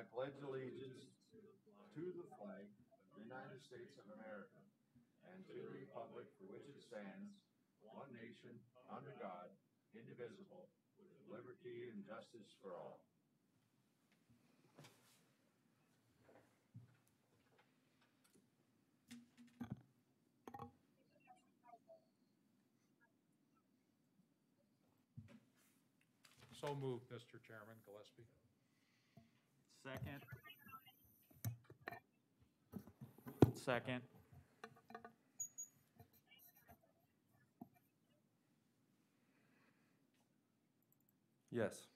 I pledge allegiance to the flag of the United States of America and to the republic for which it stands, one nation, under God, indivisible, with liberty and justice for all. So moved, Mr. Chairman. Gillespie. Second. Second. Yes.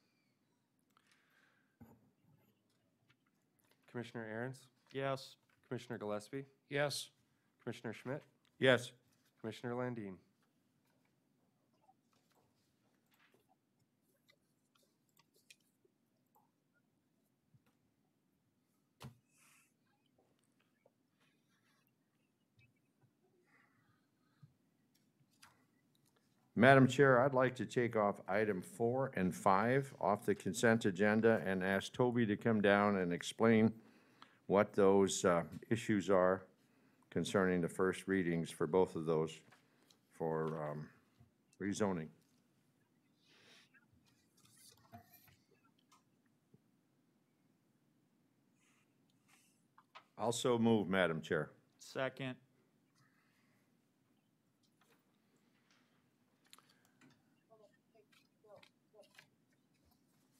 Commissioner Aaron's, Yes. Commissioner Gillespie, Yes. Commissioner Schmidt, Yes. Commissioner Landine. Madam Chair, I'd like to take off item 4 and 5 off the consent agenda and ask Toby to come down and explain what those issues are concerning the first readings for both of those for rezoning. Also move, Madam Chair. Second.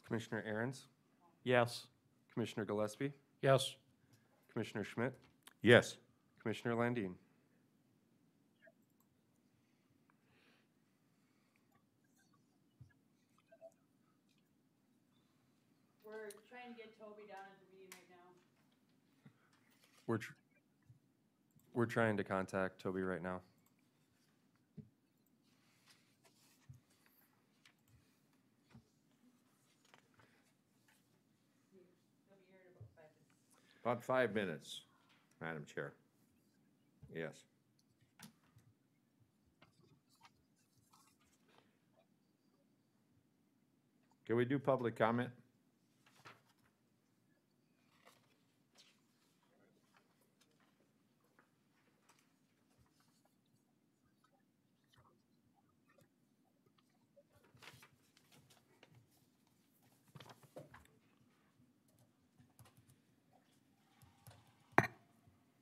Commissioner Aaron's, Yes. Commissioner Gillespie, Yes. Commissioner Schmidt, Yes. Commissioner Landine. We're trying to get Toby down at the meeting right now. We're trying to contact Toby right now. He'll be here in about 5 minutes. About 5 minutes, Madam Chair. Yes. Can we do public comment?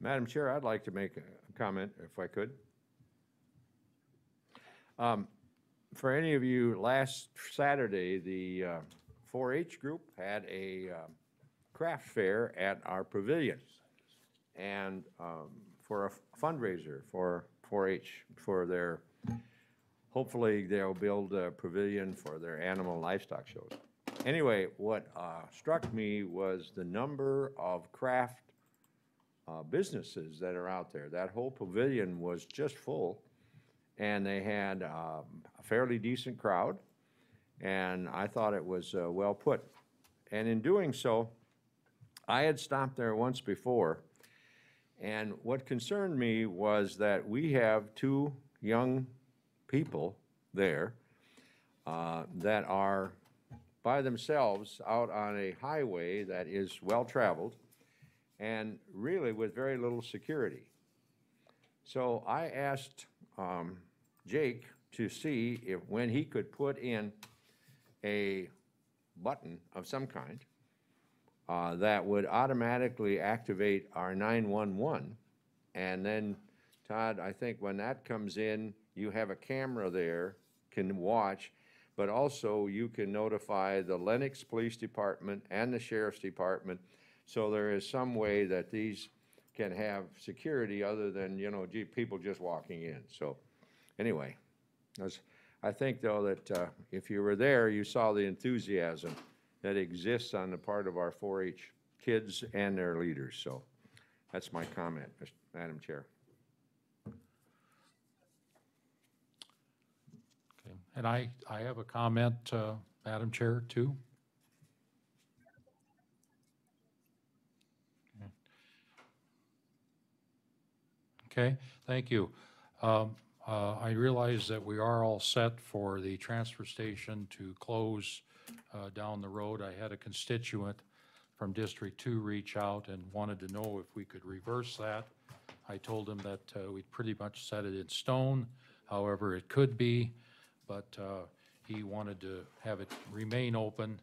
Madam Chair, I'd like to make a comment if I could. For any of you, last Saturday, the 4-H group had a craft fair at our pavilion. And for a fundraiser for 4-H, for their, hopefully they'll build a pavilion for their animal and livestock shows. Anyway, what struck me was the number of craft businesses that are out there. That whole pavilion was just full, and they had a fairly decent crowd, and I thought it was well put. And in doing so, I had stopped there once before, and what concerned me was that we have 2 young people there that are by themselves out on a highway that is well-traveled and really with very little security. So I asked Jake to see if, when he could put in a button of some kind that would automatically activate our 911. And then, Todd, I think when that comes in, you have a camera there, can watch, but also you can notify the Lenox Police Department and the Sheriff's Department. So there is some way that these can have security other than, you know, gee, people just walking in. So anyway, I think, though, that if you were there, you saw the enthusiasm that exists on the part of our 4-H kids and their leaders. So that's my comment, Madam Chair. Okay. And I have a comment, Madam Chair, too. Okay, thank you. I realize that we are all set for the transfer station to close down the road. I had a constituent from District 2 reach out and wanted to know if we could reverse that. I told him that we'd pretty much set it in stone, however, it could be, but he wanted to have it remain open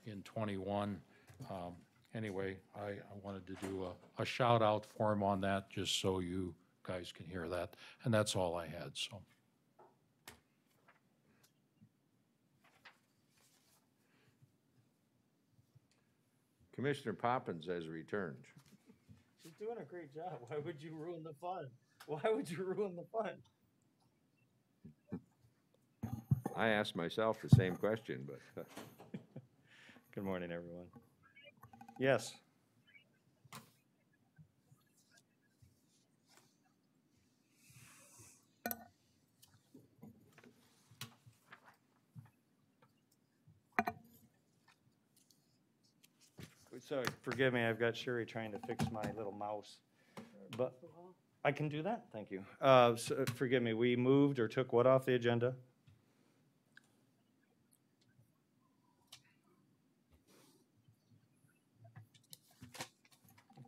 in '21. Anyway, I wanted to do a shout out for him on that, just so you guys can hear that, and that's all I had, so. Commissioner Poppins has returned. She's doing a great job. Why would you ruin the fun? Why would you ruin the fun? I asked myself the same question, but Good morning, everyone. Yes. So forgive me, I've got Sherry trying to fix my little mouse. But I can do that, thank you. So forgive me, we moved or took what off the agenda?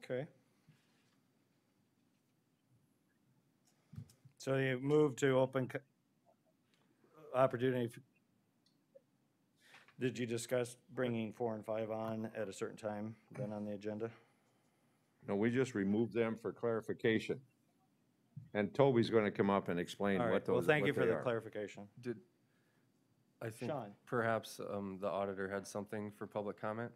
Okay. So you moved to open opportunity. Did you discuss bringing 4 and 5 on at a certain time then on the agenda? no, we just removed them for clarification. And Toby's going to come up and explain All what right, those, well, thank you what for they the are. clarification. I think Sean? perhaps the auditor had something for public comment.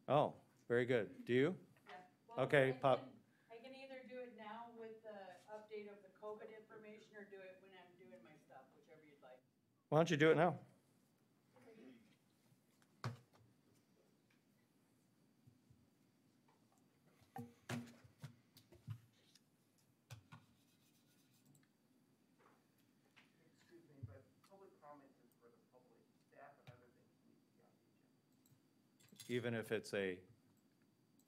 Oh, very good. Do you? Yeah. Well, Okay, I Pop. I can either do it now with the update of the COVID information or do it when I'm doing my stuff, whichever you'd like. Why don't you do it now? Even if it's a,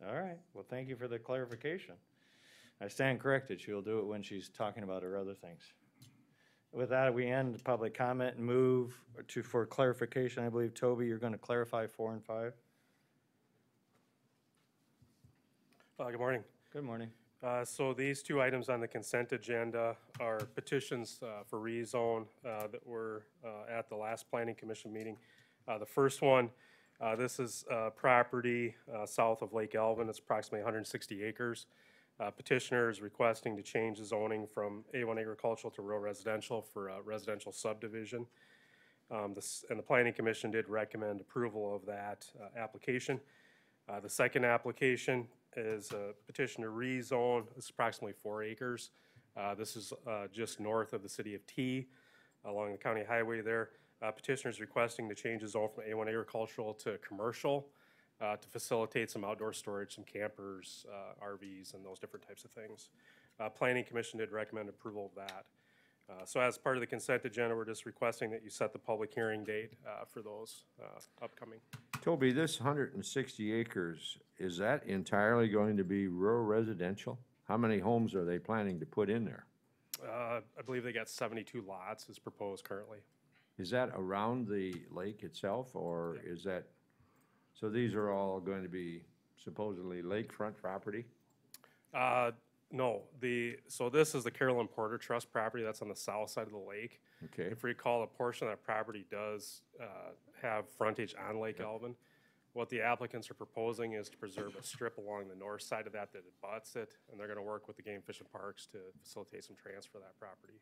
all right, well, thank you for the clarification. I stand corrected, she'll do it when she's talking about her other things. With that, we end public comment and move to, for clarification, I believe, Toby, you're gonna clarify 4 and 5? Good morning. Good morning. So these two items on the consent agenda are petitions for rezone that were at the last planning commission meeting. The first one, this is property south of Lake Elvin. It's approximately 160 acres. Petitioner is requesting to change the zoning from A1 agricultural to rural residential for a residential subdivision. And the planning commission did recommend approval of that application. The second application is a petition to rezone. It's approximately 4 acres. This is just north of the city of T, along the county highway there. Petitioner is requesting to change the zone from A1 agricultural to commercial to facilitate some outdoor storage, some campers, RVs, and those different types of things. Planning commission did recommend approval of that. So as part of the consent agenda, we're just requesting that you set the public hearing date for those upcoming. Toby, this 160 acres, is that entirely going to be rural residential? How many homes are they planning to put in there? I believe they got 72 lots is proposed currently. Is that around the lake itself, or is that, so these are all going to be supposedly lakefront property? No, so this is the Carolyn Porter Trust property that's on the south side of the lake. Okay, If you recall, a portion of that property does have frontage on Lake Elvin. What the applicants are proposing is to preserve a strip along the north side of that abuts it, and they're gonna work with the Game Fish and Parks to facilitate some transfer of that property.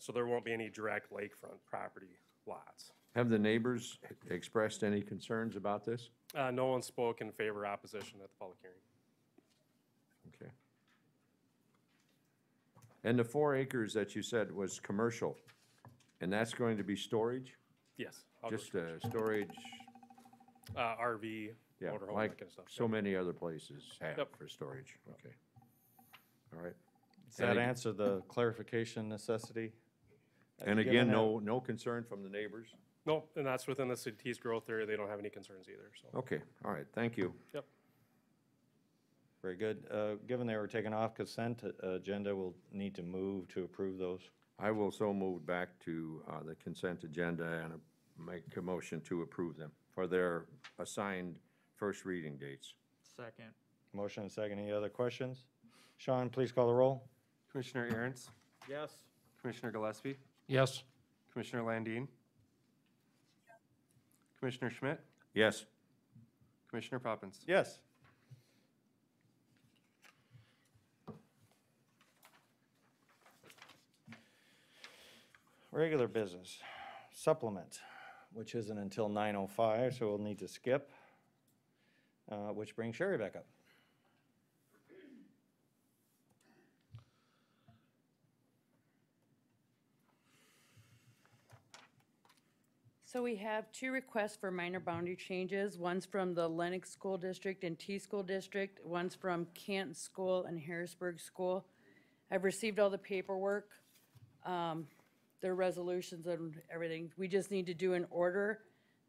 So there won't be any direct lakefront property lots. have the neighbors expressed any concerns about this? No one spoke in favor or opposition at the public hearing. Okay. And the 4 acres that you said was commercial, and that's going to be storage? Yes. outdoor Just storage, RV, yeah, motorhome, like that kind of stuff. so many other places have Yep. for storage, okay. All right. Does that And answer the clarification necessity? And Given again, that- no concern from the neighbors? Nope, and that's within the city's growth area. They don't have any concerns either, so. Okay, all right, thank you. Yep. Very good. Given they were taken off consent agenda, we'll need to move to approve those. I will so move back to the consent agenda and make a motion to approve them for their assigned first reading dates. Second. Motion and second. Any other questions? Sean, please call the roll. Commissioner Aaron's, Yes. Commissioner Gillespie, Yes. Commissioner Landine, Commissioner Schmidt, Yes. Commissioner Poppins. Yes. Regular business, supplement, which isn't until 9:05, so we'll need to skip, which brings Sherry back up. So we have two requests for minor boundary changes. One's from the Lennox School District and T School District. One's from Canton School and Harrisburg School. I've received all the paperwork, their resolutions and everything. We just need to do an order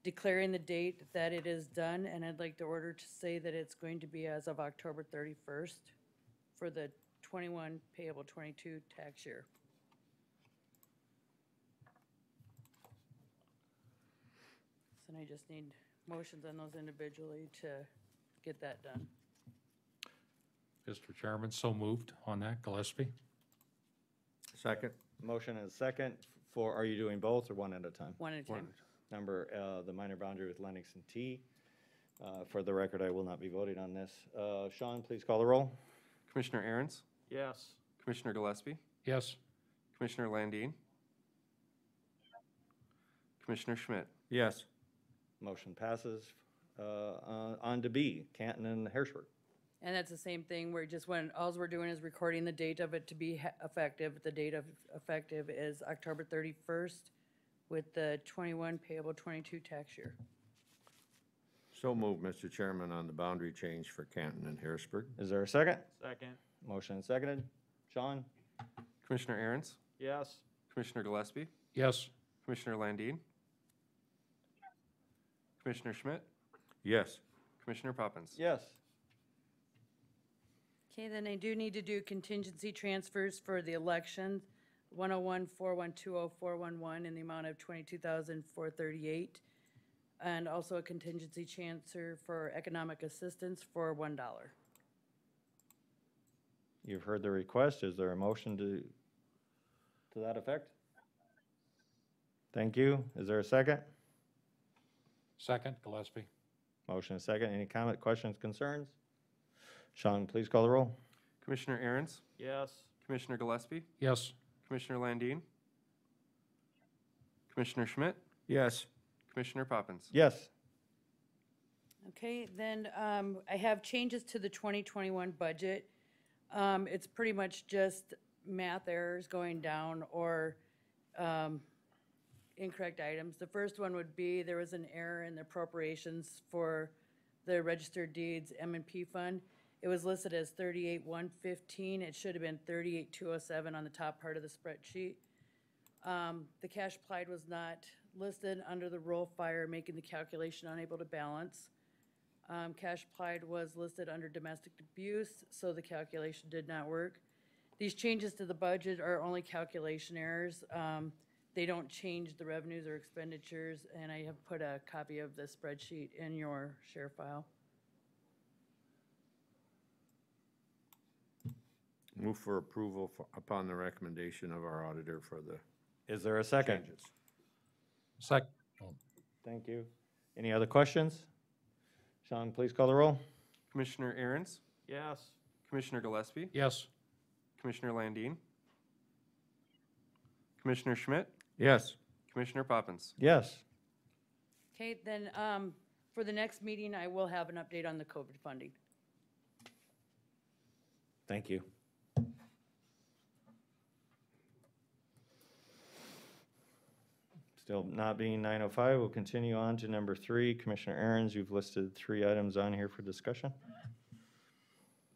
declaring the date that it is done, and I'd like the order to say that it's going to be as of October 31st for the 21 payable 22 tax year. And I just need motions on those individually to get that done. Mr. Chairman, so moved on that. Gillespie? Second? Motion and second for, are you doing both or one at a time? One at a time. Number, the minor boundary with Lennox and T. For the record, I will not be voting on this. Sean, please call the roll. Commissioner Aaron's, Yes. Commissioner Gillespie, Yes. Commissioner Landine, Commissioner Schmidt. Yes. Motion passes. On to B, Canton and Harrisburg. And that's the same thing, we're just, alls we're doing is recording the date of it to be effective. The date of effective is October 31st with the 21 payable 22 tax year. So moved, Mr. Chairman, on the boundary change for Canton and Harrisburg. Is there a second? Second. Motion and seconded. Sean? Commissioner Aaron's, Yes. Commissioner Gillespie, Yes. Commissioner Landine, Commissioner Schmidt, Yes. Commissioner Poppins. Yes. Okay, then I do need to do contingency transfers for the election, 101-4120-411 in the amount of $22,438. And also a contingency transfer for economic assistance for $1. You've heard the request. Is there a motion to that effect? Thank you. Is there a second? Second, Gillespie? Motion and second. Any comment, questions, concerns? Sean, please call the roll. Commissioner Aaron's, Yes. Commissioner Gillespie, Yes. Commissioner Landine, Commissioner Schmidt, Yes. Commissioner Poppins. Yes. Okay, then I have changes to the 2021 budget. It's pretty much just math errors going down or incorrect items. The first one would be there was an error in the appropriations for the registered deeds M&P fund. It was listed as 38,115. It should have been 38,207 on the top part of the spreadsheet. The cash applied was not listed under the roll fire, making the calculation unable to balance. Cash applied was listed under domestic abuse, so the calculation did not work. These changes to the budget are only calculation errors. They don't change the revenues or expenditures, and I have put a copy of the spreadsheet in your share file. Move for approval upon the recommendation of our auditor for the Is there a second? changes. Second. Thank you. Any other questions? Sean, please call the roll. Commissioner Aaron's, Yes. Commissioner Gillespie, Yes. Commissioner Landine, Commissioner Schmidt, Yes. Commissioner Poppins. Yes. Okay, then for the next meeting, I will have an update on the COVID funding. Thank you. Still not being 9:05, we'll continue on to number 3. Commissioner Aaron's, you've listed 3 items on here for discussion.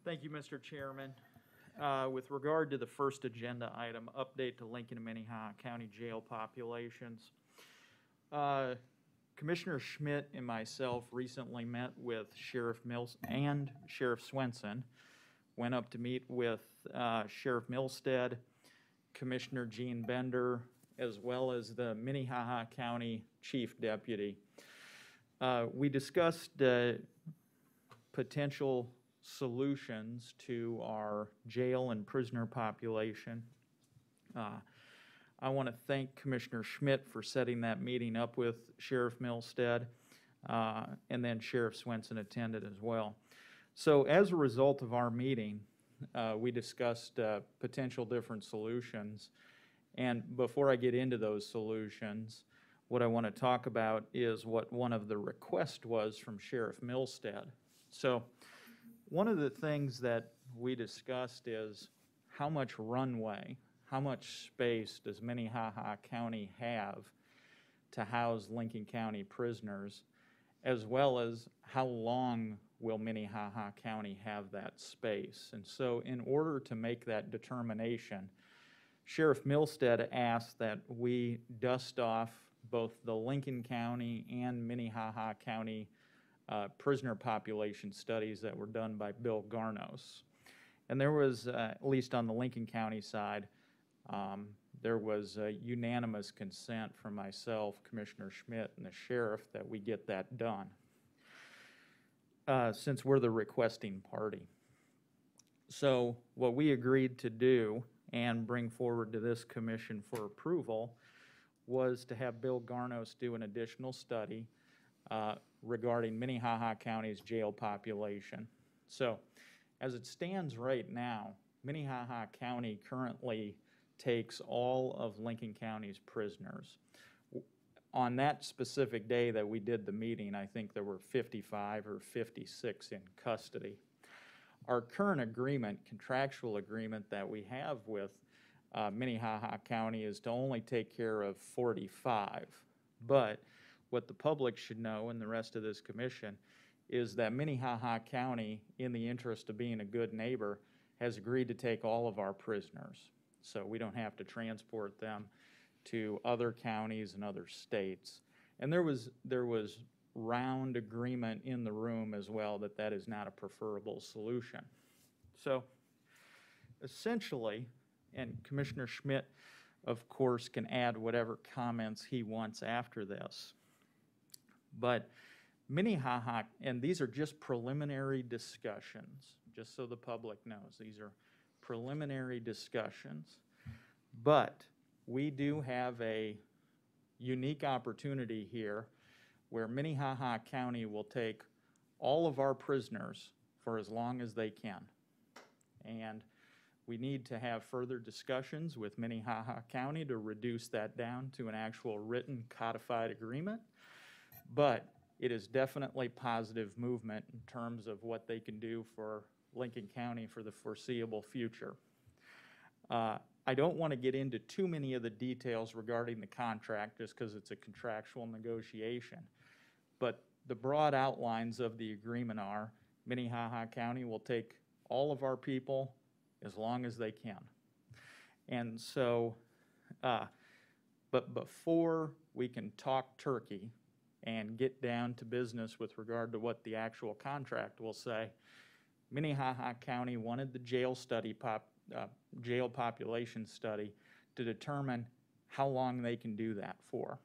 Thank you, Mr. Chairman. With regard to the first agenda item, update to Lincoln and Minnehaha County jail populations. Commissioner Schmidt and myself recently met with Sheriff Mills and Sheriff Swenson. Went up to meet with Sheriff Milstead, Commissioner Gene Bender, as well as the Minnehaha County Chief Deputy. We discussed potential solutions to our jail and prisoner population. I want to thank Commissioner Schmidt for setting that meeting up with Sheriff Milstead, and then Sheriff Swenson attended as well. So as a result of our meeting, we discussed potential different solutions. And before I get into those solutions, what I want to talk about is what one of the requests was from Sheriff Milstead. So one of the things that we discussed is how much runway, how much space does Minnehaha County have to house Lincoln County prisoners, as well as how long will Minnehaha County have that space. And so in order to make that determination, Sheriff Milstead asked that we dust off both the Lincoln County and Minnehaha County prisoner population studies that were done by Bill Garnos. And there was, at least on the Lincoln County side, there was unanimous consent from myself, Commissioner Schmidt, and the sheriff that we get that done, since we're the requesting party. So what we agreed to do and bring forward to this commission for approval was to have Bill Garnos do an additional study regarding Minnehaha County's jail population. So as it stands right now, Minnehaha County currently takes all of Lincoln County's prisoners. On that specific day that we did the meeting, I think there were 55 or 56 in custody. Our current agreement, contractual agreement that we have with Minnehaha County is to only take care of 45. But what the public should know, and the rest of this commission, is that Minnehaha County, in the interest of being a good neighbor, has agreed to take all of our prisoners. So we don't have to transport them to other counties and other states. And there was round agreement in the room as well that that is not a preferable solution. So essentially, and Commissioner Schmidt, of course, can add whatever comments he wants after this, but Minnehaha, and these are just preliminary discussions, just so the public knows, these are preliminary discussions, but we do have a unique opportunity here where Minnehaha County will take all of our prisoners for as long as they can. And we need to have further discussions with Minnehaha County to reduce that down to an actual written codified agreement. But it is definitely positive movement in terms of what they can do for Lincoln County for the foreseeable future. I don't want to get into too many of the details regarding the contract just because it's a contractual negotiation. But the broad outlines of the agreement are Minnehaha County will take all of our people as long as they can. And so, but before we can talk turkey and get down to business with regard to what the actual contract will say, Minnehaha County wanted the jail population study to determine how long they can do that for.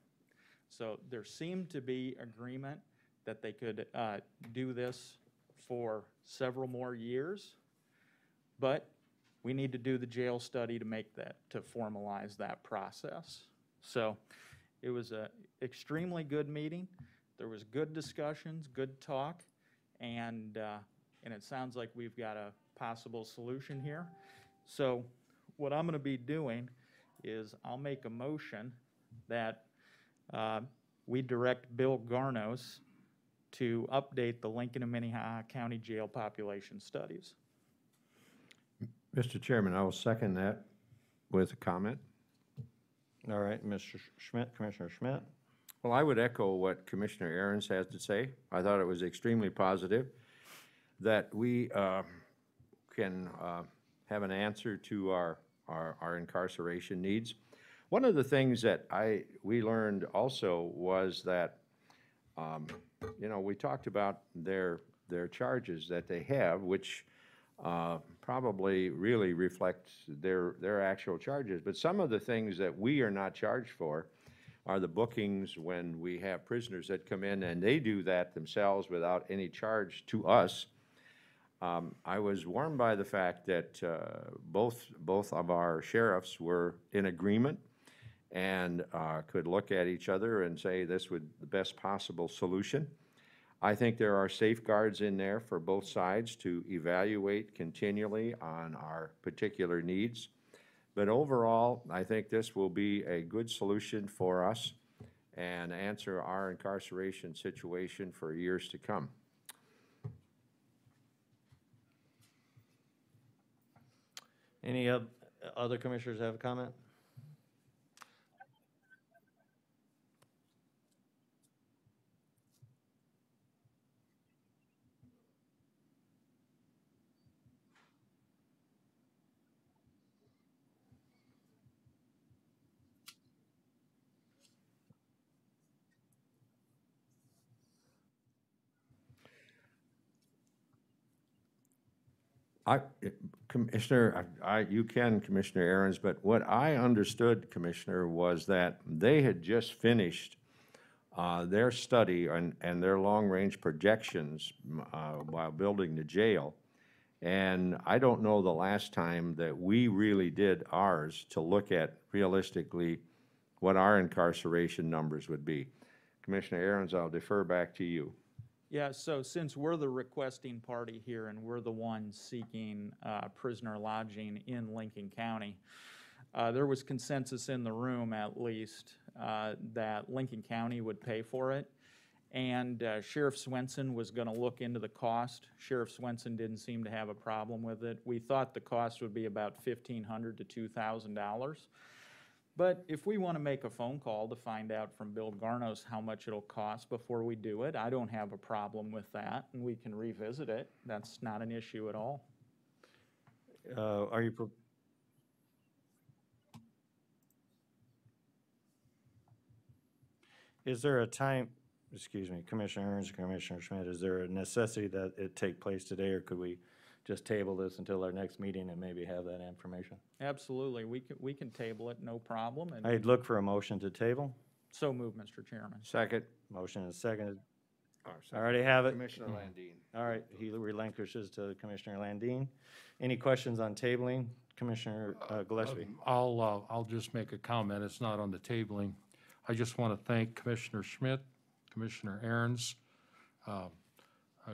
So there seemed to be agreement that they could do this for several more years, but we need to do the jail study to make that, to formalize that process. So it was an extremely good meeting. There was good discussions, good talk, and it sounds like we've got a possible solution here. So what I'm going to be doing is I'll make a motion that we direct Bill Garnos to update the Lincoln and Minnehaha County jail population studies. Mr. Chairman, I will second that with a comment. All right, Mr. Schmidt, Commissioner Schmidt. Well, I would echo what Commissioner Aaron's has to say. I thought it was extremely positive that we can have an answer to our incarceration needs. One of the things that we learned also was that, we talked about their charges that they have, which probably really reflect their actual charges. But some of the things that we are not charged for are the bookings when we have prisoners that come in and they do that themselves without any charge to us. I was warmed by the fact that both of our sheriffs were in agreement and could look at each other and say this would the best possible solution. I think there are safeguards in there for both sides to evaluate continually on our particular needs. But overall, I think this will be a good solution for us and answer our incarceration situation for years to come. Any other commissioners have a comment? Commissioner, you can, Commissioner Aaron's, but what I understood, Commissioner, was that they had just finished their study and their long-range projections while building the jail. And I don't know the last time that we really did ours to look at realistically what our incarceration numbers would be. Commissioner Aaron's, I'll defer back to you. Yeah, so since we're the requesting party here and we're the ones seeking prisoner lodging in Lincoln County, there was consensus in the room, at least, that Lincoln County would pay for it. And Sheriff Swenson was going to look into the cost. Sheriff Swenson didn't seem to have a problem with it. We thought the cost would be about $1,500 to $2,000. But if we want to make a phone call to find out from Bill Garnos how much it'll cost before we do it, I don't have a problem with that, and we can revisit it. That's not an issue at all. Are you, is there a time, excuse me, Commissioner Ernst, Commissioner Schmidt, is there a necessity that it take place today, or could we just table this until our next meeting and maybe have that information? Absolutely, we can table it, no problem. And I'd look for a motion to table. so move, Mr. Chairman. Second. Motion is seconded. Oh, I already have it. Commissioner Landine. All right, he relinquishes to Commissioner Landine. Any questions on tabling? Commissioner Gillespie? I'll just make a comment. It's not on the tabling. I just want to thank Commissioner Schmidt, Commissioner Aaron's,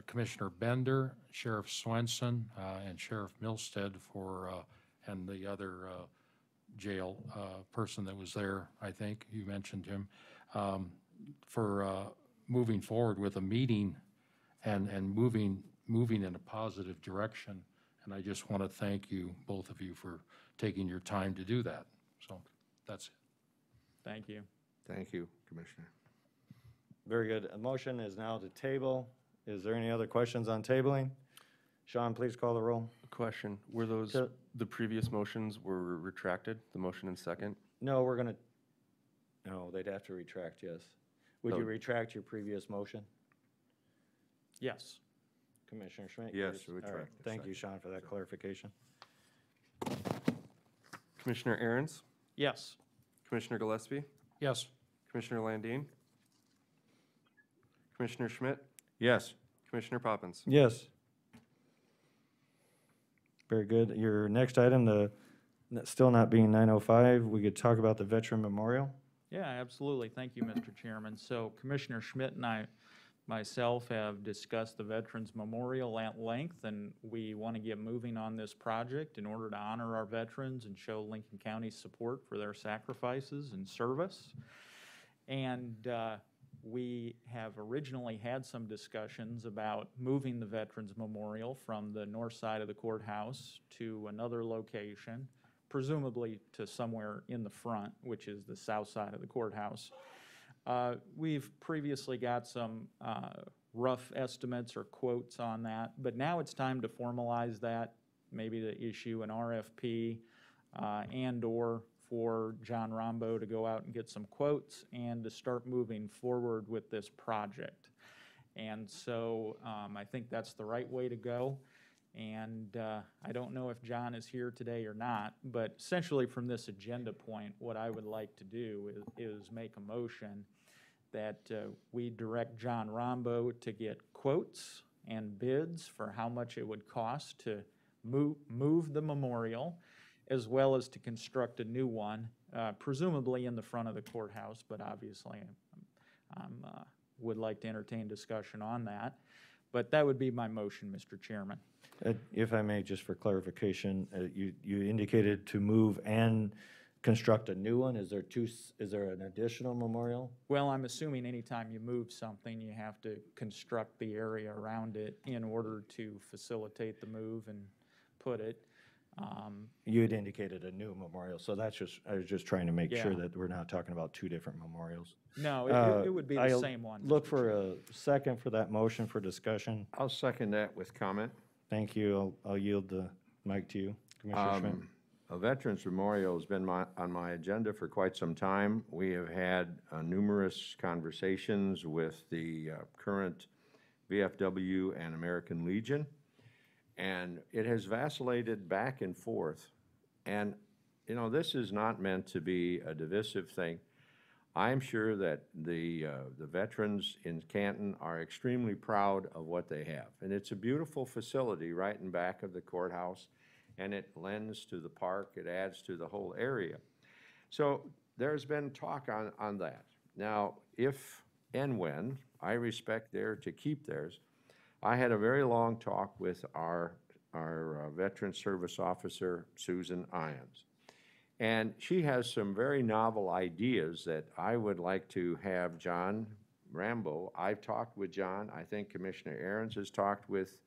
Commissioner Bender, Sheriff Swenson, and Sheriff Milstead for, and the other jail person that was there, I think, you mentioned him, for moving forward with a meeting and moving in a positive direction. And I just want to thank you, both of you, for taking your time to do that. So that's it. Thank you. Thank you, Commissioner. Very good. A motion is now to table. Is there any other questions on tabling? Sean, please call the roll. Question, were those, So- the previous motions were retracted, the motion and second? No, we're gonna, no, they'd have to retract, yes. Would you No. retract your previous motion? Yes. Commissioner Schmidt? Yes, yours? All right. retract the Thank you, second. Sean, for that clarification. Commissioner Aaron's, Yes. Commissioner Gillespie, Yes. Commissioner Landine, Commissioner Schmidt, Yes. Commissioner Poppins. Yes. Very good. Your next item, still not being 9:05, we could talk about the Veteran Memorial. Yeah, absolutely. Thank you, Mr. Chairman. So Commissioner Schmidt and myself have discussed the Veterans Memorial at length, and we want to get moving on this project in order to honor our veterans and show Lincoln County's support for their sacrifices and service. And we have originally had some discussions about moving the Veterans Memorial from the north side of the courthouse to another location, presumably to somewhere in the front, which is the south side of the courthouse. We've previously got some rough estimates or quotes on that, but now it's time to formalize that, maybe to issue an RFP and/or for John Rombo to go out and get some quotes and to start moving forward with this project. And so I think that's the right way to go. And I don't know if John is here today or not, but essentially from this agenda point, what I would like to do is make a motion that we direct John Rombo to get quotes and bids for how much it would cost to move the memorial, as well as to construct a new one, presumably in the front of the courthouse, but obviously would like to entertain discussion on that. But that would be my motion, Mr. Chairman. If I may, just for clarification, you indicated to move and construct a new one. Is there an additional memorial? Well, I'm assuming anytime you move something, you have to construct the area around it in order to facilitate the move and put it. You had indicated a new memorial, so I was just trying to make sure Yeah. that we're not talking about two different memorials. No, it would be the I'll same one. Look Mr. for a second for that motion for discussion. I'll second that with comment. Thank you. I'll yield the mic to you, Commissioner Schmidt. A Veterans Memorial has been on my agenda for quite some time. We have had numerous conversations with the current VFW and American Legion, and it has vacillated back and forth. And, you know, this is not meant to be a divisive thing. I'm sure that the veterans in Canton are extremely proud of what they have. And it's a beautiful facility right in back of the courthouse, and it lends to the park, it adds to the whole area. So there's been talk on that. Now, if and when, I respect theirs to keep theirs. I had a very long talk with our Veteran Service Officer, Susan Ions. And she has some very novel ideas that I would like to have John Rambo. I've talked with John. I think Commissioner Aaron's has talked with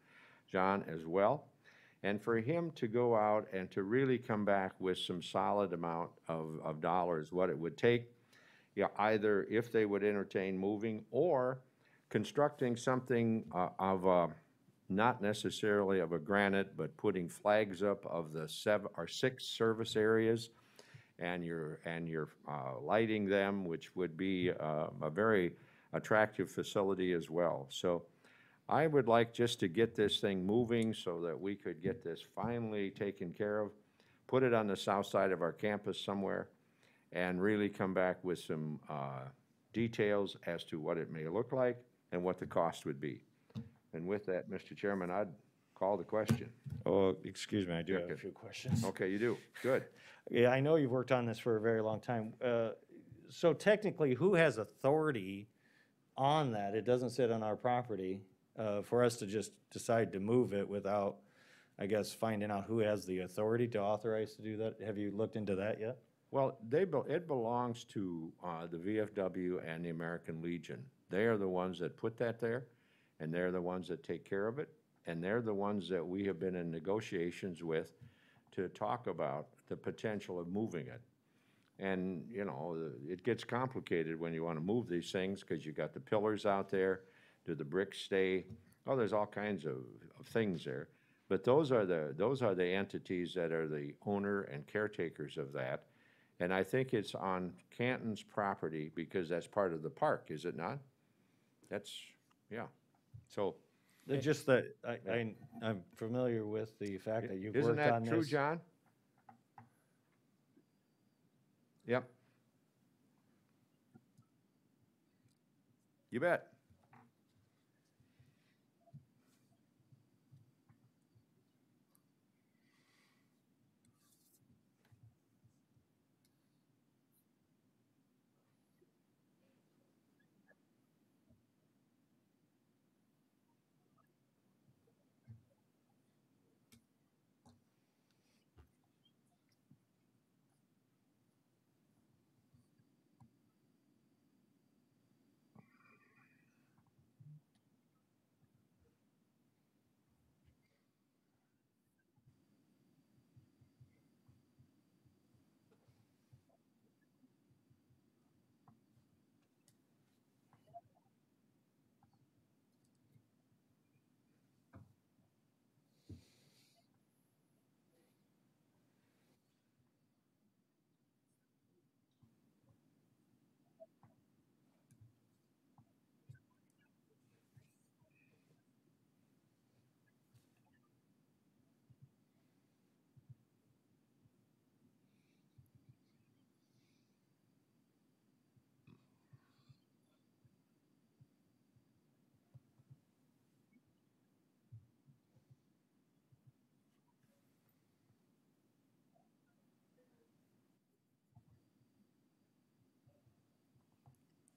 John as well. And for him to go out and to really come back with some solid amount of dollars, what it would take, either if they would entertain moving or constructing something not necessarily of a granite, but putting flags up of the 7 or 6 service areas, and you're lighting them, which would be a very attractive facility as well. So I would like just to get this thing moving so that we could get this finally taken care of, put it on the south side of our campus somewhere, and really come back with some details as to what it may look like and what the cost would be. And with that, Mr. Chairman, I'd call the question. Oh, excuse me, I do have Okay. a few questions. Okay, you do. Good. Yeah, I know you've worked on this for a very long time. So technically, who has authority on that? It doesn't sit on our property for us to just decide to move it without, I guess, finding out who has the authority to authorize to do that. Have you looked into that yet? Well, it belongs to the VFW and the American Legion. They are the ones that put that there, and they're the ones that take care of it, and they're the ones that we have been in negotiations with to talk about the potential of moving it. And, you know, it gets complicated when you want to move these things because you got the pillars out there. Do the bricks stay? Oh, there's all kinds of things there. But those are the entities that are the owner and caretakers of that. And I think it's on Canton's property because that's part of the park, is it not? That's, yeah. So, Just that, I'm familiar with the fact that you've isn't worked on that this. true, John? Yep. You bet.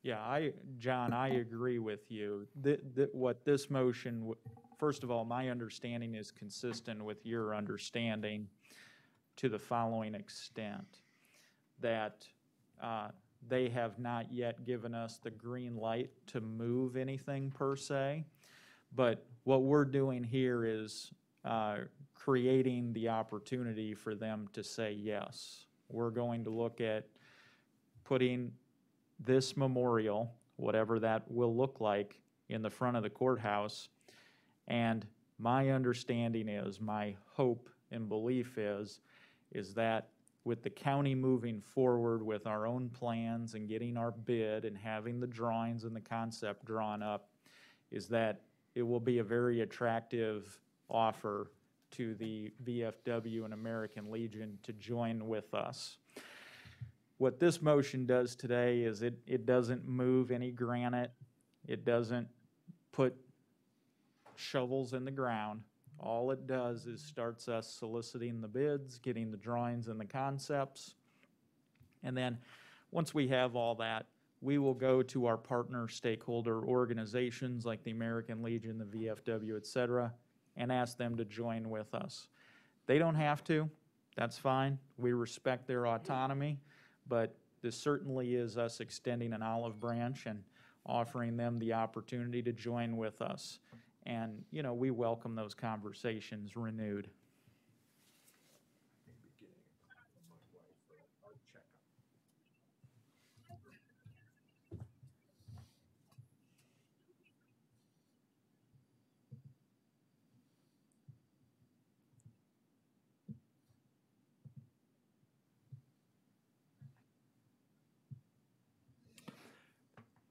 Yeah, John, I agree with you. What this motion, first of all, my understanding is consistent with your understanding to the following extent, that they have not yet given us the green light to move anything per se, but what we're doing here is creating the opportunity for them to say yes. We're going to look at putting this memorial, whatever that will look like, in the front of the courthouse. And my understanding is, my hope and belief is that with the county moving forward with our own plans and getting our bid and having the drawings and the concept drawn up, is that it will be a very attractive offer to the VFW and American Legion to join with us. What this motion does today is it doesn't move any granite. It doesn't put shovels in the ground. All it does is starts us soliciting the bids, getting the drawings and the concepts. And then once we have all that, we will go to our partner stakeholder organizations like the American Legion, the VFW, et cetera, and ask them to join with us. They don't have to. That's fine. We respect their autonomy. But this certainly is us extending an olive branch and offering them the opportunity to join with us. And, you know, we welcome those conversations renewed.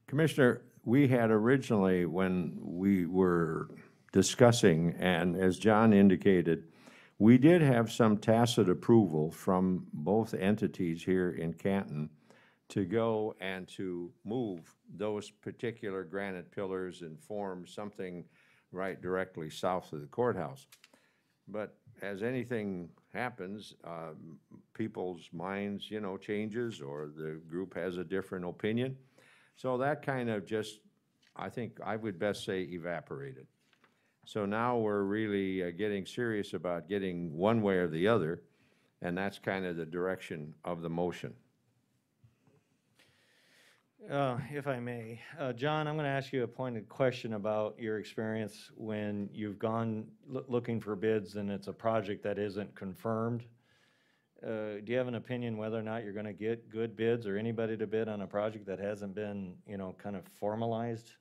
Commissioner, we had originally, when we were discussing, and as John indicated, we did have some tacit approval from both entities here in Canton to go and to move those particular granite pillars and form something right directly south of the courthouse. But as anything happens, people's minds, you know, changes, or the group has a different opinion. So that kind of just, I think I would best say, evaporated. So now we're really getting serious about getting one way or the other, and that's kind of the direction of the motion. If I may, John, I'm going to ask you a pointed question about your experience when you've gone looking for bids and it's a project that isn't confirmed. Do you have an opinion whether or not you're going to get good bids or anybody to bid on a project that hasn't been, you know, kind of formalized?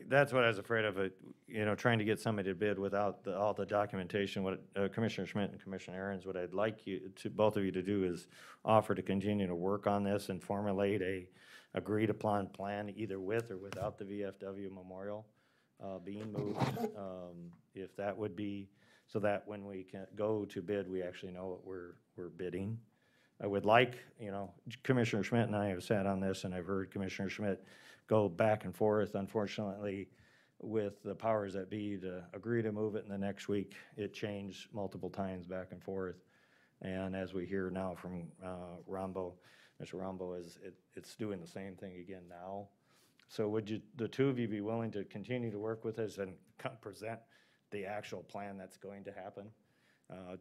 That's what I was afraid of, you know, trying to get somebody to bid without all the documentation. What Commissioner Schmidt and Commissioner Aaron's, what I'd like you to, both of you to do is offer to continue to work on this and formulate a agreed upon plan, either with or without the VFW memorial being moved. If that would be, so that when we can go to bid, we actually know what we're bidding. I would like, you know, Commissioner Schmidt and I have sat on this, and I've heard Commissioner Schmidt go back and forth. Unfortunately, with the powers that be to agree to move it in the next week, it changed multiple times back and forth. And as we hear now from Rambo, Mr. Rambo, it's doing the same thing again now. So would you, the two of you, be willing to continue to work with us and present the actual plan that's going to happen?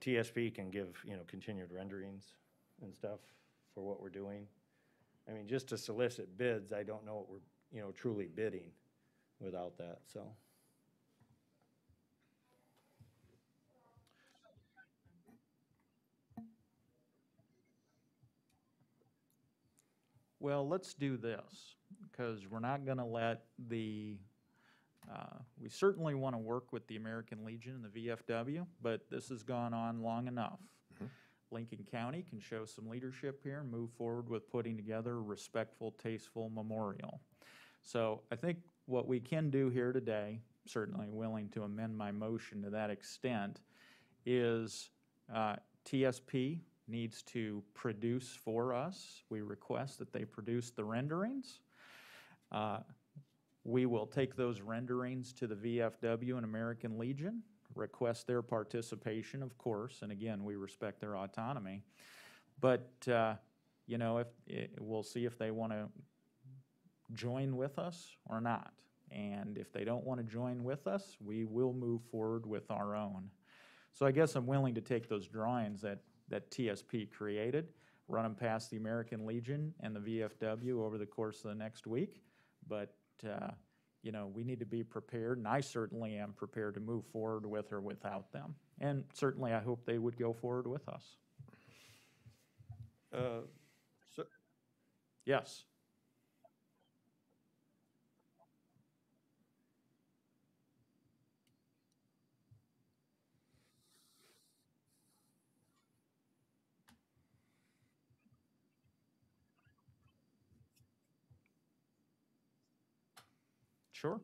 TSP can give, you know, continued renderings and stuff for what we're doing. I mean, just to solicit bids, I don't know what we're, you know, truly bidding without that, so. Well, let's do this, because we're not gonna let the, we certainly want to work with the American Legion and the VFW, but this has gone on long enough. Lincoln County can show some leadership here and move forward with putting together a respectful, tasteful memorial. So I think what we can do here today, certainly willing to amend my motion to that extent, is TSP needs to produce for us. We request that they produce the renderings. We will take those renderings to the VFW and American Legion, request their participation, of course, and again, we respect their autonomy. But, you know, we'll see if they want to join with us or not. And if they don't want to join with us, we will move forward with our own. So I guess I'm willing to take those drawings that TSP created, run them past the American Legion and the VFW over the course of the next week. But, you know, we need to be prepared, and I certainly am prepared to move forward with or without them. And certainly I hope they would go forward with us. So, Yes. Sure.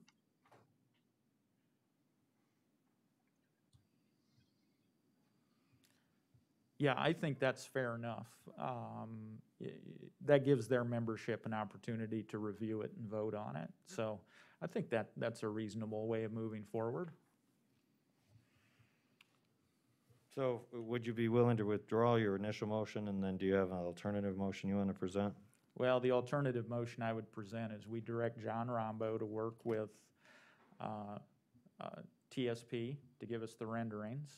Yeah, I think that's fair enough. That gives their membership an opportunity to review it and vote on it. So I think that's a reasonable way of moving forward. so would you be willing to withdraw your initial motion, and then do you have an alternative motion you want to present? Well, the alternative motion I would present is we direct John Rombo to work with TSP to give us the renderings,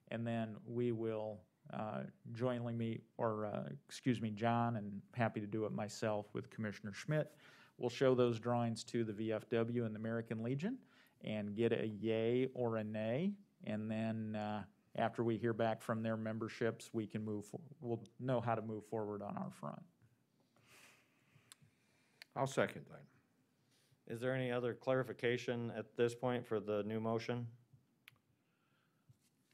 and then we will jointly meet, or excuse me, John, and happy to do it myself with Commissioner Schmidt. We'll show those drawings to the VFW and the American Legion and get a yay or a nay, and then after we hear back from their memberships, we can we'll know how to move forward on our front. I'll second that. Is there any other clarification at this point for the new motion?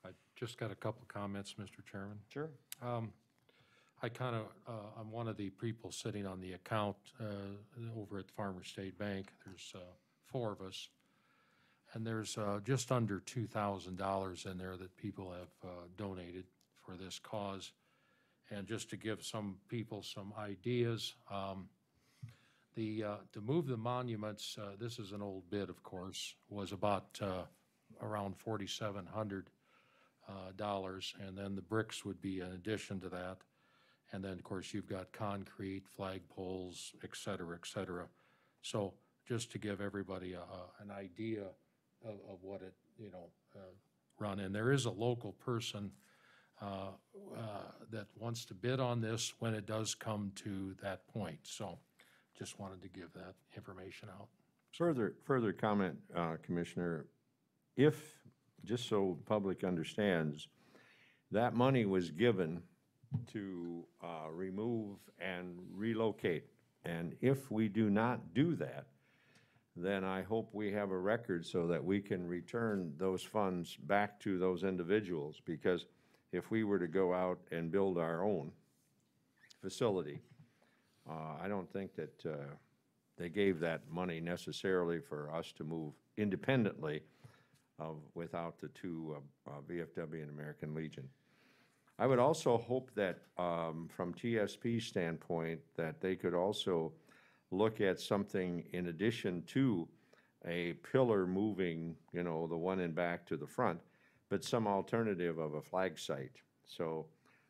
I just got a couple comments, Mr. Chairman. Sure. I kind of, I'm one of the people sitting on the account over at Farmer State Bank. There's 4 of us, and there's just under $2,000 in there that people have donated for this cause. And just to give some people some ideas, to move the monuments, this is an old bid, of course, was about around $4,700, and then the bricks would be in addition to that. And then, of course, you've got concrete, flagpoles, et cetera, et cetera. So just to give everybody an idea of what it, run. And there is a local person that wants to bid on this when it does come to that point. So just wanted to give that information out. Further comment, Commissioner, if, just so the public understands, that money was given to remove and relocate. And if we do not do that, then I hope we have a record so that we can return those funds back to those individuals. Because if we were to go out and build our own facility, I don't think that they gave that money necessarily for us to move independently without the 2 VFW and American Legion. I would also hope that from TSP's standpoint that they could also look at something in addition to a pillar moving, the one in back to the front, but some alternative of a flag site. So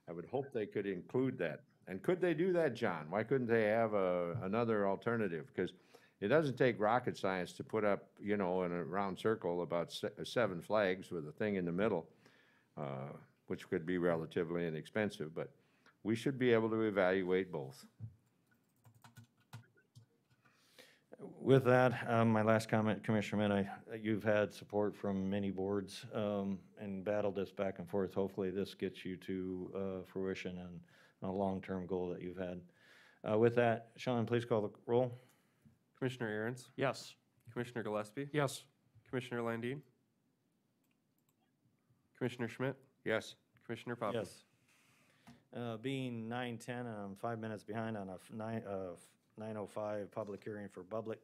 I would hope they could include that. And could they do that, John? Why couldn't they have another alternative? Because it doesn't take rocket science to put up, in a round circle about 7 flags with a thing in the middle, which could be relatively inexpensive, but we should be able to evaluate both. With that, my last comment, Commissioner Min, you've had support from many boards and battled this back and forth. Hopefully this gets you to fruition and a long-term goal that you've had. With that, Sean, please call the roll. Commissioner Aaron's, Yes. Commissioner Gillespie, Yes. Commissioner Landine, Commissioner Schmidt, Yes. Commissioner Poppins. Yes. Being 9:10, and I'm 5 minutes behind on a 9:05 public hearing for budget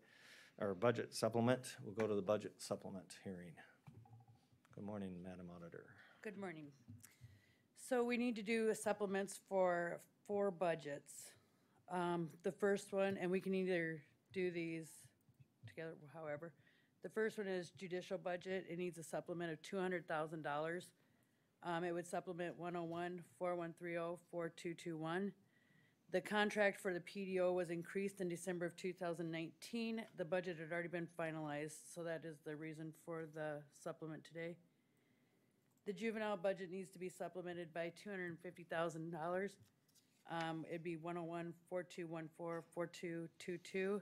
supplement, we'll go to the budget supplement hearing. Good morning, Madam Auditor. Good morning. So we need to do supplements for 4 budgets. The first one, and we can either do these together, however. The first one is judicial budget. It needs a supplement of $200,000. It would supplement 101-4130-4221. The contract for the PDO was increased in December of 2019. The budget had already been finalized, so that is the reason for the supplement today. The juvenile budget needs to be supplemented by $250,000. It'd be 101-4214-4222.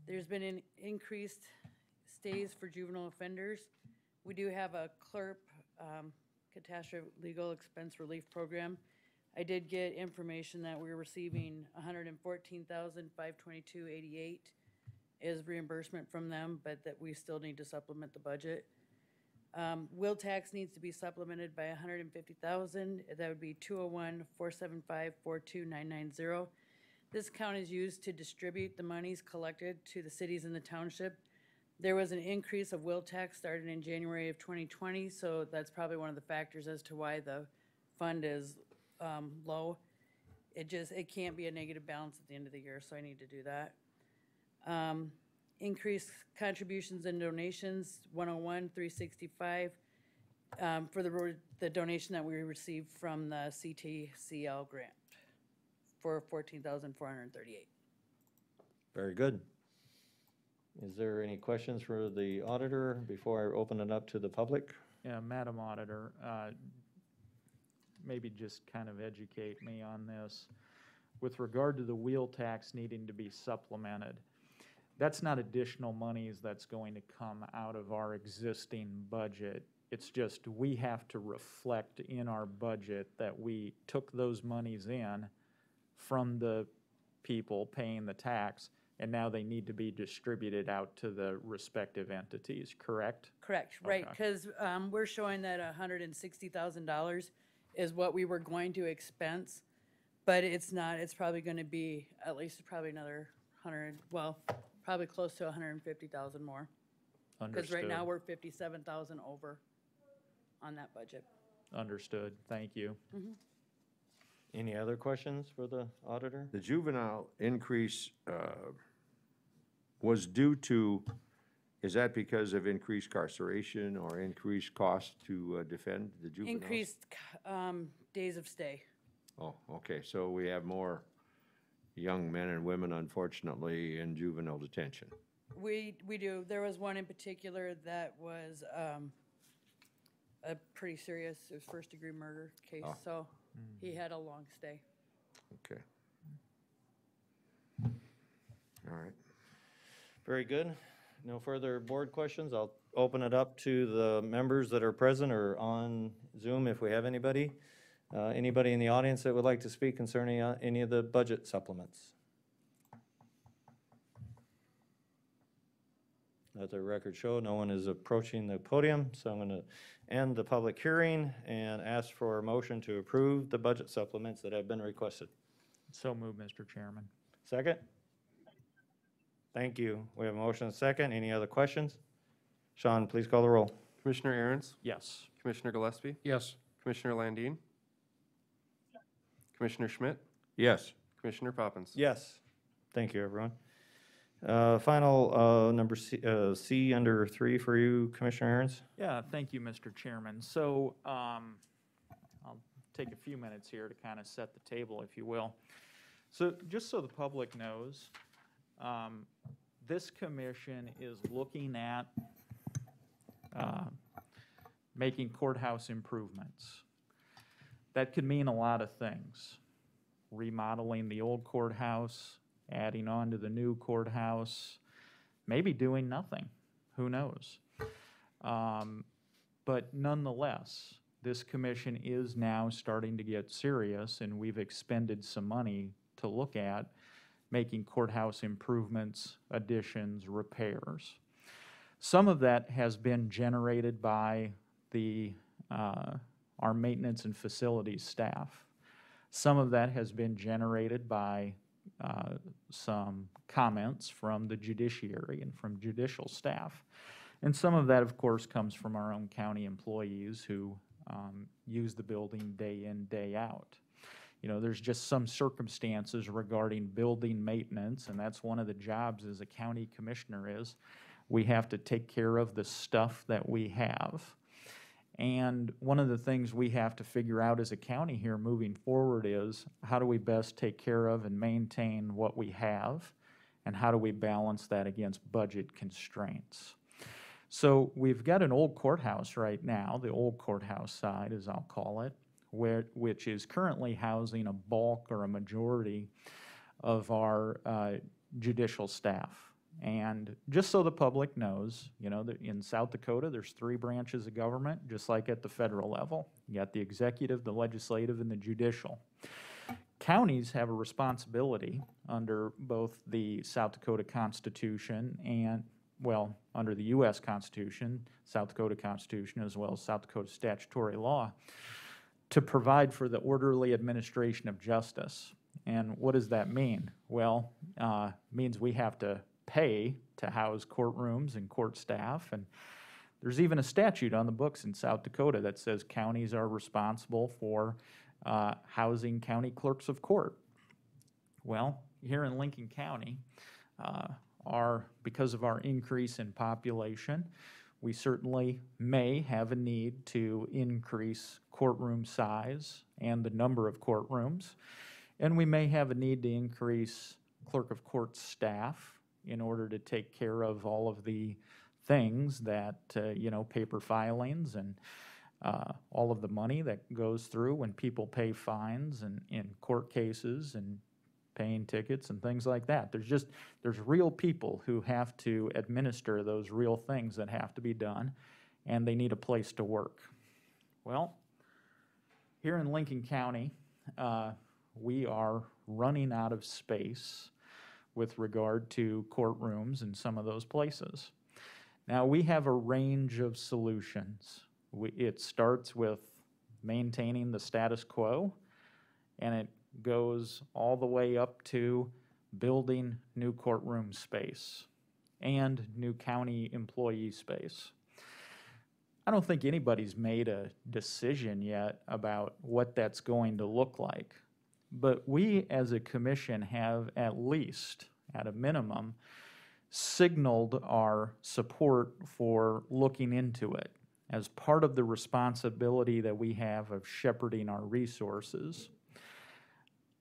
There's been an increased stays for juvenile offenders. We do have a CLRP, catastrophe legal expense relief program. I did get information that we're receiving $114,522.88 is reimbursement from them, but that we still need to supplement the budget. Will tax needs to be supplemented by $150,000. That would be 201-475-42990. This account is used to distribute the monies collected to the cities in the township. There was an increase of will tax started in January of 2020, so that's probably one of the factors as to why the fund is low. It can't be a negative balance at the end of the year, so I need to do that. Increased contributions and donations, 101-365, for the donation that we received from the CTCL grant for $14,438. Very good. Is there any questions for the auditor before I open it up to the public? Yeah, Madam Auditor, maybe just kind of educate me on this. With regard to the wheel tax needing to be supplemented, that's not additional monies that's going to come out of our existing budget. It's just we have to reflect in our budget that we took those monies in from the people paying the tax, and now they need to be distributed out to the respective entities, correct? Correct, right, Okay. because we're showing that $160,000 is what we were going to expense, but it's not. It's probably going to be at least probably another 100, well, probably close to 150,000 more. Because right now we're 57,000 over on that budget. Understood, thank you. Any other questions for the auditor? The juvenile increase was due to, is that because of increased incarceration or increased cost to defend the juveniles? Increased days of stay. Oh, okay, so we have more young men and women, unfortunately, in juvenile detention. We do. There was one in particular that was a pretty serious, it was first-degree murder case, Oh. so he had a long stay. Okay. All right. Very good. No further board questions. I'll open it up to the members that are present or on Zoom if we have anybody. Anybody in the audience that would like to speak concerning any of the budget supplements? Let the record show no one is approaching the podium, so I'm going to end the public hearing and ask for a motion to approve the budget supplements that have been requested. So moved, Mr. Chairman. Second? Thank you. We have a motion and a second. Any other questions? Sean, please call the roll. Commissioner Aaron's, Yes. Commissioner Gillespie, Yes. Commissioner Landine, Commissioner Schmidt, Yes. Commissioner Poppins. Yes. Thank you, everyone. Final, number C under 3 for you, Commissioner Aaron's. Yeah, thank you, Mr. Chairman. So I'll take a few minutes here to kind of set the table, if you will. So just so the public knows, this commission is looking at making courthouse improvements. That could mean a lot of things. Remodeling the old courthouse, adding on to the new courthouse, maybe doing nothing, who knows? But nonetheless, this commission is now starting to get serious, and we've expended some money to look at making courthouse improvements, additions, repairs. Some of that has been generated by our maintenance and facilities staff. Some of that has been generated by some comments from the judiciary and from judicial staff. And some of that, of course, comes from our own county employees who use the building day in, day out. You know, there's just some circumstances regarding building maintenance, and that's one of the jobs as a county commissioner is we have to take care of the stuff that we have. And one of the things we have to figure out as a county here moving forward is how do we best take care of and maintain what we have, and how do we balance that against budget constraints? So we've got an old courthouse right now, the old courthouse side, as I'll call it, which is currently housing a bulk or a majority of our judicial staff. And just so the public knows, you know, that in South Dakota, there's 3 branches of government, just like at the federal level. You got the executive, the legislative, and the judicial. Counties have a responsibility under both the South Dakota Constitution and, well, under the U.S. Constitution, South Dakota Constitution, as well as South Dakota statutory law, to provide for the orderly administration of justice. And what does that mean? Well, means we have to pay to house courtrooms and court staff, and there's even a statute on the books in South Dakota that says counties are responsible for housing county clerks of court. Well, here in Lincoln County, because of our increase in population, we certainly may have a need to increase courtroom size and the number of courtrooms, and we may have a need to increase clerk of court staff in order to take care of all of the things that, you know, paper filings and all of the money that goes through when people pay fines and in court cases and paying tickets and things like that. There's real people who have to administer those real things that have to be done, and they need a place to work. Well, here in Lincoln County, we are running out of space with regard to courtrooms in some of those places. Now, we have a range of solutions. It starts with maintaining the status quo, and it goes all the way up to building new courtroom space and new county employee space. I don't think anybody's made a decision yet about what that's going to look like. But we as a commission have at least, at a minimum, signaled our support for looking into it as part of the responsibility that we have of shepherding our resources.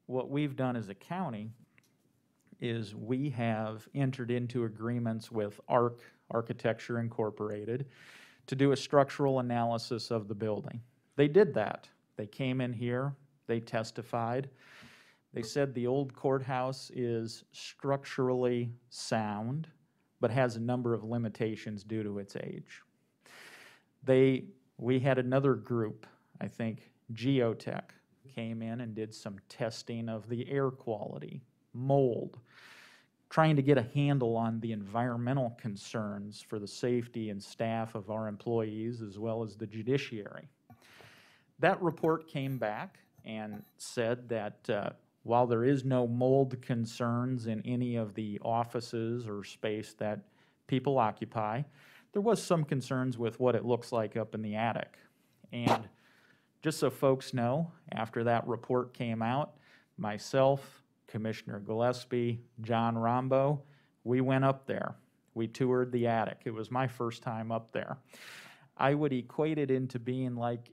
What we've done as a county is we have entered into agreements with ARC, Architecture Incorporated, to do a structural analysis of the building. They did that. They came in here. They testified. They said the old courthouse is structurally sound, but has a number of limitations due to its age. We had another group, I think, Geotech, came in and did some testing of the air quality, mold, trying to get a handle on the environmental concerns for the safety and staff of our employees as well as the judiciary. That report came back and said that while there is no mold concerns in any of the offices or space that people occupy, there was some concerns with what it looks like up in the attic. And just so folks know, after that report came out, myself, Commissioner Gillespie, John Rombo, we went up there. We toured the attic. It was my first time up there. I would equate it into being like,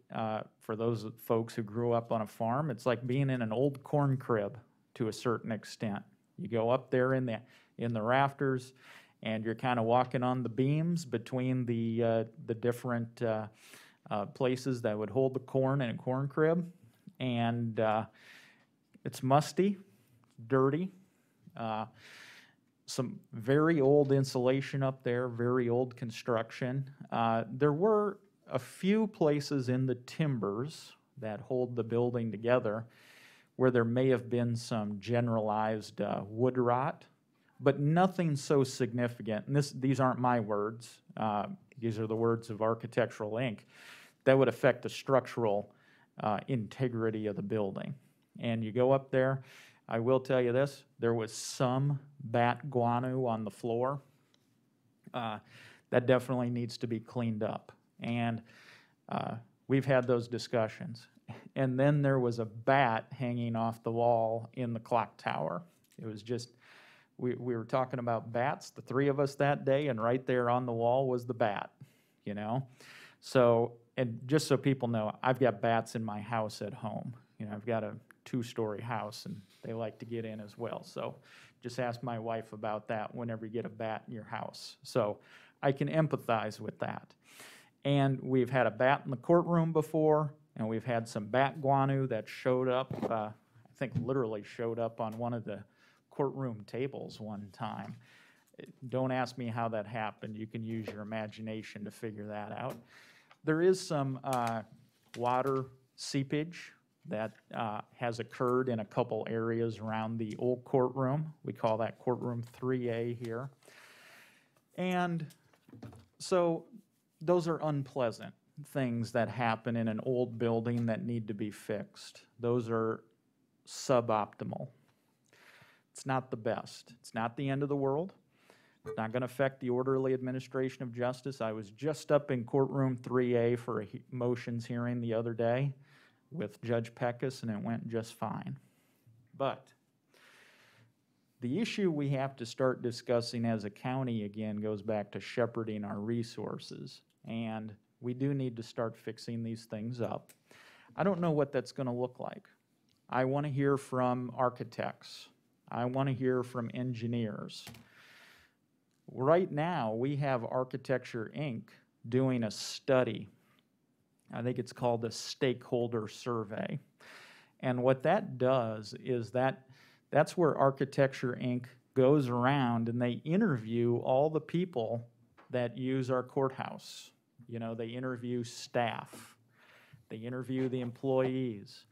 for those folks who grew up on a farm, it's like being in an old corn crib to a certain extent. You go up there in the rafters, and you're kind of walking on the beams between the different places that would hold the corn in a corn crib, and it's musty, dirty. Some very old insulation up there, very old construction. There were a few places in the timbers that hold the building together where there may have been some generalized wood rot, but nothing so significant, and these aren't my words, these are the words of Architectural Inc., that would affect the structural integrity of the building. And you go up there, I will tell you this, there was some bat guano on the floor. That definitely needs to be cleaned up. And we've had those discussions. And then there was a bat hanging off the wall in the clock tower. It was just, we were talking about bats, the three of us that day, and right there on the wall was the bat, you know? So, and just so people know, I've got bats in my house at home. You know, I've got a 2-story house, and they like to get in as well. So just ask my wife about that whenever you get a bat in your house. So I can empathize with that. And we've had a bat in the courtroom before, and we've had some bat guano that showed up, I think literally showed up on one of the courtroom tables one time. Don't ask me how that happened. You can use your imagination to figure that out. There is some water seepage that has occurred in a couple areas around the old courtroom. We call that courtroom 3A here. And so those are unpleasant things that happen in an old building that need to be fixed. Those are suboptimal. It's not the best. It's not the end of the world. It's not going to affect the orderly administration of justice. I was just up in courtroom 3A for a motions hearing the other day with Judge Peckus, and it went just fine. But the issue we have to start discussing as a county again goes back to shepherding our resources, and we do need to start fixing these things up. I don't know what that's going to look like. I want to hear from architects. I want to hear from engineers. Right now, we have Architecture Inc. doing a study. I think it's called the Stakeholder Survey. And what that does is that's where Architecture Inc. goes around and they interview all the people that use our courthouse. You know, they interview staff. They interview the employees.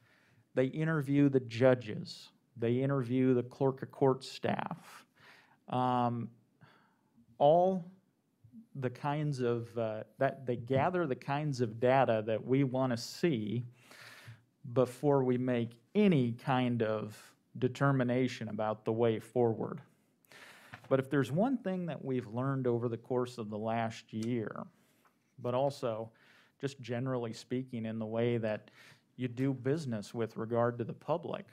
They interview the judges. They interview the clerk of court staff. All the kinds of, that they gather the kinds of data that we want to see before we make any kind of determination about the way forward. But if there's one thing that we've learned over the course of the last year, but also just generally speaking in the way that you do business with regard to the public,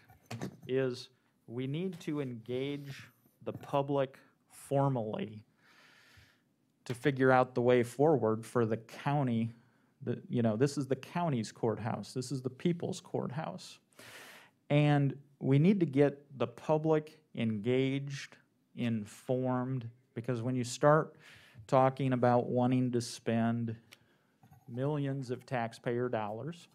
is we need to engage the public formally to figure out the way forward for the county. You know, this is the county's courthouse. This is the people's courthouse. And we need to get the public engaged, informed, because when you start talking about wanting to spend millions of taxpayer dollars,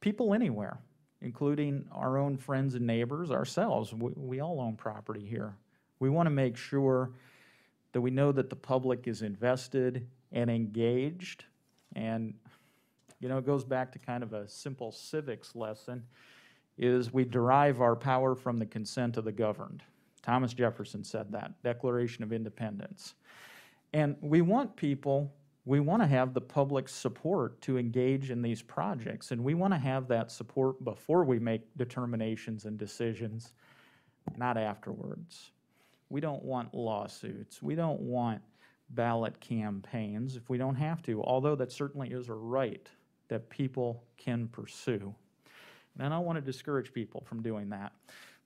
people anywhere, including our own friends and neighbors, ourselves, we all own property here. We want to make sure that we know that the public is invested and engaged. And, you know, it goes back to kind of a simple civics lesson, is we derive our power from the consent of the governed. Thomas Jefferson said that, Declaration of Independence. And we want people, we want to have the public support to engage in these projects, and we want to have that support before we make determinations and decisions, not afterwards. We don't want lawsuits. We don't want ballot campaigns if we don't have to, although that certainly is a right that people can pursue. And I don't want to discourage people from doing that.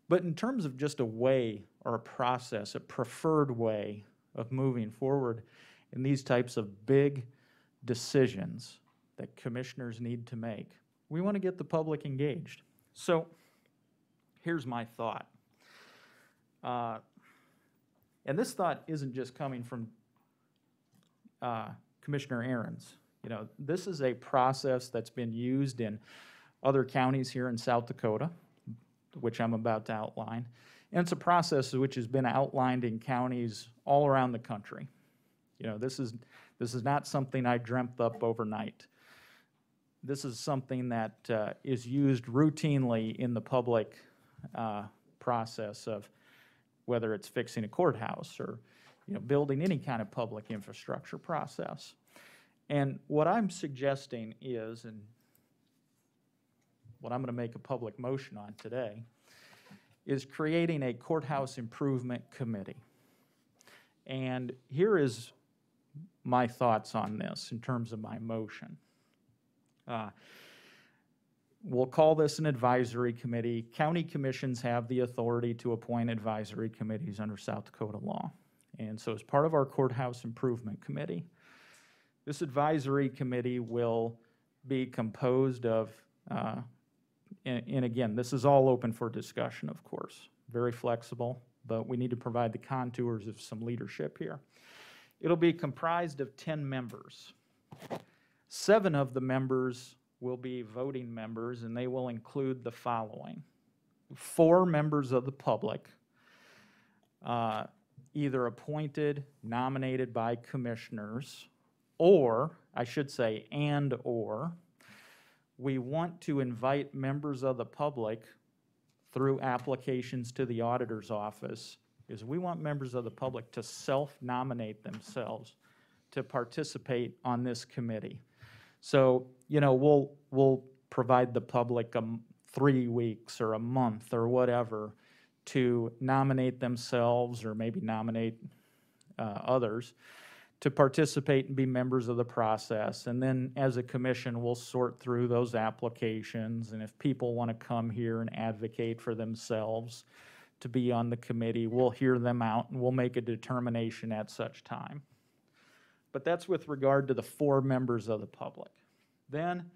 But in terms of just a way or a process, a preferred way of moving forward in these types of big decisions that commissioners need to make, we want to get the public engaged. So here's my thought. And this thought isn't just coming from Commissioner Aaron's. You know, this is a process that's been used in other counties here in South Dakota, which I'm about to outline. And it's a process which has been outlined in counties all around the country. You know, this is not something I dreamt up overnight. this is something that is used routinely in the public process of whether it's fixing a courthouse or, building any kind of public infrastructure process. And what I'm suggesting is, and what I'm going to make a public motion on today, is creating a courthouse improvement committee. And here is my thoughts on this in terms of my motion. We'll call this an advisory committee. County commissions have the authority to appoint advisory committees under South Dakota law. And so as part of our courthouse improvement committee, this advisory committee will be composed of, and again, this is all open for discussion, of course, very flexible, but we need to provide the contours of some leadership here. It'll be comprised of 10 members. 7 of the members will be voting members, and they will include the following: 4 members of the public, either appointed, nominated by commissioners, or, I should say, and/or, we want to invite members of the public through applications to the auditor's office, is we want members of the public to self-nominate themselves to participate on this committee. So, we'll provide the public 3 weeks or a month or whatever to nominate themselves, or maybe nominate others, to participate and be members of the process. And then as a commission, we'll sort through those applications, and if people want to come here and advocate for themselves to be on the committee, we'll hear them out and we'll make a determination at such time. But that's with regard to the 4 members of the public. Then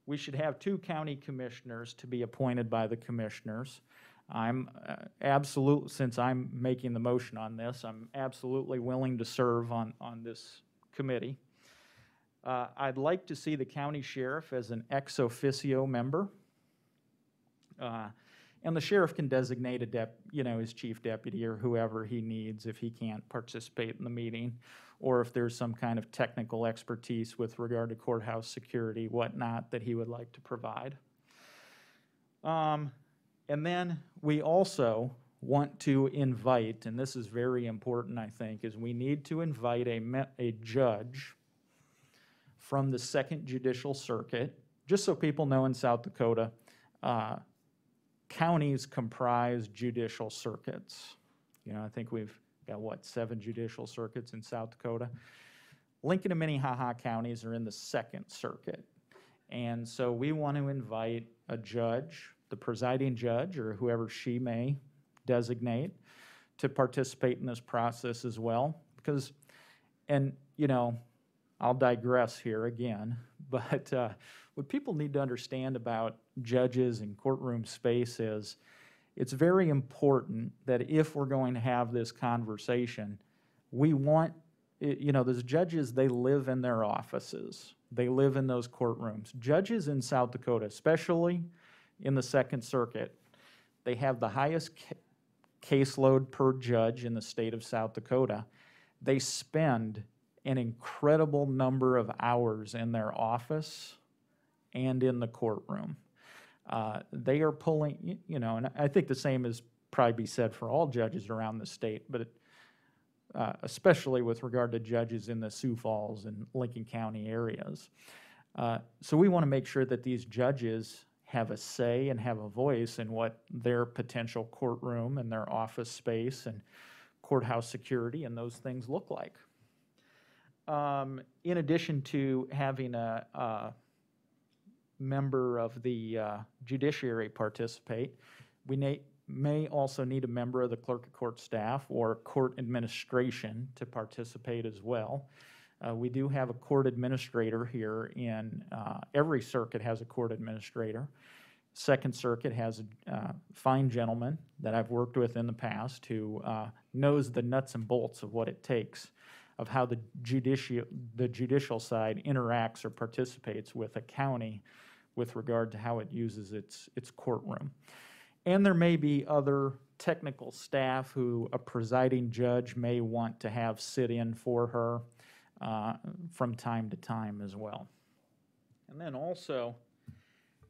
we should have 2 county commissioners to be appointed by the commissioners. I'm since I'm making the motion on this, I'm absolutely willing to serve on this committee. I'd like to see the county sheriff as an ex officio member. And the sheriff can designate his chief deputy or whoever he needs if he can't participate in the meeting, or if there's some kind of technical expertise with regard to courthouse security, whatnot, that he would like to provide. And then we also want to invite, and this is very important, I think, is we need to invite a judge from the 2nd Judicial Circuit. Just so people know, in South Dakota, counties comprise judicial circuits. I think we've got, 7 judicial circuits in South Dakota. Lincoln and Minnehaha counties are in the 2nd Circuit. And so we want to invite a judge, the presiding judge, or whoever she may designate, to participate in this process as well. Because, and I'll digress here again, but what people need to understand about judges and courtroom space is it's very important that if we're going to have this conversation, we want, those judges, they live in their offices. They live in those courtrooms. Judges in South Dakota, especially in the 2nd Circuit, they have the highest caseload per judge in the state of South Dakota. They spend an incredible number of hours in their office and in the courtroom. They are pulling, and I think the same is probably be said for all judges around the state, but especially with regard to judges in the Sioux Falls and Lincoln County areas. So we want to make sure that these judges have a say and have a voice in what their potential courtroom and their office space and courthouse security and those things look like. In addition to having a member of the judiciary participate, we may also need a member of the clerk of court staff or court administration to participate as well. We do have a court administrator here in, every circuit has a court administrator. 2nd Circuit has a fine gentleman that I've worked with in the past who knows the nuts and bolts of what it takes, of how the judicial side interacts or participates with a county with regard to how it uses its courtroom. And there may be other technical staff who a presiding judge may want to have sit in for her from time to time as well. And then also,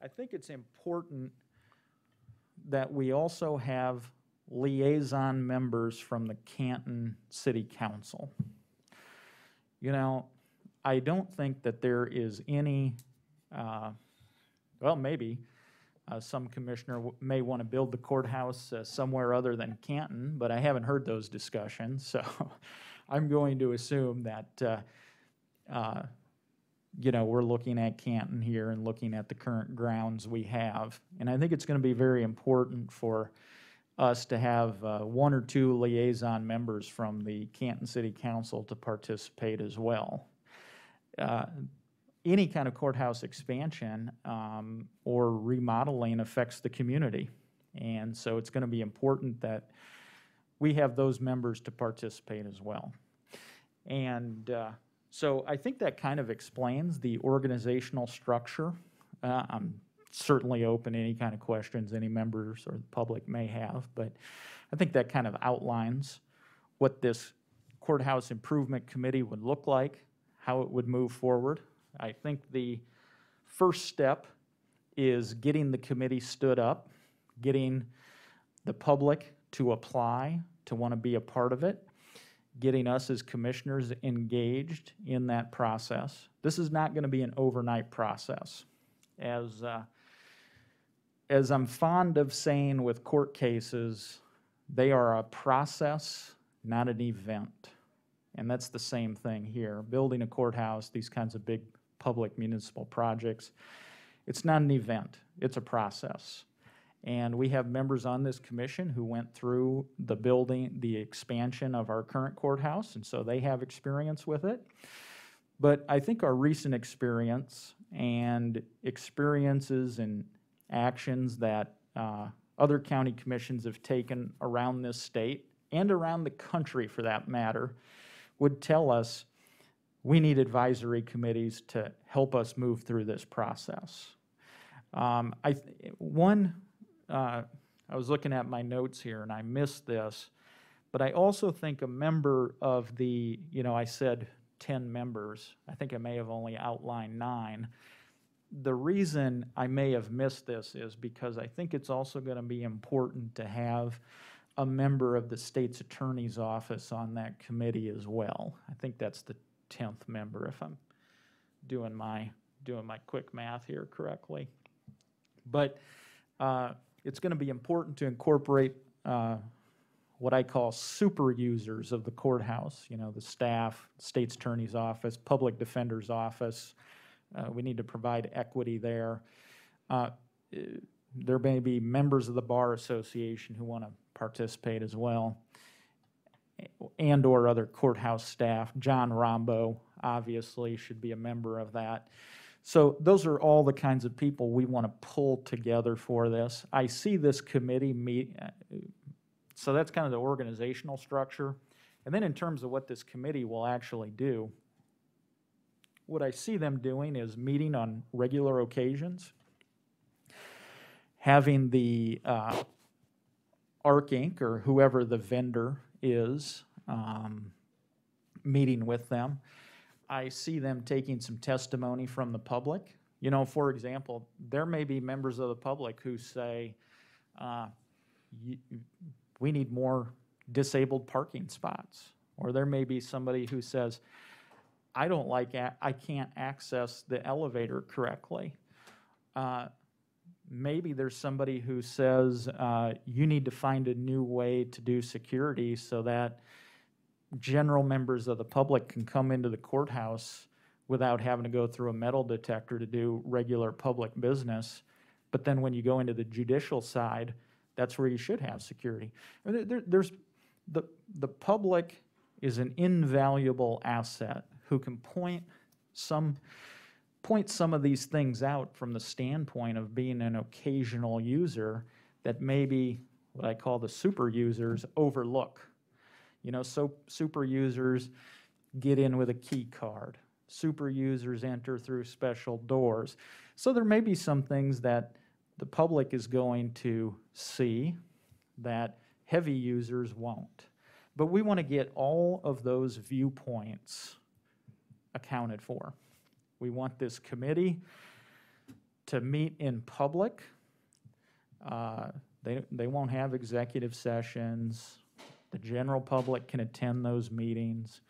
I think it's important that we also have liaison members from the Canton City Council. You know, I don't think that there is any, well, maybe some commissioner may want to build the courthouse somewhere other than Canton, but I haven't heard those discussions, so I'm going to assume that, you know, we're looking at Canton here and looking at the current grounds we have. And I think it's going to be very important for us to have one or two liaison members from the Canton City Council to participate as well. Any kind of courthouse expansion or remodeling affects the community. And so it's going to be important that we have those members to participate as well. And so I think that kind of explains the organizational structure. I'm certainly open to any kind of questions any members or the public may have, but I think that kind of outlines what this courthouse improvement committee would look like, how it would move forward. I think the first step is getting the committee stood up, getting the public to apply, to want to be a part of it, getting us as commissioners engaged in that process. This is not going to be an overnight process. As I'm fond of saying with court cases, they are a process, not an event. And that's the same thing here. Building a courthouse, these kinds of big public municipal projects, it's not an event, it's a process. And we have members on this commission who went through the building, the expansion of our current courthouse, and so they have experience with it. But I think our recent experience and experiences and actions that other county commissions have taken around this state and around the country for that matter would tell us we need advisory committees to help us move through this process. I was looking at my notes here and I missed this, but I also think a member of the, you know, I said 10 members. I think I may have only outlined 9. The reason I may have missed this is because I think it's also going to be important to have a member of the state's attorney's office on that committee as well. I think that's the 10th member, if I'm doing my quick math here correctly. But it's going to be important to incorporate what I call super users of the courthouse, you know, the staff, state's attorney's office, public defender's office. We need to provide equity there. There may be members of the Bar Association who want to participate as well, and or other courthouse staff. John Rombo obviously should be a member of that. So those are all the kinds of people we want to pull together for this. I see this committee meet, so that's kind of the organizational structure. And then in terms of what this committee will actually do, what I see them doing is meeting on regular occasions, having the ARC Inc. or whoever the vendor is meeting with them. I see them taking some testimony from the public. You know, for example, there may be members of the public who say, we need more disabled parking spots. Or there may be somebody who says, I can't access the elevator correctly. Maybe there's somebody who says, you need to find a new way to do security so that general members of the public can come into the courthouse without having to go through a metal detector to do regular public business. But then when you go into the judicial side, that's where you should have security. There's the public is an invaluable asset who can point some of these things out from the standpoint of being an occasional user that maybe what I call the super users overlook. You know, so super users get in with a key card. Super users enter through special doors. So there may be some things that the public is going to see that heavy users won't. But we want to get all of those viewpoints accounted for. We want this committee to meet in public. They won't have executive sessions. The general public can attend those meetings.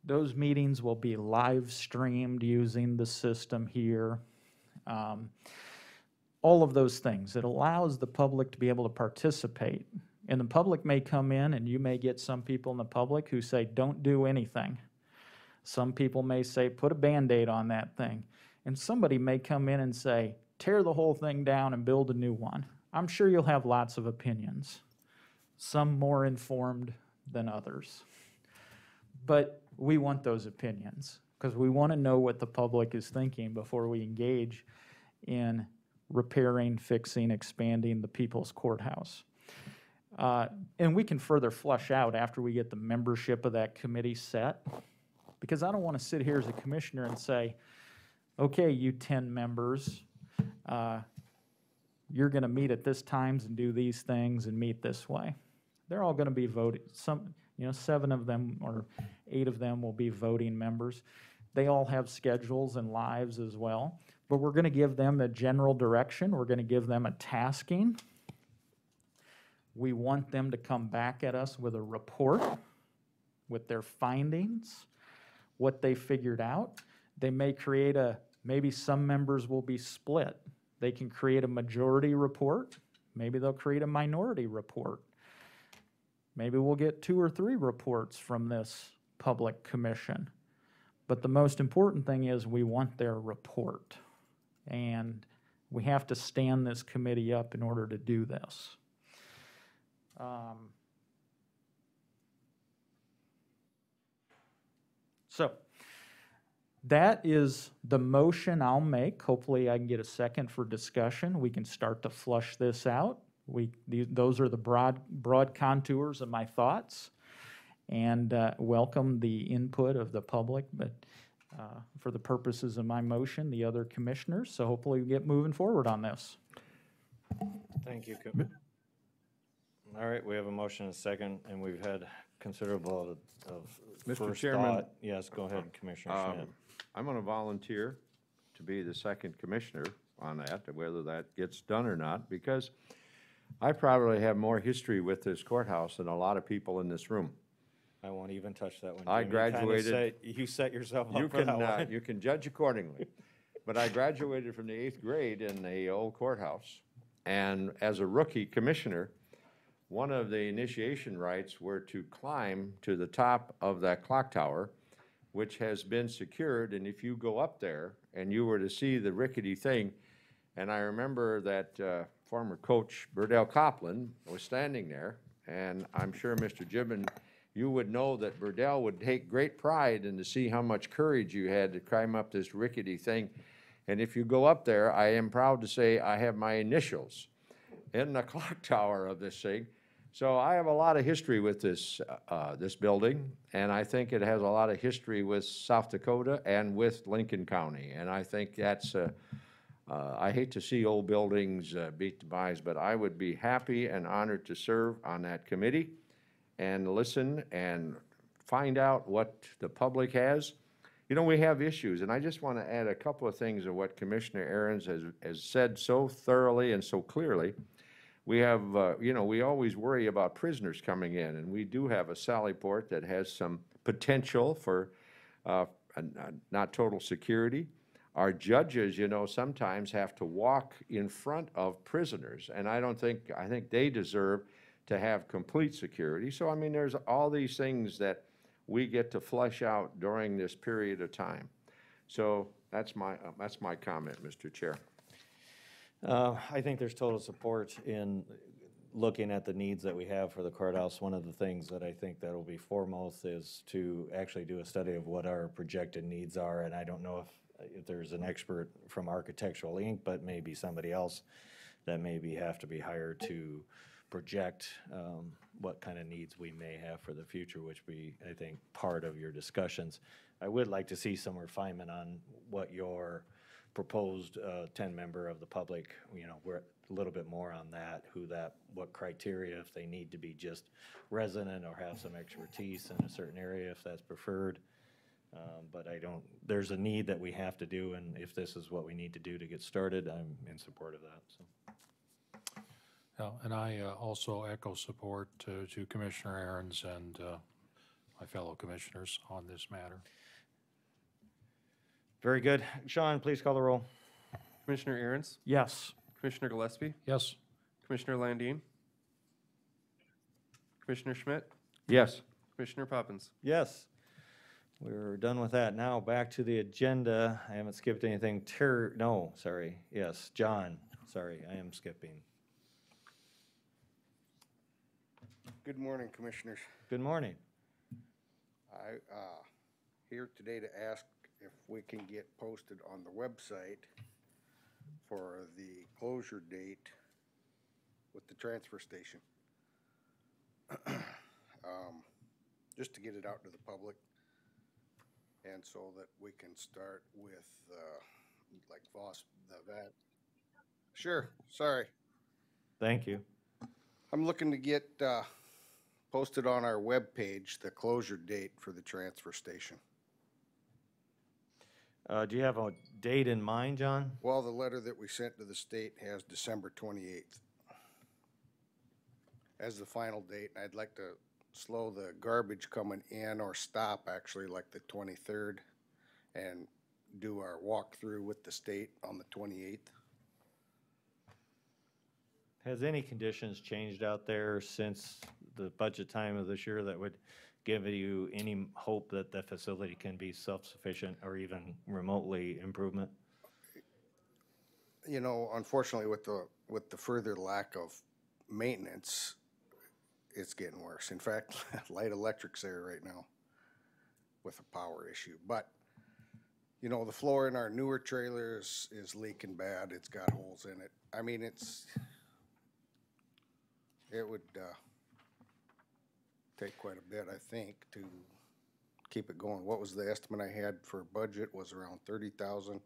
Those meetings will be live streamed using the system here. All of those things. It allows the public to be able to participate. And the public may come in, and you may get some people in the public who say, don't do anything. Some people may say, put a Band-Aid on that thing. And somebody may come in and say, tear the whole thing down and build a new one. I'm sure you'll have lots of opinions, some more informed than others. But we want those opinions because we want to know what the public is thinking before we engage in repairing, fixing, expanding the People's Courthouse. And we can further flush out after we get the membership of that committee set, because I don't want to sit here as a commissioner and say, okay, you 10 members, you're going to meet at this times and do these things and meet this way. They're all going to be voting. 7 of them or 8 of them will be voting members. They all have schedules and lives as well. But we're going to give them a general direction. We're going to give them a tasking. We want them to come back at us with a report with their findings, what they figured out. They may create maybe some members will be split. They can create a majority report. Maybe they'll create a minority report. Maybe we'll get 2 or 3 reports from this public commission. But the most important thing is we want their report. And we have to stand this committee up in order to do this. So that is the motion I'll make. Hopefully I can get a second for discussion. We can start to flush this out. Those are the broad contours of my thoughts, and welcome the input of the public, but for the purposes of my motion, the other commissioners, so hopefully we get moving forward on this. Thank you. All right, we have a motion and a second, and we've had considerable of Mr. first Chairman, thought. Yes, go ahead, Commissioner Schmidt. I'm going to volunteer to be the second commissioner on that, whether that gets done or not, because I probably have more history with this courthouse than a lot of people in this room. I won't even touch that one. I Jim. You kinda graduated- You set yourself You up for that one. can, you can judge accordingly. But I graduated from the 8th grade in the old courthouse. And as a rookie commissioner, one of the initiation rites were to climb to the top of that clock tower, which has been secured. And if you go up there and you were to see the rickety thing, and I remember that former coach Burdell Copland was standing there, and I'm sure Mr. Gibbon, you would know that Burdell would take great pride in to see how much courage you had to climb up this rickety thing. And if you go up there, I am proud to say I have my initials in the clock tower of this thing. So I have a lot of history with this, this building, and I think it has a lot of history with South Dakota and with Lincoln County. And I think that's, I hate to see old buildings beat to demise, but I would be happy and honored to serve on that committee and listen and find out what the public has. You know, we have issues, and I just want to add a couple of things of what Commissioner Ahrens has said so thoroughly and so clearly. We have, you know, we always worry about prisoners coming in, and we do have a Sallyport that has some potential for not total security. Our judges, you know, sometimes have to walk in front of prisoners, and I think they deserve to have complete security. So, I mean, there's all these things that we get to flesh out during this period of time. So that's my comment, Mr. Chair. I think there's total support in looking at the needs that we have for the courthouse. One of the things that I think that will be foremost is to actually do a study of what our projected needs are. And I don't know if there's an expert from Architectural Inc., but maybe somebody else that maybe have to be hired to project what kind of needs we may have for the future, which be, I think, part of your discussions. I would like to see some refinement on what your proposed 10-member of the public, you know, we're a little bit more on that, what criteria, if they need to be just resident or have some expertise in a certain area, if that's preferred. But I don't, there's a need that we have to do, and if this is what we need to do to get started, I'm in support of that, so. And I also echo support to Commissioner Aaron's and my fellow commissioners on this matter. Very good. Sean, please call the roll. Commissioner Aaron's, Yes. Commissioner Gillespie, Yes, Commissioner Landine, Commissioner Schmidt, Yes. Commissioner Poppins. Yes. We're done with that. Now, back to the agenda. I haven't skipped anything. No, sorry. Yes, John, sorry, I am skipping. Good morning, Commissioners. Good morning. I, here today to ask if we can get posted on the website for the closure date with the transfer station. Just to get it out to the public, and so that we can start with, like Voss, the vet. Sure, sorry. Thank you. I'm looking to get, posted on our webpage, the closure date for the transfer station. Do you have a date in mind, John? Well, the letter that we sent to the state has December 28th as the final date. And I'd like to slow the garbage coming in, or stop actually, like the 23rd, and do our walkthrough with the state on the 28th. Has any conditions changed out there since the budget time of this year that would give you any hope that the facility can be self-sufficient or even remotely improvement? You know, unfortunately, with the further lack of maintenance, it's getting worse. In fact, Light Electric's there right now with a power issue. But, you know, the floor in our newer trailers is leaking bad. It's got holes in it. I mean, it would take quite a bit, I think, to keep it going. What was the estimate I had for budget was around 30,000.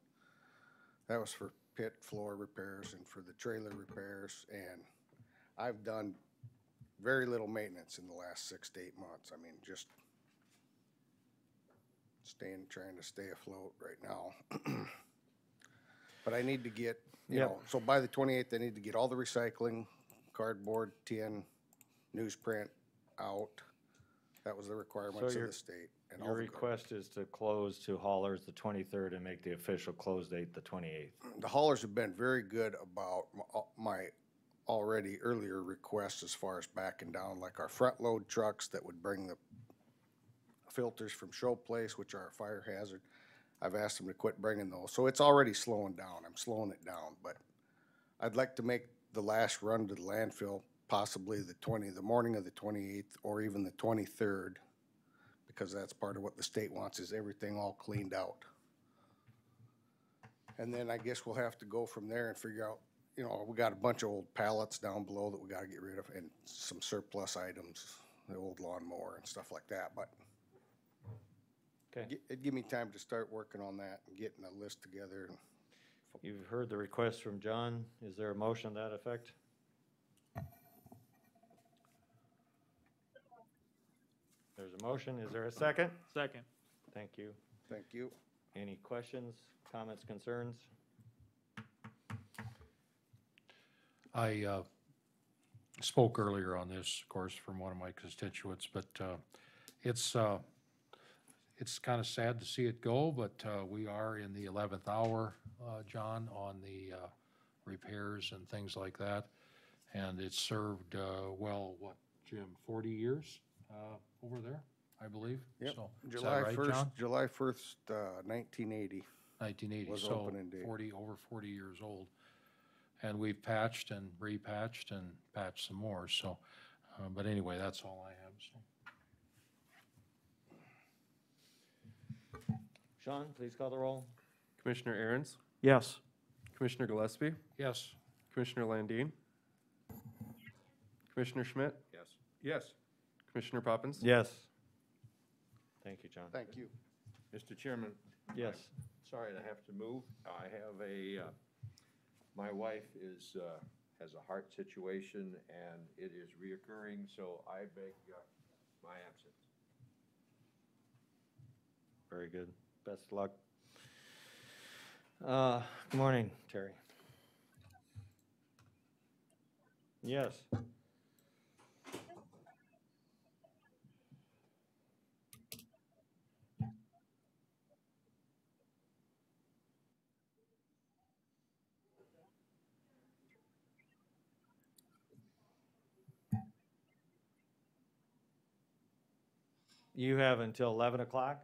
That was for pit floor repairs and for the trailer repairs. And I've done very little maintenance in the last 6 to 8 months. I mean, just trying to stay afloat right now. But I need to get, you Yep. know, so by the 28th, I need to get all the recycling, cardboard, tin, newsprint out. That was the requirements of your- the state. And all Your the garbage. request is to close to haulers the 23rd and make the official close date the 28th. The haulers have been very good about my already earlier requests as far as backing down, like our front load trucks that would bring the filters from Show Place, which are a fire hazard. I've asked them to quit bringing those. So it's already slowing down. I'm slowing it down, but I'd like to make the last run to the landfill possibly the morning of the 28th or even the 23rd, because that's part of what the state wants, is everything all cleaned out. And then I guess we'll have to go from there and figure out, you know, we got a bunch of old pallets down below that we gotta get rid of, and some surplus items, the old lawnmower and stuff like that, but Okay. it'd give me time to start working on that and getting a list together. You've heard the request from John. Is there a motion to that effect? There's a motion. Is there a second? Second. Thank you. Thank you. Any questions, comments, concerns? I spoke earlier on this, of course, from one of my constituents, but it's kind of sad to see it go, but we are in the 11th hour, John, on the repairs and things like that. And it's served, well, what, Jim, 40 years over there, I believe? Yep. So, is that July right, 1st, John? July 1st, 1980. 1980, was so opening day. over 40 years old. And we've patched and repatched and patched some more, so, but anyway, that's all I have, so. Sean, please call the roll. Commissioner Aaron's, Yes. Commissioner Gillespie, Yes, Commissioner Landine, Commissioner Schmidt, Yes. Yes. Commissioner Poppins. Yes. Thank you, John. Thank you. Mr. Chairman? Yes. Sorry to have to move. I have my wife has a heart situation and it is reoccurring, so I beg my absence. Very good. Best of luck. Good morning, Terry. Yes. You have until 11 o'clock?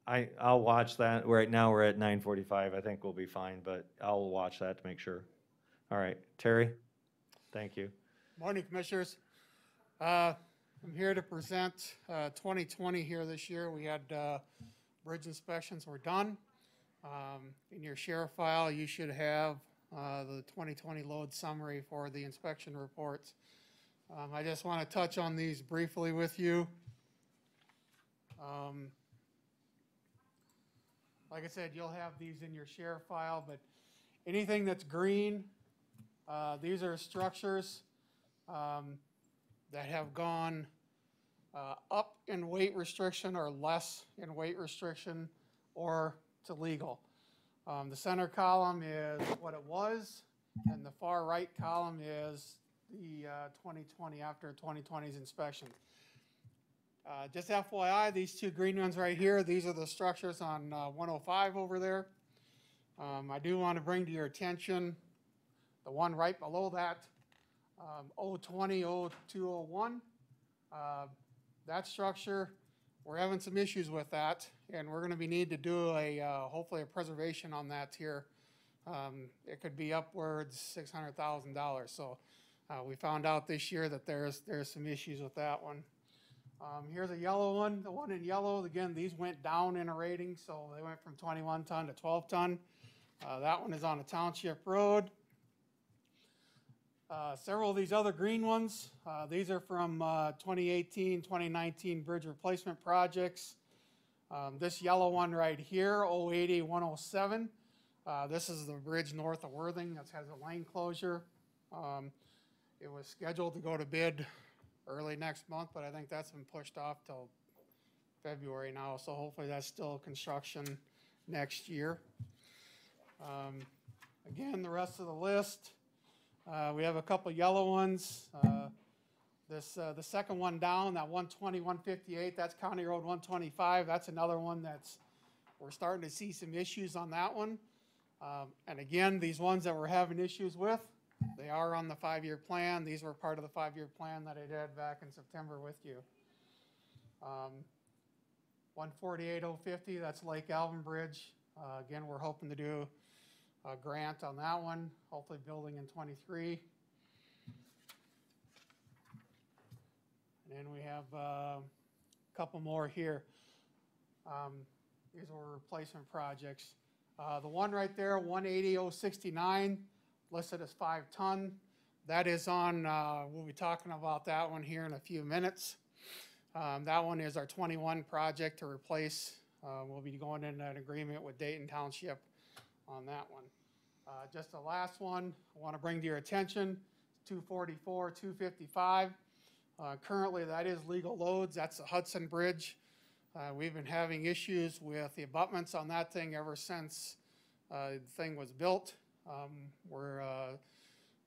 I'll watch that. Right now, we're at 9:45. I think we'll be fine, but I'll watch that to make sure. All right, Terry? Thank you. Morning, Commissioners. I'm here to present 2020 here this year. We had bridge inspections were done. In your sheriff file, you should have the 2020 load summary for the inspection reports. I just want to touch on these briefly with you. Like I said, you'll have these in your sheriff file, but anything that's green, these are structures that have gone up in weight restriction or less in weight restriction or to legal. The center column is what it was, and the far right column is the 2020, after 2020's inspection. Just FYI, these two green ones right here, these are the structures on 105 over there. I do want to bring to your attention the one right below that, 020, 0201. That structure, we're having some issues with that, and we're going to need to do a hopefully a preservation on that here. It could be upwards $600,000. So we found out this year that there's some issues with that one. Here's a yellow one. The one in yellow, again, these went down in a rating, so they went from 21 ton to 12 ton. That one is on a township road. Several of these other green ones, these are from 2018, 2019 bridge replacement projects. This yellow one right here, 080, 107. This is the bridge north of Worthing that has a lane closure. It was scheduled to go to bid early next month, but I think that's been pushed off till February now, so hopefully that's still construction next year. Again, the rest of the list, we have a couple yellow ones. The second one down, that 120, 158, that's County Road 125. That's another one we're starting to see some issues on that one. And again, these ones that we're having issues with, they are on the 5-year plan. These were part of the 5-year plan that I did back in September with you. 148,050, that's Lake Alvin Bridge. Again, we're hoping to do a grant on that one, hopefully building in 23. And then we have a couple more here. These were replacement projects. The one right there, 180,069, listed as 5 ton. That is on, we'll be talking about that one here in a few minutes. That one is our 21 project to replace. We'll be going into an agreement with Dayton Township on that one. Just the last one I want to bring to your attention, 244, 255. Currently that is legal loads. That's the Hudson Bridge. We've been having issues with the abutments on that thing ever since the thing was built.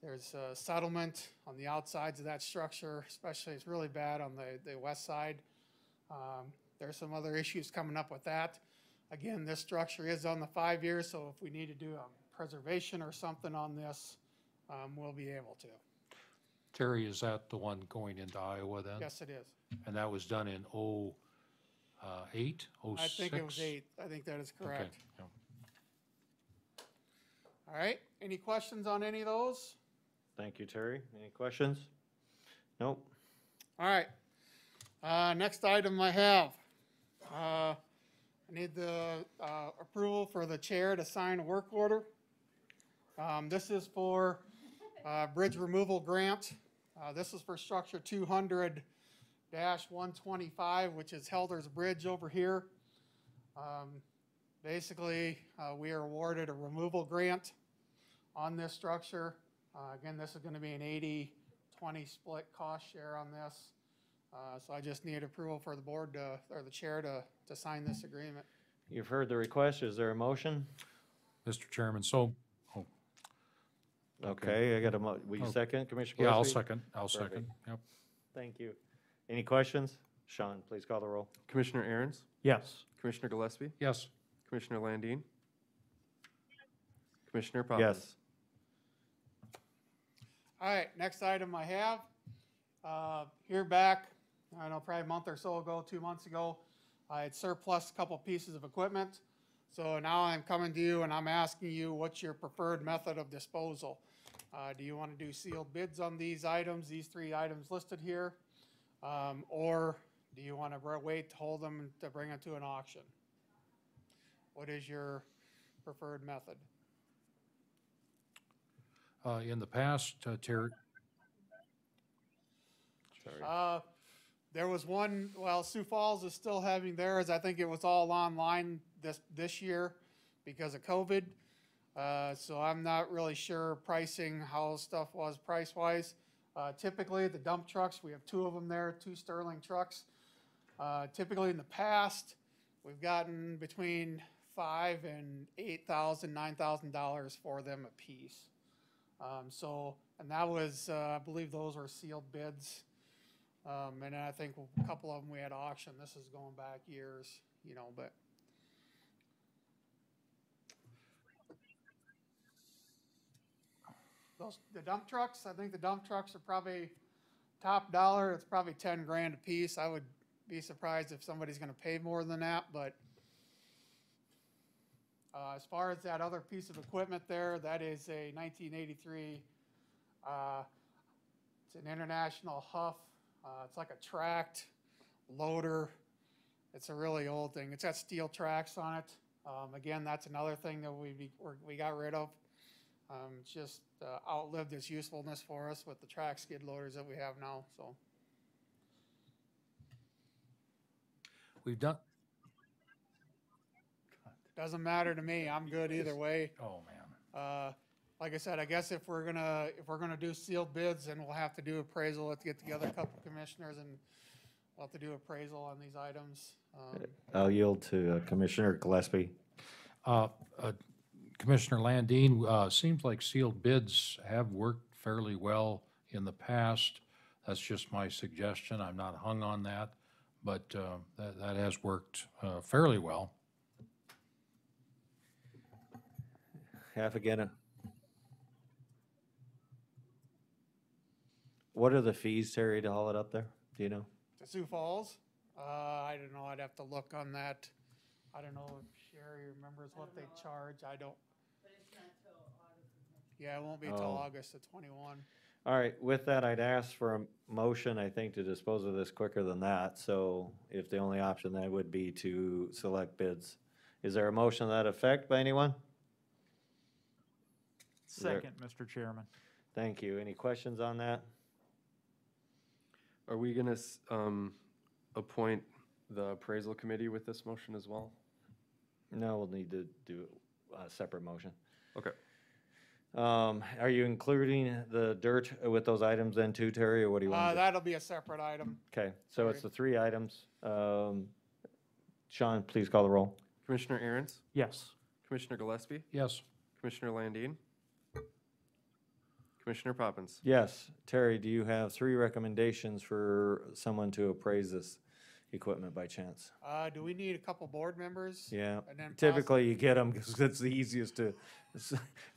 There's a settlement on the outsides of that structure, especially it's really bad on the west side. There's some other issues coming up with that. Again, this structure is on the 5 years, so if we need to do a preservation or something on this, we'll be able to. Terry, is that the one going into Iowa then? Yes, it is. And that was done in 08, 06? I think it was 8. I think that is correct. Okay, yeah. All right, any questions on any of those? Thank you, Terry. Any questions? Nope. All right, next item I have. I need the approval for the chair to sign a work order. This is for bridge removal grant. This is for structure 200-125, which is Helder's Bridge over here. Basically, we are awarded a removal grant on this structure. Again, this is going to be an 80-20 split cost share on this. So I just need approval for the board to, or the chair to sign this agreement. You've heard the request. Is there a motion? Mr. Chairman, so, Okay, I got a will you Oh. second, Commissioner yeah, Gillespie? I'll second, yep. Thank you. Any questions? Sean, please call the roll. Commissioner Aaron's, Yes. Commissioner Gillespie, Yes, Commissioner Landine, Commissioner Poppins. Yes. All right, next item I have, here back, I don't know, probably a month or so ago, 2 months ago, I had surplus a couple pieces of equipment. So now I'm coming to you and I'm asking you, what's your preferred method of disposal? Do you want to do sealed bids on these items, these 3 items listed here? Or do you want to wait to hold them to bring them to an auction? What is your preferred method? in the past, Terry, There was one, well, Sioux Falls is still having theirs. I think it was all online this year because of COVID. So I'm not really sure pricing, how stuff was price-wise. Typically, the dump trucks, we have 2 of them there, 2 Sterling trucks. Typically, in the past, we've gotten between $5,000 and $8,000, $9,000 for them a piece. And that was, I believe those were sealed bids. And I think a couple of them we had auction. This is going back years, you know, but. The dump trucks, I think the dump trucks are probably top dollar. It's probably 10 grand a piece. I would be surprised if somebody's gonna pay more than that, but as far as that other piece of equipment there, that is a 1983, it's an International Huff. It's like a tracked loader. It's a really old thing. It's got steel tracks on it. Again, that's another thing that we got rid of. It's just outlived its usefulness for us with the track skid loaders that we have now, so. we've done, Doesn't matter to me. I'm good either way. oh, man. Like I said, I guess if we're gonna do sealed bids, then we'll have to do appraisal. Let's get together a couple commissioners and we'll have to do appraisal on these items. I'll yield to Commissioner Gillespie. Commissioner Landine, seems like sealed bids have worked fairly well in the past. That's just my suggestion. I'm not hung on that, but that has worked fairly well. Half again. What are the fees, Terry, to haul it up there? Do you know? To Sioux Falls, I don't know. I'd have to look on that. I don't know if Sherry remembers what they charge. I don't. But it's not till August. Yeah, it won't be till Oh. August of 21. All right, with that, I'd ask for a motion, I think, to dispose of this quicker than that. So if the only option then would be to select bids. Is there a motion to that effect by anyone? there- Second, Mr. Chairman. Thank you. Any questions on that? Are we gonna appoint the appraisal committee with this motion as well? No, we'll need to do a separate motion. Okay. Are you including the dirt with those items then too, Terry, or what do you want to do? That'll be a separate item. Okay, so it's the 3 items. Sean, please call the roll. Commissioner Aaron's, Yes. Commissioner Gillespie, Yes, Commissioner Landine, Commissioner Poppins. Yes, Terry, do you have 3 recommendations for someone to appraise this equipment by chance? Do we need a couple board members? Yeah, And then typically you get them because it's the easiest to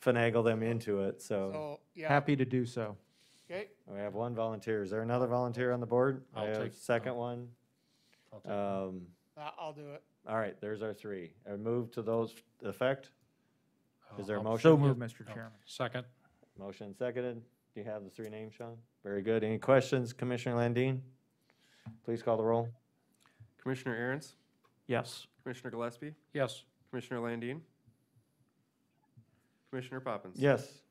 finagle them into it, so. So, yeah, Happy to do so. okay. We have 1 volunteer. Is there another volunteer on the board? I I'll have take- second one. I'll take I'll do it. All right, there's our 3. I move to those effect. Is there a I'll- motion? So moved, Mr. no, Chairman. Second, Motion seconded. Do you have the 3 names, Sean? Very good. Any questions, Commissioner Landine? Please call the roll. Commissioner Aaron's, Yes. Commissioner Gillespie, yes, Commissioner Landine, Commissioner Poppins. Yes.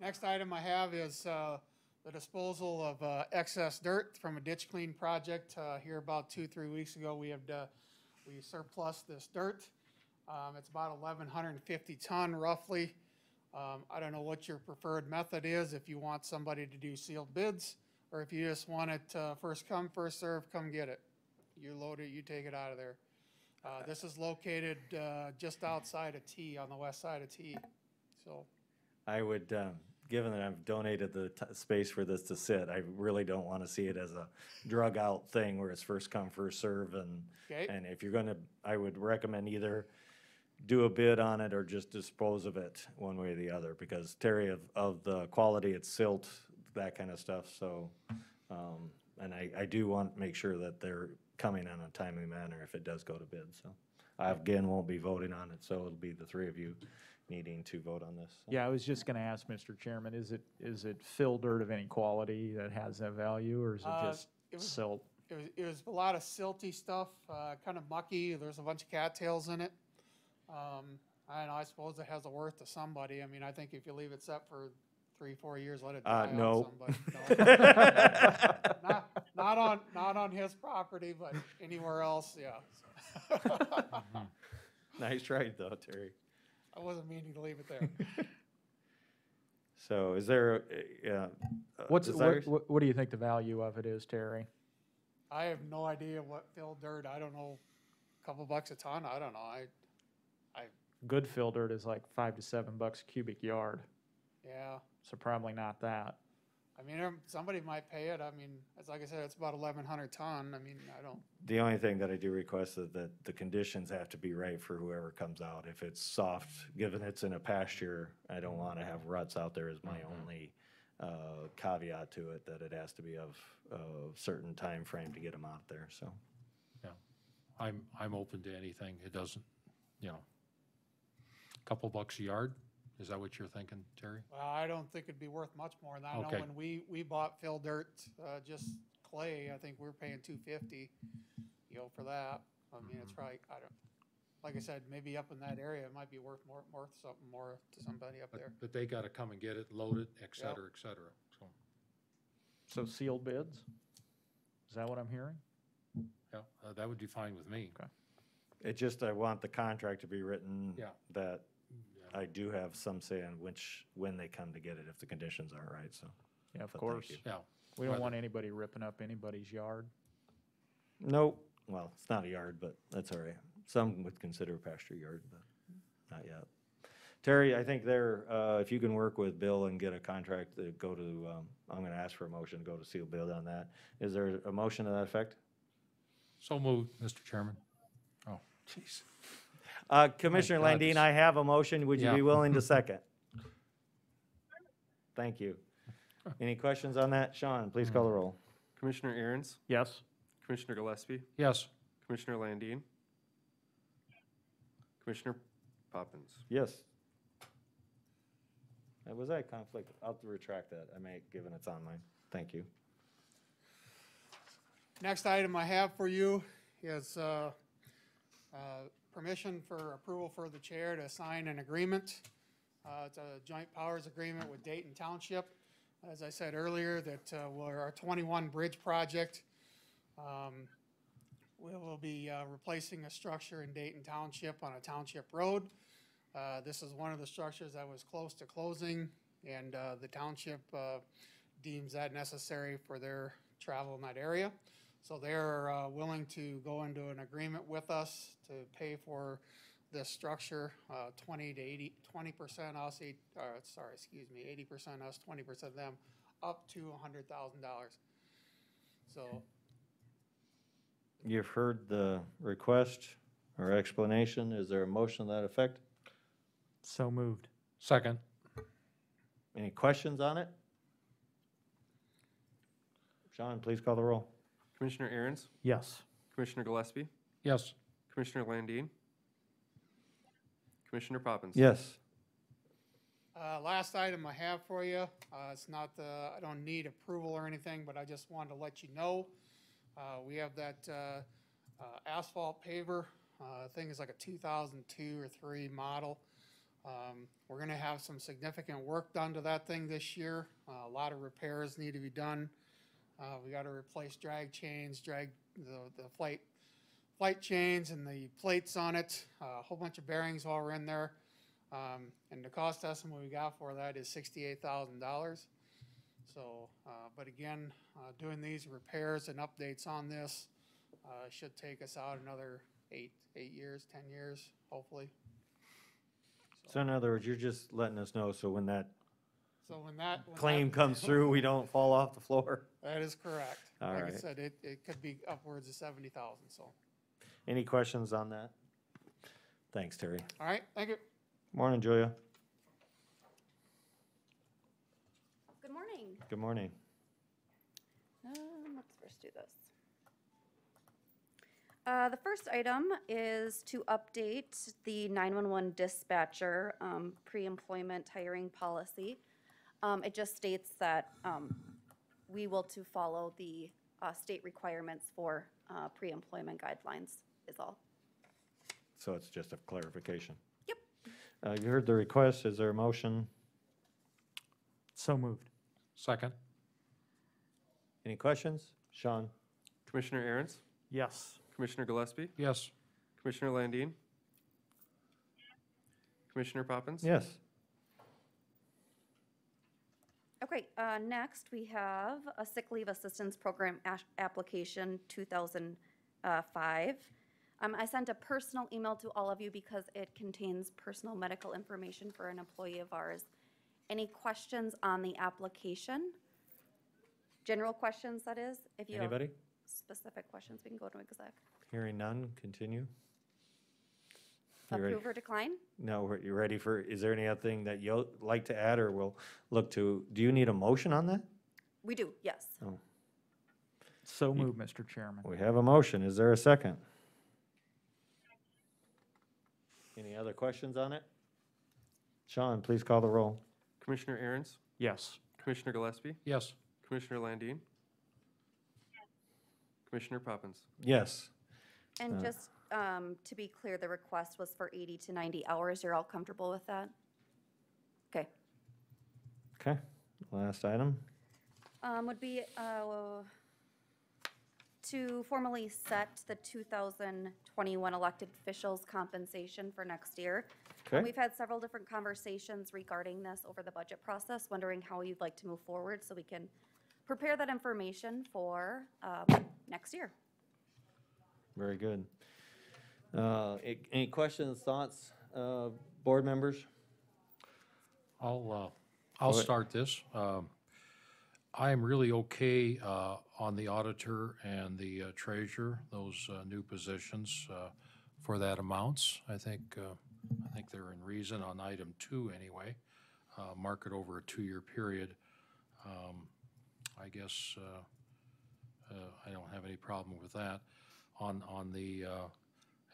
Next item I have is the disposal of excess dirt from a ditch clean project. Here about 2-3 weeks ago, we surplus this dirt. It's about 1,150 ton roughly. I don't know what your preferred method is, if you want somebody to do sealed bids, or if you just want it, first come, first serve, come get it. You load it, you take it out of there. This is located, just outside of T, on the west side of T, so. I would, given that I've donated the space for this to sit, I really don't want to see it as a drug out thing where it's first come, first serve, and, Okay. and if you're gonna, I would recommend either do a bid on it or just dispose of it one way or the other, because Terry, of the quality, it's silt, that kind of stuff, so, and I do want to make sure that they're coming on a timely manner if it does go to bid, so. I, again, won't be voting on it, so it'll be the three of you needing to vote on this. so. Yeah, I was just gonna ask, Mr. Chairman, is it fill dirt of any quality that has that value, or is it just it was- silt? It was a lot of silty stuff, kind of mucky. There's a bunch of cattails in it. I don't know, I suppose it has a worth to somebody. I mean, I think if you leave it set for 3-4 years, let it die out No. somebody. No. Not on his property, but anywhere else, yeah. Nice try though, Terry. I wasn't meaning to leave it there. So is there, desires? What do you think the value of it is, Terry? I have no idea what filled dirt. I don't know, a couple bucks a ton. I don't know. Good fill dirt is like $5 to $7 a cubic yard, Yeah. so probably not that. I mean, somebody might pay it. I mean, it's like I said, it's about 1,100 ton. I mean, I don't. The only thing that I do request is that the conditions have to be right for whoever comes out. If it's soft, given it's in a pasture, I don't want to have ruts out there is my only caveat to it, that it has to be of a certain time frame to get them out there, so. I'm open to anything. It doesn't, couple bucks a yard? Is that what you're thinking, Terry? Well, I don't think it'd be worth much more than that. I know Okay. when we bought fill dirt, just clay, I think we were paying $250, for that. I mean, it's probably, I don't, like I said, maybe up in that area, it might be worth something more to somebody up there. But they gotta come and get it, load it, et cetera, so. So sealed bids? Is that what I'm hearing? Yeah, that would be fine with me. Okay. It just, I want the contract to be written. Yeah. That I do have some say on when they come to get it, if the conditions aren't right, so. Yeah, of But thank course. you. Yeah. We don't Whether- want anybody ripping up anybody's yard. Nope, well, it's not a yard, but that's all right. Some would consider a pasture yard, but not yet. Terry, I think if you can work with Bill and get a contract to go to, I'm gonna ask for a motion to go to seal bid on that. Is there a motion to that effect? So moved, Mr. Chairman. Oh, jeez. Commissioner God, Landine, this- I have a motion. Would you Yeah. be willing to second? Thank you. Any questions on that? Sean, please call the roll. Commissioner Aaron's, Yes? Commissioner Gillespie, Yes, Commissioner Landine, Commissioner Poppins. Yes. Was that a conflict? I'll retract that. I may, given it's online. Thank you. Next item I have for you is permission for approval for the chair to sign an agreement. It's a joint powers agreement with Dayton Township. As I said earlier, that our 21 bridge project, we will be replacing a structure in Dayton Township on a township road. This is one of the structures that was close to closing, and the township deems that necessary for their travel in that area. So they're willing to go into an agreement with us to pay for this structure, 20% us, 80% us, 20% them, up to $100,000. So You've heard the request or explanation. Is there a motion to that effect? So moved. second. Any questions on it? Sean, please call the roll. Commissioner Aaron's, Yes. Commissioner Gillespie, Yes, Commissioner Landine, Commissioner Poppins. Yes. last item I have for you, it's not, I don't need approval or anything, but I just wanted to let you know. We have that asphalt paver, I think it's like a 2002 or 3 model. We're gonna have some significant work done to that thing this year. A lot of repairs need to be done. We gotta replace drag chains, the flight chains and the plates on it, a whole bunch of bearings while we're in there. And the cost estimate we got for that is $68,000. So, but again, doing these repairs and updates on this, should take us out another 8 years, 10 years, hopefully. So in other words, you're just letting us know, so when that So when that. claim comes through, we don't fall off the floor. That is correct. All Like I right. said, it could be upwards of 70,000, so. Any questions on that? Thanks, Terry. All right, thank you. Morning, Julia. Good morning. Good morning. Let's first do this. The first item is to update the 911 dispatcher pre-employment hiring policy. It just states that we will to follow the state requirements for pre-employment guidelines is all. So it's just a clarification. Yep. You heard the request. Is there a motion? So moved. Second? Any questions? Sean? Commissioner Aaron's, Yes. Commissioner Gillespie, Yes. Commissioner Landine, Commissioner Poppins. Yes. Okay, next we have a sick leave assistance program application 2005. I sent a personal email to all of you because it contains personal medical information for an employee of ours. Any questions on the application? General questions, that is? If you have Anybody? specific questions, we can go to exec. Hearing none, continue. You ready? Approve or decline? No, you ready for, is there any other thing that you'll like to add or we'll look to, do you need a motion on that? We do, yes. Oh, So moved, Mr. Chairman. we have a motion. Is there a second? Any other questions on it? Sean, please call the roll. Commissioner Aaron's, Yes. Commissioner Gillespie, Yes. Commissioner Landine, Commissioner Poppins. Yes. And just to be clear, the request was for 80 to 90 hours. You're all comfortable with that? Okay. Okay, last item. Would be to formally set the 2021 elected officials' compensation for next year. Okay. We've had several different conversations regarding this over the budget process, wondering how you'd like to move forward so we can prepare that information for next year. Very good. Any questions, thoughts, board members? I'll Go ahead. start this. I'm really okay on the auditor and the treasurer, those new positions for that amounts. I think they're in reason on item 2 anyway. Mark it over a 2-year period. I guess I don't have any problem with that. On the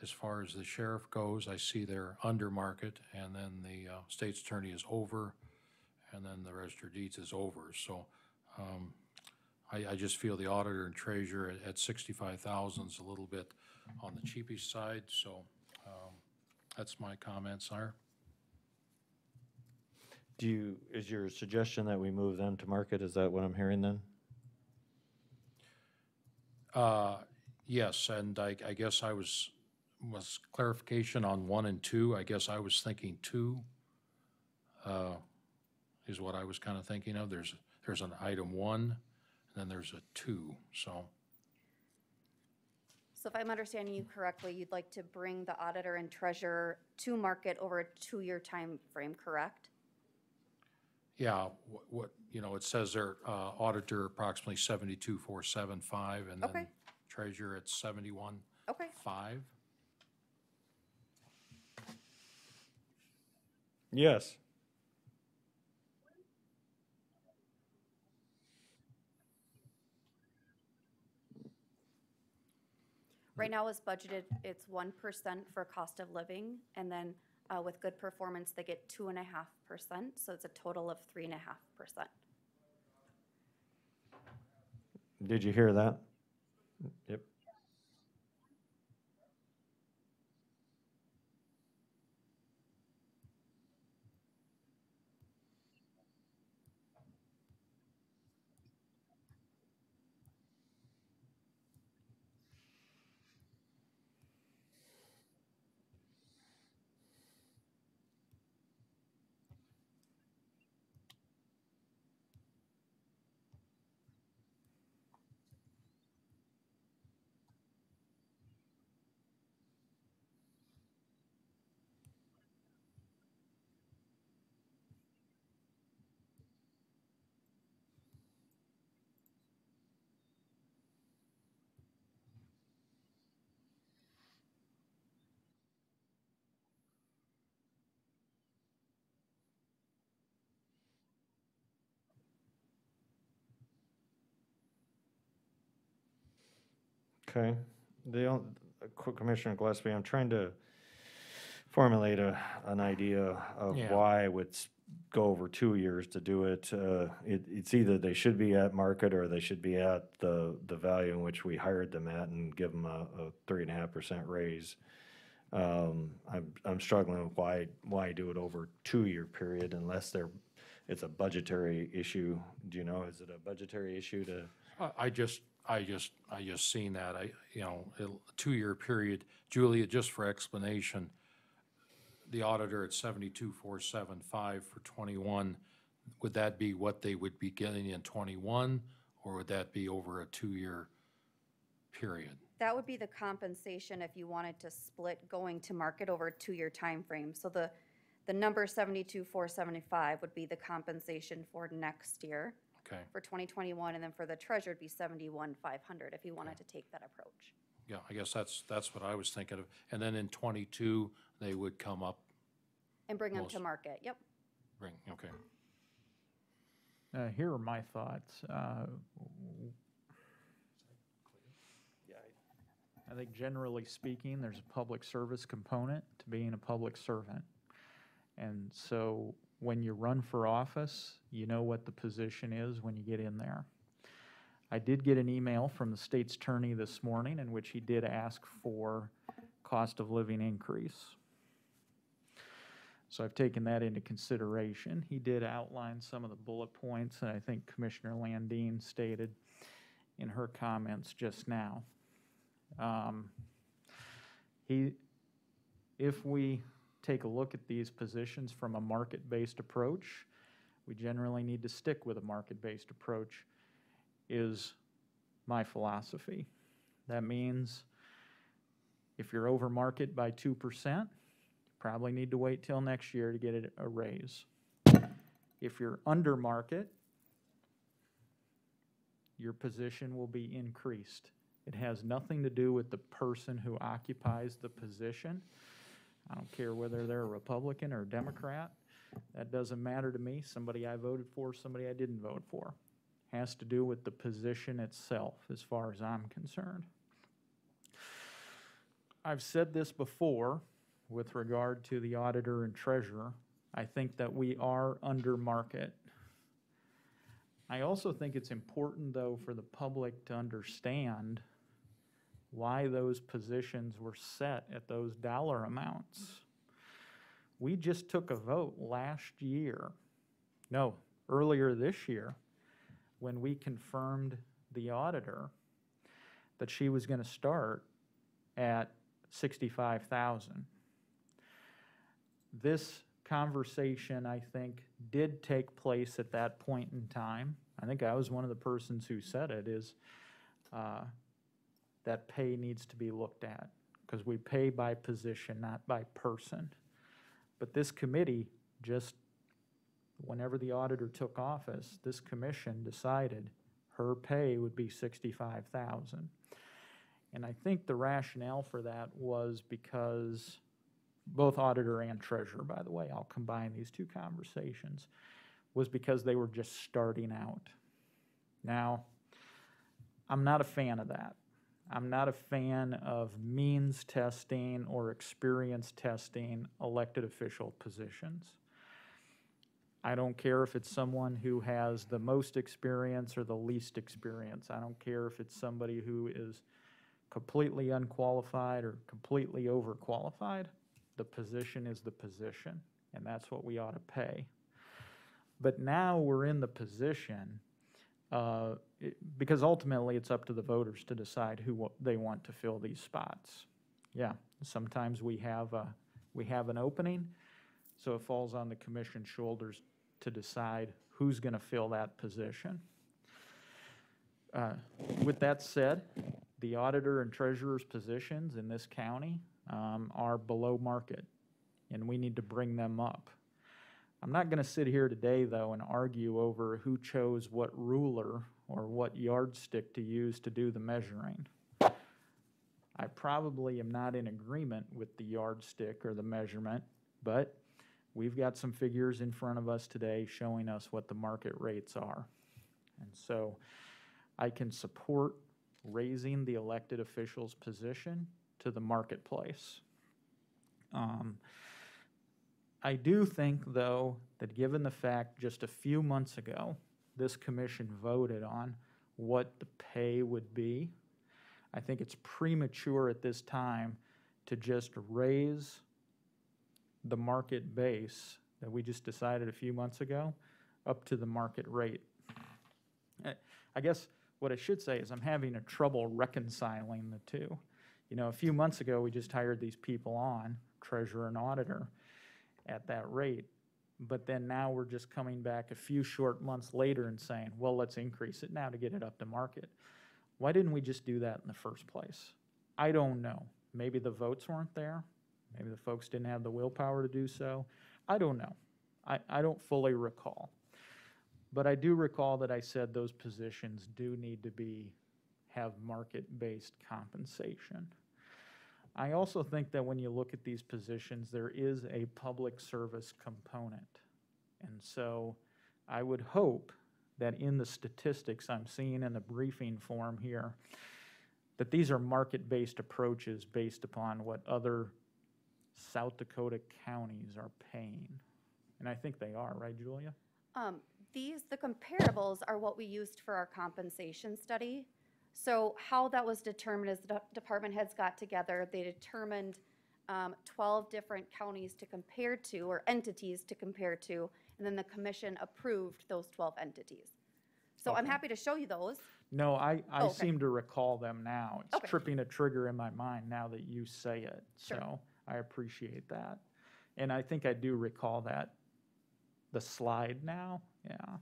as far as the sheriff goes, I see they're under market, and then the state's attorney is over, and then the register of deeds is over. So I just feel the auditor and treasurer at 65,000 is a little bit on the cheapest side. So that's my comments are. Is your suggestion that we move them to market? Is that what I'm hearing then? Yes, and I guess I was clarification on 1 and 2. I guess I was thinking 2 is what I was kind of thinking of. There's an item 1, and then there's a 2, so. So if I'm understanding you correctly, you'd like to bring the auditor and treasurer to market over a 2-year time frame, correct? Yeah, it says their auditor approximately 72,475, and Okay. then treasurer at 71,5. Okay. Yes. Right now is budgeted, it's 1% for cost of living, and then with good performance, they get 2.5%, so it's a total of 3.5%. Did you hear that? Yep. Okay. Commissioner Gillespie, I'm trying to formulate an idea of Yeah. why I would go over 2 years to do it. It's either they should be at market or they should be at the value in which we hired them at and give them a 3.5% raise. I'm struggling with why do it over 2-year period unless it's a budgetary issue. Do you know, is it a budgetary issue to? I just seen that, a 2-year period. Julia, just for explanation, the auditor at 72,475 for 21, would that be what they would be getting in 21? Or would that be over a 2-year period? That would be the compensation if you wanted to split going to market over a 2-year time frame. So the number 72,475 would be the compensation for next year Okay, for 2021, and then for the treasurer it'd be 71,500 if you wanted to take that approach. yeah, I guess that's what I was thinking of. And then in 22, they would come up, And bring them Most- to market, yep. okay. Here are my thoughts. I think generally speaking, there's a public service component to being a public servant. And so when you run for office, you know what the position is when you get in there. I did get an email from the state's attorney this morning in which he did ask for cost of living increase. So I've taken that into consideration. He did outline some of the bullet points that I think Commissioner Landine stated in her comments just now. If we take a look at these positions from a market-based approach, we generally need to stick with a market-based approach, is my philosophy. That means if you're over market by 2%, probably need to wait till next year to get a raise. If you're under market, your position will be increased. It has nothing to do with the person who occupies the position. I don't care whether they're a Republican or a Democrat. That doesn't matter to me. Somebody I voted for, somebody I didn't vote for. Has to do with the position itself, as far as I'm concerned. I've said this before with regard to the auditor and treasurer. I think that we are under market. I also think it's important, though, for the public to understand why those positions were set at those dollar amounts. We just took a vote earlier this year, when we confirmed the auditor that she was going to start at $65,000. This conversation, I think, did take place at that point in time. I think I was one of the persons who said it, is that pay needs to be looked at, because we pay by position, not by person. But this committee, just whenever the auditor took office, this commission decided her pay would be $65,000. And I think the rationale for that was because both auditor and treasurer, by the way, I'll combine these two conversations, was because they were just starting out. Now, I'm not a fan of that. I'm not a fan of means testing or experience testing elected official positions. I don't care if it's someone who has the most experience or the least experience. I don't care if it's somebody who is completely unqualified or completely overqualified. The position is the position, and that's what we ought to pay. But now we're in the position, because ultimately it's up to the voters to decide who they want to fill these spots. Yeah, sometimes we have an opening, so it falls on the commission's shoulders to decide who's going to fill that position. With that said, the auditor and treasurer's positions in this county are below market, and we need to bring them up. I'm not going to sit here today, though, and argue over who chose what ruler or what yardstick to use to do the measuring. I probably am not in agreement with the yardstick or the measurement, but we've got some figures in front of us today showing us what the market rates are. And so I can support raising the elected official's position to the marketplace. I do think, though, that given the fact just a few months ago, this commission voted on what the pay would be, I think it's premature at this time to just raise the market base that we just decided a few months ago up to the market rate. I guess what I should say is I'm having a trouble reconciling the two. You know, a few months ago, we just hired these people on, treasurer and auditor, at that rate. But then now we're just coming back a few short months later and saying, well, let's increase it now to get it up to market. Why didn't we just do that in the first place? I don't know. Maybe the votes weren't there. Maybe the folks didn't have the willpower to do so. I don't know. I don't fully recall. But I do recall that I said those positions do need to have market-based compensation. I also think that when you look at these positions, there is a public service component. And so I would hope that in the statistics I'm seeing in the briefing form here, that these are market-based approaches based upon what other South Dakota counties are paying. And I think they are, right, Julia? The comparables are what we used for our compensation study. So how that was determined is the department heads got together, they determined 12 different counties to compare to, or entities to compare to, and then the commission approved those 12 entities. So I'm Okay. happy to show you those. No, I Oh, okay. seem to recall them now. It's Okay. tripping a trigger in my mind now that you say it. Sure. So I appreciate that. And I think I do recall that, the slide now, yeah.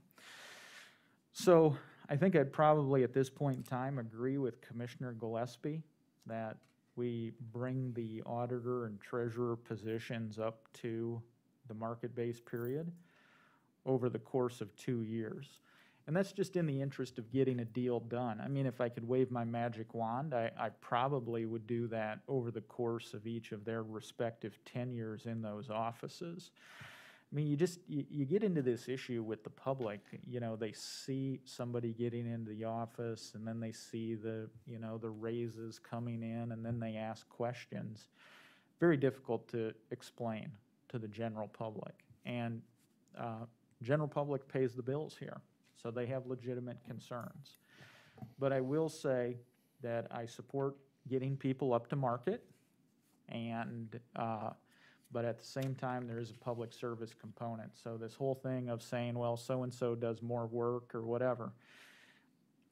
So I think I'd probably at this point in time agree with Commissioner Gillespie that we bring the auditor and treasurer positions up to the market-based period over the course of 2 years. And that's just in the interest of getting a deal done. I mean, if I could wave my magic wand, I probably would do that over the course of each of their respective tenures in those offices. I mean, you get into this issue with the public, you know, they see somebody getting into the office and then they see the raises coming in and then they ask questions. Very difficult to explain to the general public. And general public pays the bills here, so they have legitimate concerns. But I will say that I support getting people up to market, and but at the same time, there is a public service component. So this whole thing of saying, well, so-and-so does more work or whatever,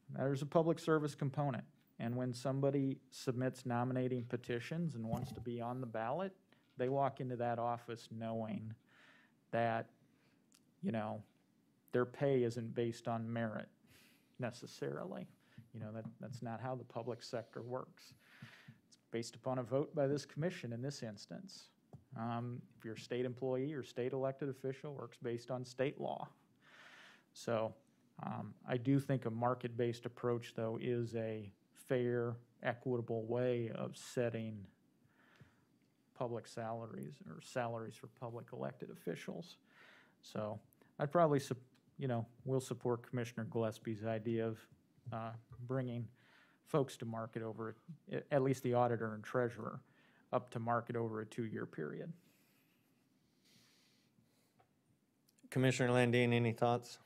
there's a public service component. And when somebody submits nominating petitions and wants to be on the ballot, they walk into that office knowing that, you know, their pay isn't based on merit necessarily. You know, that's not how the public sector works. It's based upon a vote by this commission in this instance. If you're a state employee or state elected official, works based on state law. So I do think a market-based approach, though, is a fair, equitable way of setting public salaries or salaries for public elected officials. So I'd probably, will support Commissioner Gillespie's idea of bringing folks to market over, at least the auditor and treasurer, up to market over a 2-year period. Commissioner Landine, any thoughts?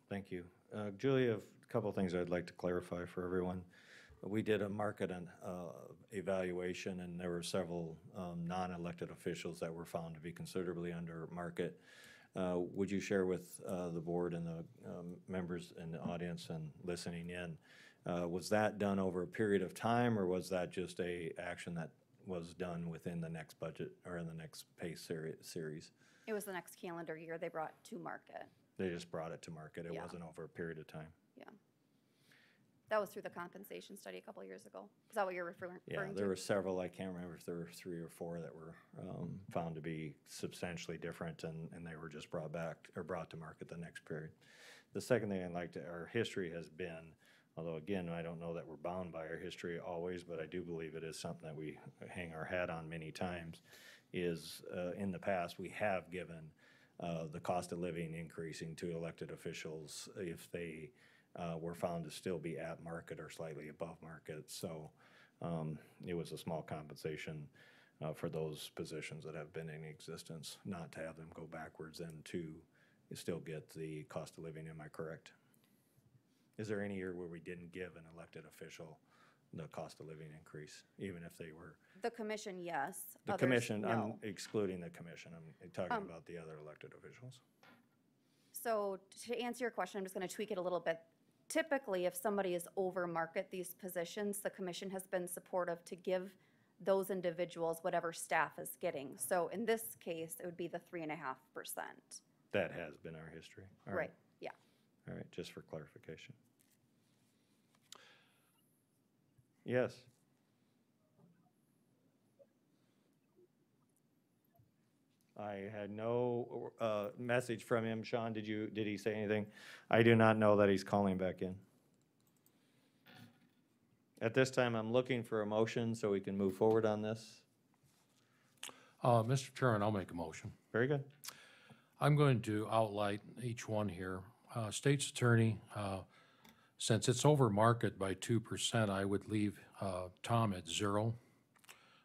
Thank you. Julia, a couple of things I'd like to clarify for everyone. We did a market evaluation, and there were several non-elected officials that were found to be considerably under market. Would you share with the board and the members in the audience and listening in, was that done over a period of time, or was that just a action that was done within the next budget or in the next pay series? It was the next calendar year they brought to market. They just brought it to market. It Yeah. wasn't over a period of time. Yeah. That was through the compensation study a couple years ago. Is that what you're referring to? Yeah, there were several, I can't remember if there were 3 or 4 that were found to be substantially different, and they were just brought back, or brought to market the next period. The second thing I'd like to, our history has been, although again, I don't know that we're bound by our history always, but I do believe it is something that we hang our hat on many times, is in the past, we have given the cost of living increasing to elected officials if they were found to still be at market or slightly above market. So it was a small compensation for those positions that have been in existence, not to have them go backwards and to still get the cost of living. Am I correct? Is there any year where we didn't give an elected official the cost of living increase, even if they were? The commission, yes. The Others, commission, I'm no. excluding the commission. I'm talking about the other elected officials. So to answer your question, I'm just going to tweak it a little bit. Typically, if somebody is over market these positions, the commission has been supportive to give those individuals whatever staff is getting. So in this case, it would be the 3.5%. That has been our history. All Right, yeah. All right, just for clarification. Yes. I had no message from him. Sean, did he say anything? I do not know that he's calling back in. At this time, I'm looking for a motion so we can move forward on this. Mr. Chairman, I'll make a motion. Very good. I'm going to outline each one here. State's Attorney, since it's over market by 2%, I would leave Tom at 0.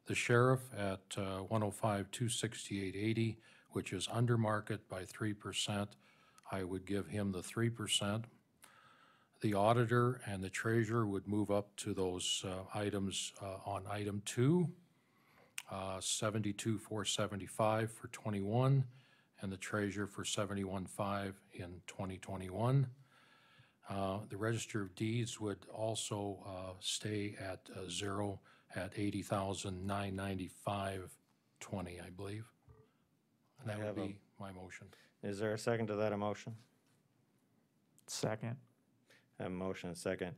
The Sheriff at 105,268.80, which is under market by 3%, I would give him the 3%. The Auditor and the Treasurer would move up to those items on item 2, 72,475 for 21, and the Treasurer for 71,500 in 2021. The Register of Deeds would also stay at 0 at 80,995.20, I believe. And that would be my motion. Is there a second to that emotion? Second. I have a motion and a second.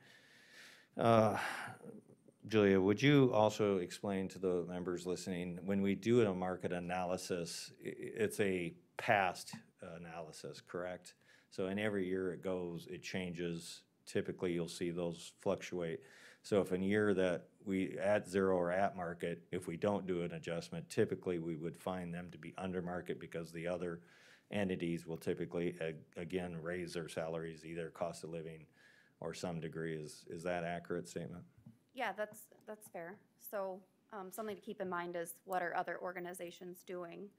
Julia, would you also explain to the members listening, when we do a market analysis, it's a past analysis, correct? So in every year it goes, it changes. Typically, you'll see those fluctuate. So if in a year that we at 0 or at market, if we don't do an adjustment, typically we would find them to be under market because the other entities will typically, again, raise their salaries, either cost of living or some degree. Is that accurate statement? Yeah, that's fair. So something to keep in mind is what are other organizations doing?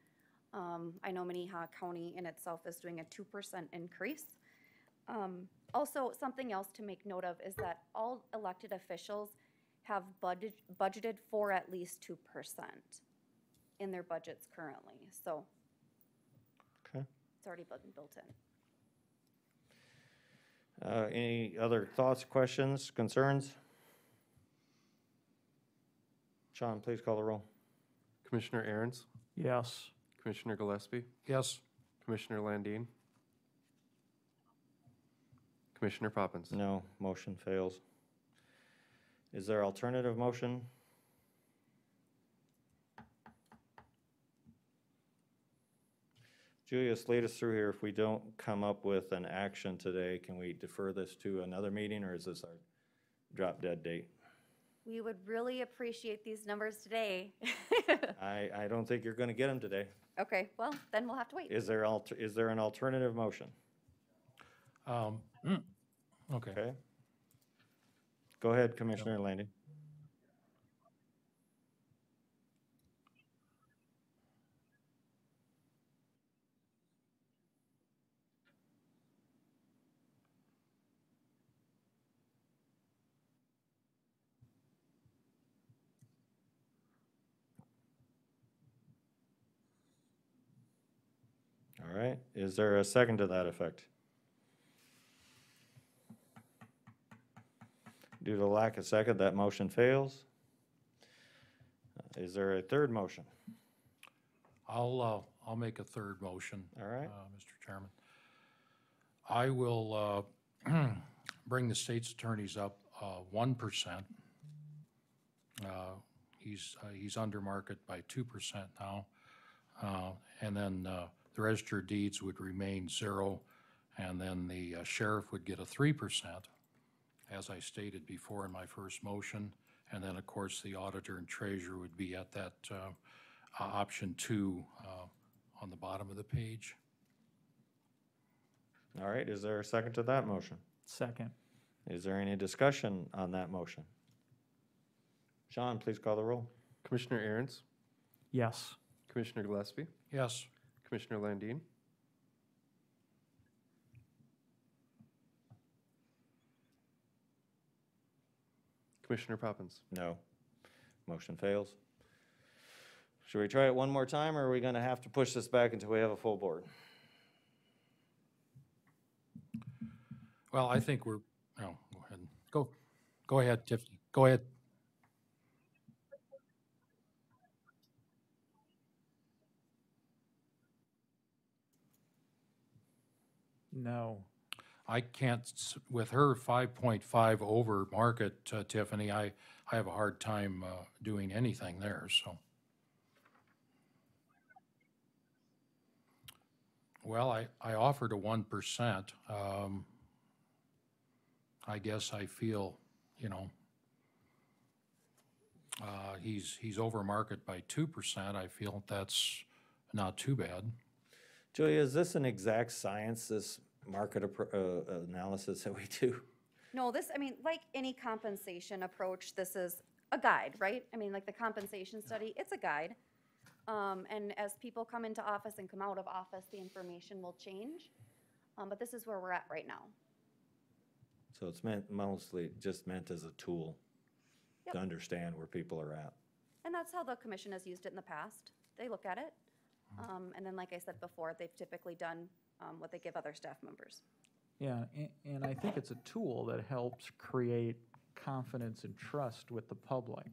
I know Minnehaha County in itself is doing a 2% increase. Also, something else to make note of is that all elected officials have budgeted for at least 2% in their budgets currently. So Okay. it's already been built in. Any other thoughts, questions, concerns? Sean, please call the roll. Commissioner Aaron's, Yes. Commissioner Gillespie, Yes. Commissioner Landine, Commissioner Poppins. No, motion fails. Is there alternative motion? Julia, lead us through here. If we don't come up with an action today, can we defer this to another meeting, or is this our drop dead date? We would really appreciate these numbers today. I don't think you're gonna get them today. Okay, well, then we'll have to wait. Is there an alternative motion? Okay. Okay. Go ahead, Commissioner Landing. right, is there a second to that effect? Due to lack of second, that motion fails. Is there a third motion? I'll make a third motion. All right. Mr. Chairman. I will bring the state's attorneys up 1%. He's under market by 2% now. And then the registered deeds would remain 0, and then the sheriff would get a 3%, as I stated before in my first motion. And then, of course, the auditor and treasurer would be at that option 2 on the bottom of the page. All right, is there a second to that motion? Second. Is there any discussion on that motion? Sean, please call the roll. Commissioner Aaron's, Yes. Commissioner Gillespie, Yes. Commissioner Landine, Commissioner Poppins. No. Motion fails. Should we try it one more time, or are we gonna have to push this back until we have a full board? Well, I think we're, no, go ahead. Go ahead, Tiffany. Go ahead. No. I can't, with her 5.5 over market, Tiffany, I have a hard time doing anything there, so. Well, I offered a 1%. I guess I feel, you know, he's over market by 2%. I feel that's not too bad. Julia, is this an exact science, this market analysis that we do? No, this, I mean, like any compensation approach, this is a guide, right? I mean, like the compensation study, it's a guide. And as people come into office and come out of office, the information will change. But this is where we're at right now. So it's mostly just meant as a tool to Yep. understand where people are at. And that's how the commission has used it in the past. They look at it. And then, like I said before, they've typically done what they give other staff members. Yeah, and I think it's a tool that helps create confidence and trust with the public.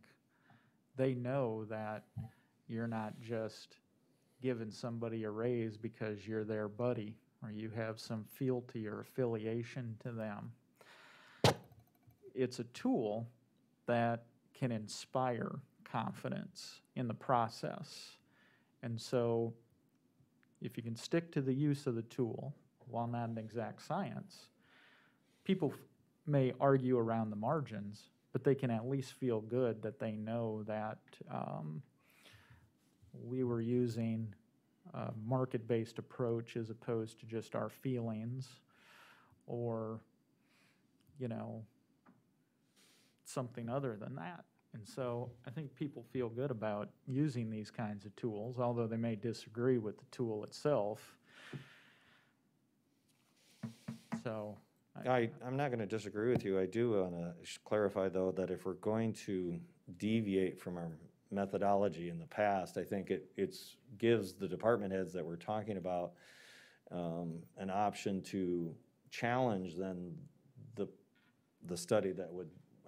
They know that you're not just giving somebody a raise because you're their buddy or you have some fealty or affiliation to them. It's a tool that can inspire confidence in the process. And so if you can stick to the use of the tool, while not an exact science, people may argue around the margins, but they can at least feel good that they know that we were using a market-based approach as opposed to just our feelings or, you know, something other than that. And so I think people feel good about using these kinds of tools, although they may disagree with the tool itself. So. I'm not gonna disagree with you. I do wanna clarify, though, that if we're going to deviate from our methodology in the past, I think it gives the department heads that we're talking about an option to challenge then the study that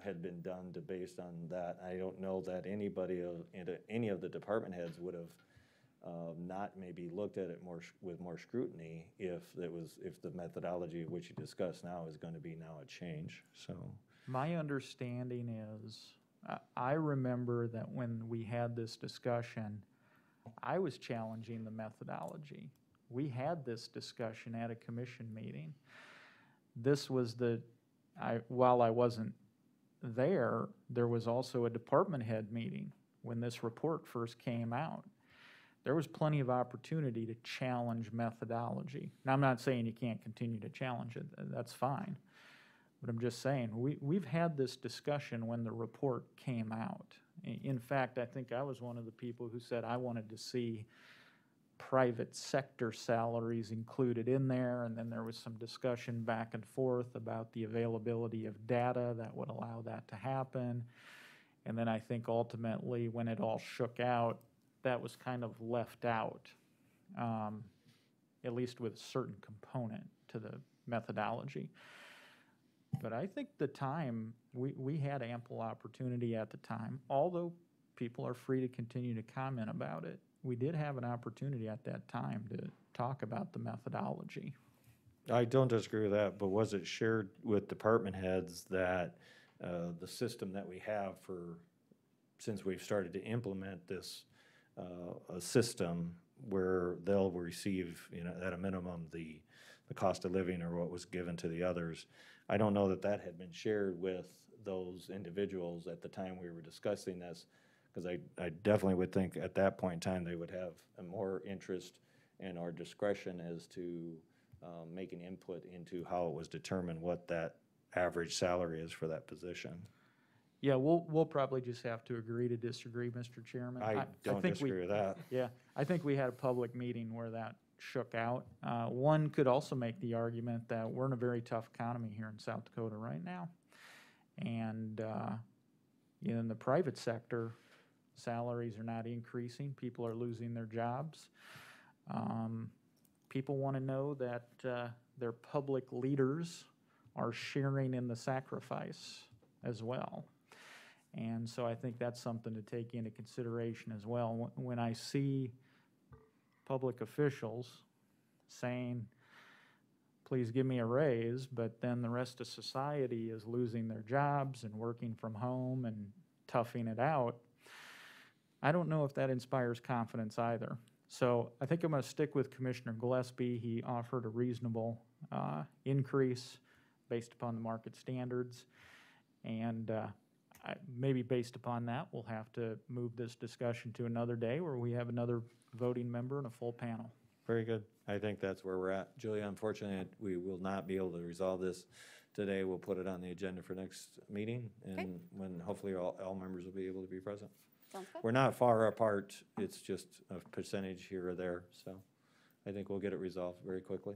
had been done based on that. I don't know that any of the department heads would have not maybe looked at it with more scrutiny if the methodology which you discuss now is going to be now a change. So My understanding is, I remember that when we had this discussion, I was challenging the methodology. We had this discussion at a commission meeting. This was while I wasn't there was also a department head meeting when this report first came out. There was plenty of opportunity to challenge methodology. Now, I'm not saying you can't continue to challenge it, that's fine. But I'm just saying, we've had this discussion when the report came out. In fact, I think I was one of the people who said I wanted to see private sector salaries included in there, and then there was some discussion back and forth about the availability of data that would allow that to happen. And then I think ultimately, when it all shook out, that was kind of left out. at least with a certain component to the methodology. But I think the time, we had ample opportunity at the time, although people are free to continue to comment about it. We did have an opportunity at that time to talk about the methodology. I don't disagree with that, but was it shared with department heads that the system that we have since we've started to implement this, a system where they'll receive, at a minimum, the cost of living or what was given to the others? I don't know that that had been shared with those individuals at the time we were discussing this, because I definitely would think at that point in time, they would have a more interest and our discretion as to making input into how it was determined what that average salary is for that position. Yeah, we'll probably just have to agree to disagree, Mr. Chairman. I don't think we- disagree with that. Yeah, I think we had a public meeting where that shook out. One could also make the argument that we're in a very tough economy here in South Dakota right now. And in the private sector, salaries are not increasing, people are losing their jobs. People want to know that their public leaders are sharing in the sacrifice as well. And so I think that's something to take into consideration as well. When I see public officials saying, please give me a raise, but then the rest of society is losing their jobs and working from home and toughing it out, I don't know if that inspires confidence either. So I think I'm going to stick with Commissioner Gillespie. He offered a reasonable increase based upon the market standards. And maybe based upon that, we'll have to move this discussion to another day where we have another voting member and a full panel. Very good. I think that's where we're at. Julia, unfortunately, we will not be able to resolve this today. We'll put it on the agenda for next meeting, and when hopefully all members will be able to be present. Sounds good. We're not far apart. It's just a percentage here or there, so I think we'll get it resolved very quickly.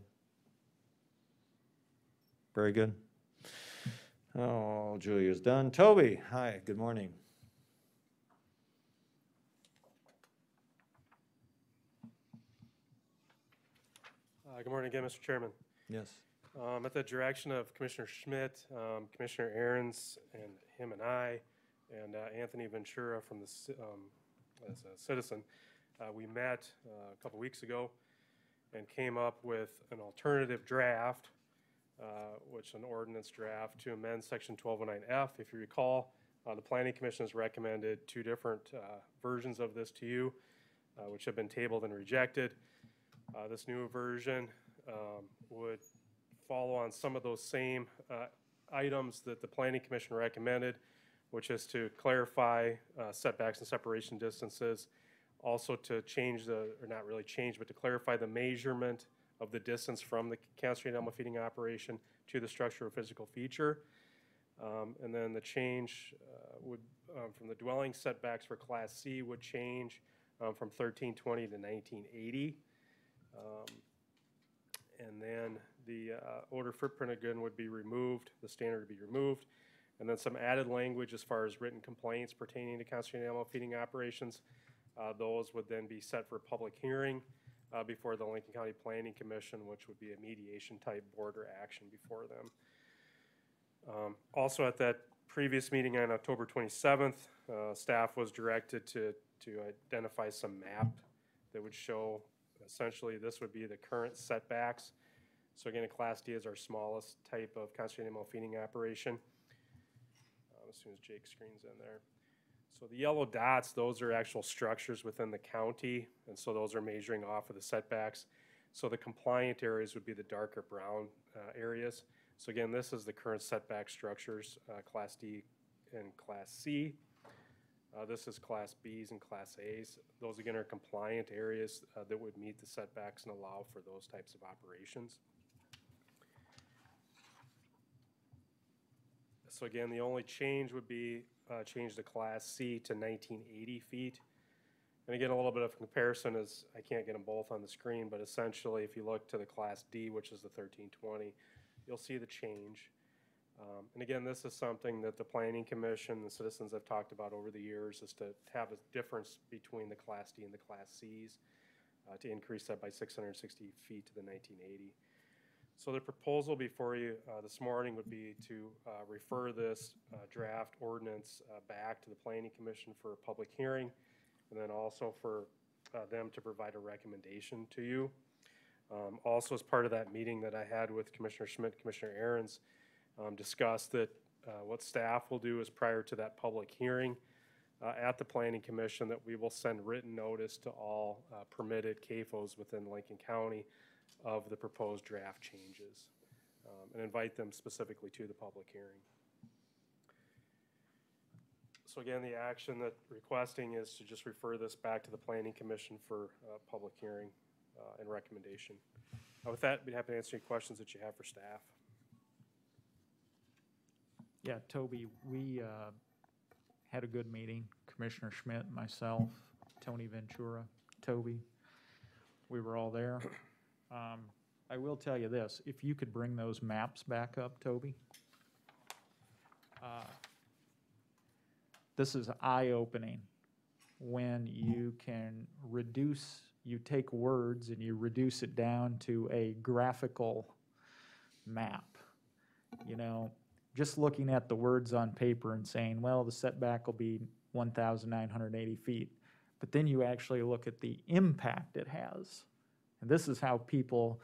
Very good. Oh, Julia's done. Toby, hi, good morning. Good morning again, Mr. Chairman. Yes. At the direction of Commissioner Schmidt, Commissioner Aaron's, and him and I, and Anthony Ventura from the, as a citizen, we met a couple weeks ago and came up with an alternative draft, which an ordinance draft to amend Section 1209F. If you recall, the Planning Commission has recommended two different versions of this to you, which have been tabled and rejected. This new version would follow on some of those same items that the Planning Commission recommended, which is to clarify setbacks and separation distances, also to change or not really change, but to clarify the measurement of the distance from the castrated animal feeding operation to the structural physical feature. And then the change would, from the dwelling setbacks for Class C would change from 1320 to 1980. And then the odor footprint again would be removed, the standard would be removed. And then some added language as far as written complaints pertaining to castrated animal feeding operations. Those would then be set for public hearing before the Lincoln County Planning Commission, which would be a mediation type board or action before them. Also at that previous meeting on October 27th, staff was directed to identify some map that would show, essentially this would be the current setbacks. So again, a Class D is our smallest type of castrated animal feeding operation. As soon as Jake screen's in there. So the yellow dots, those are actual structures within the county, and so those are measuring off of the setbacks. So the compliant areas would be the darker brown areas. So again, this is the current setback structures, Class D and Class C. This is Class Bs and Class As. Those again are compliant areas that would meet the setbacks and allow for those types of operations. So again, the only change would be change the Class C to 1980 feet. And again, a little bit of comparison is, I can't get them both on the screen, but essentially if you look to the Class D, which is the 1320, you'll see the change. And again, this is something that the Planning Commission and the citizens have talked about over the years, is to have a difference between the Class D and the Class Cs. to increase that by 660 feet to the 1980. So the proposal before you this morning would be to refer this draft ordinance back to the Planning Commission for a public hearing, and then also for them to provide a recommendation to you. Also, as part of that meeting that I had with Commissioner Schmidt, Commissioner Aaron's, discussed that what staff will do is prior to that public hearing at the Planning Commission, that we will send written notice to all permitted CAFOs within Lincoln County of the proposed draft changes, and invite them specifically to the public hearing. So again, the action that requesting is to just refer this back to the Planning Commission for public hearing and recommendation. With that, I'd be happy to answer any questions that you have for staff. Yeah, Toby, we had a good meeting, Commissioner Schmidt, myself, Tony Ventura, Toby. We were all there. I will tell you this, if you could bring those maps back up, Toby. This is eye-opening when you can reduce, you take words and you reduce it down to a graphical map. You know, just looking at the words on paper and saying, well, the setback will be 1,980 feet. But then you actually look at the impact it has. And this is how people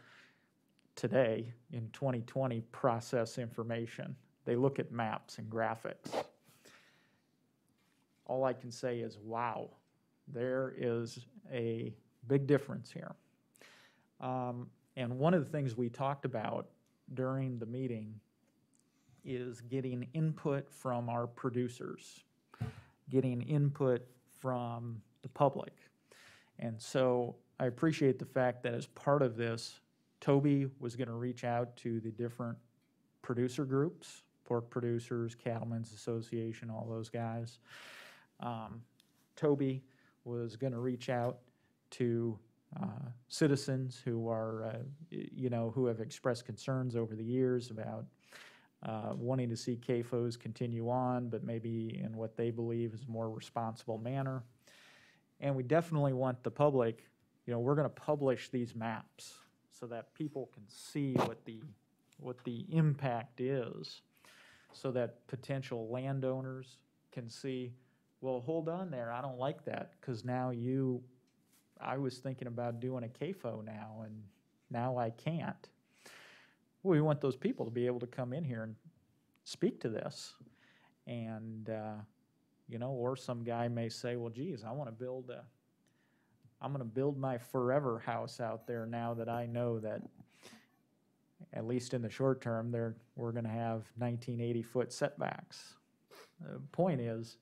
today in 2020 process information. They look at maps and graphics. All I can say is, wow, there is a big difference here. And one of the things we talked about during the meeting is getting input from our producers, getting input from the public. And so I appreciate the fact that as part of this, Toby was going to reach out to the different producer groups, pork producers, Cattlemen's Association, all those guys. Toby was going to reach out to citizens who are, who have expressed concerns over the years about wanting to see CAFOs continue on, but maybe in what they believe is a more responsible manner. And we definitely want the public, we're going to publish these maps so that people can see what the impact is, so that potential landowners can see, well, hold on there, I don't like that, because now I was thinking about doing a CAFO now, and now I can't. Well, we want those people to be able to come in here and speak to this. And, or some guy may say, well, geez, I'm going to build my forever house out there now that I know that, at least in the short term, we're going to have 1980-foot setbacks. The point is,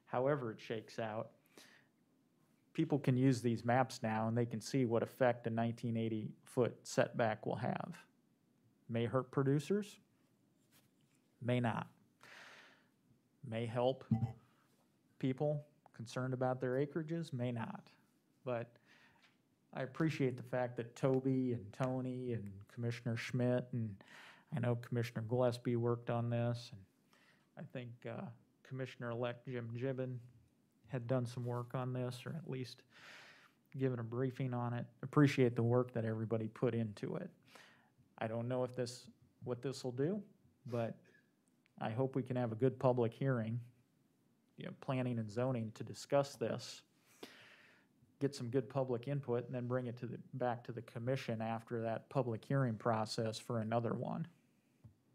however it shakes out, people can use these maps now and they can see what effect a 1980-foot setback will have. May hurt producers, may not. May help people concerned about their acreages, may not. But I appreciate the fact that Toby and Tony and Commissioner Schmidt, and I know Commissioner Gillespie worked on this, and I think Commissioner-elect Jim Gibbon had done some work on this, or at least given a briefing on it. Appreciate the work that everybody put into it. I don't know what this will do, but I hope we can have a good public hearing, planning and zoning, to discuss this, get some good public input, and then bring it back to the commission after that public hearing process for another one.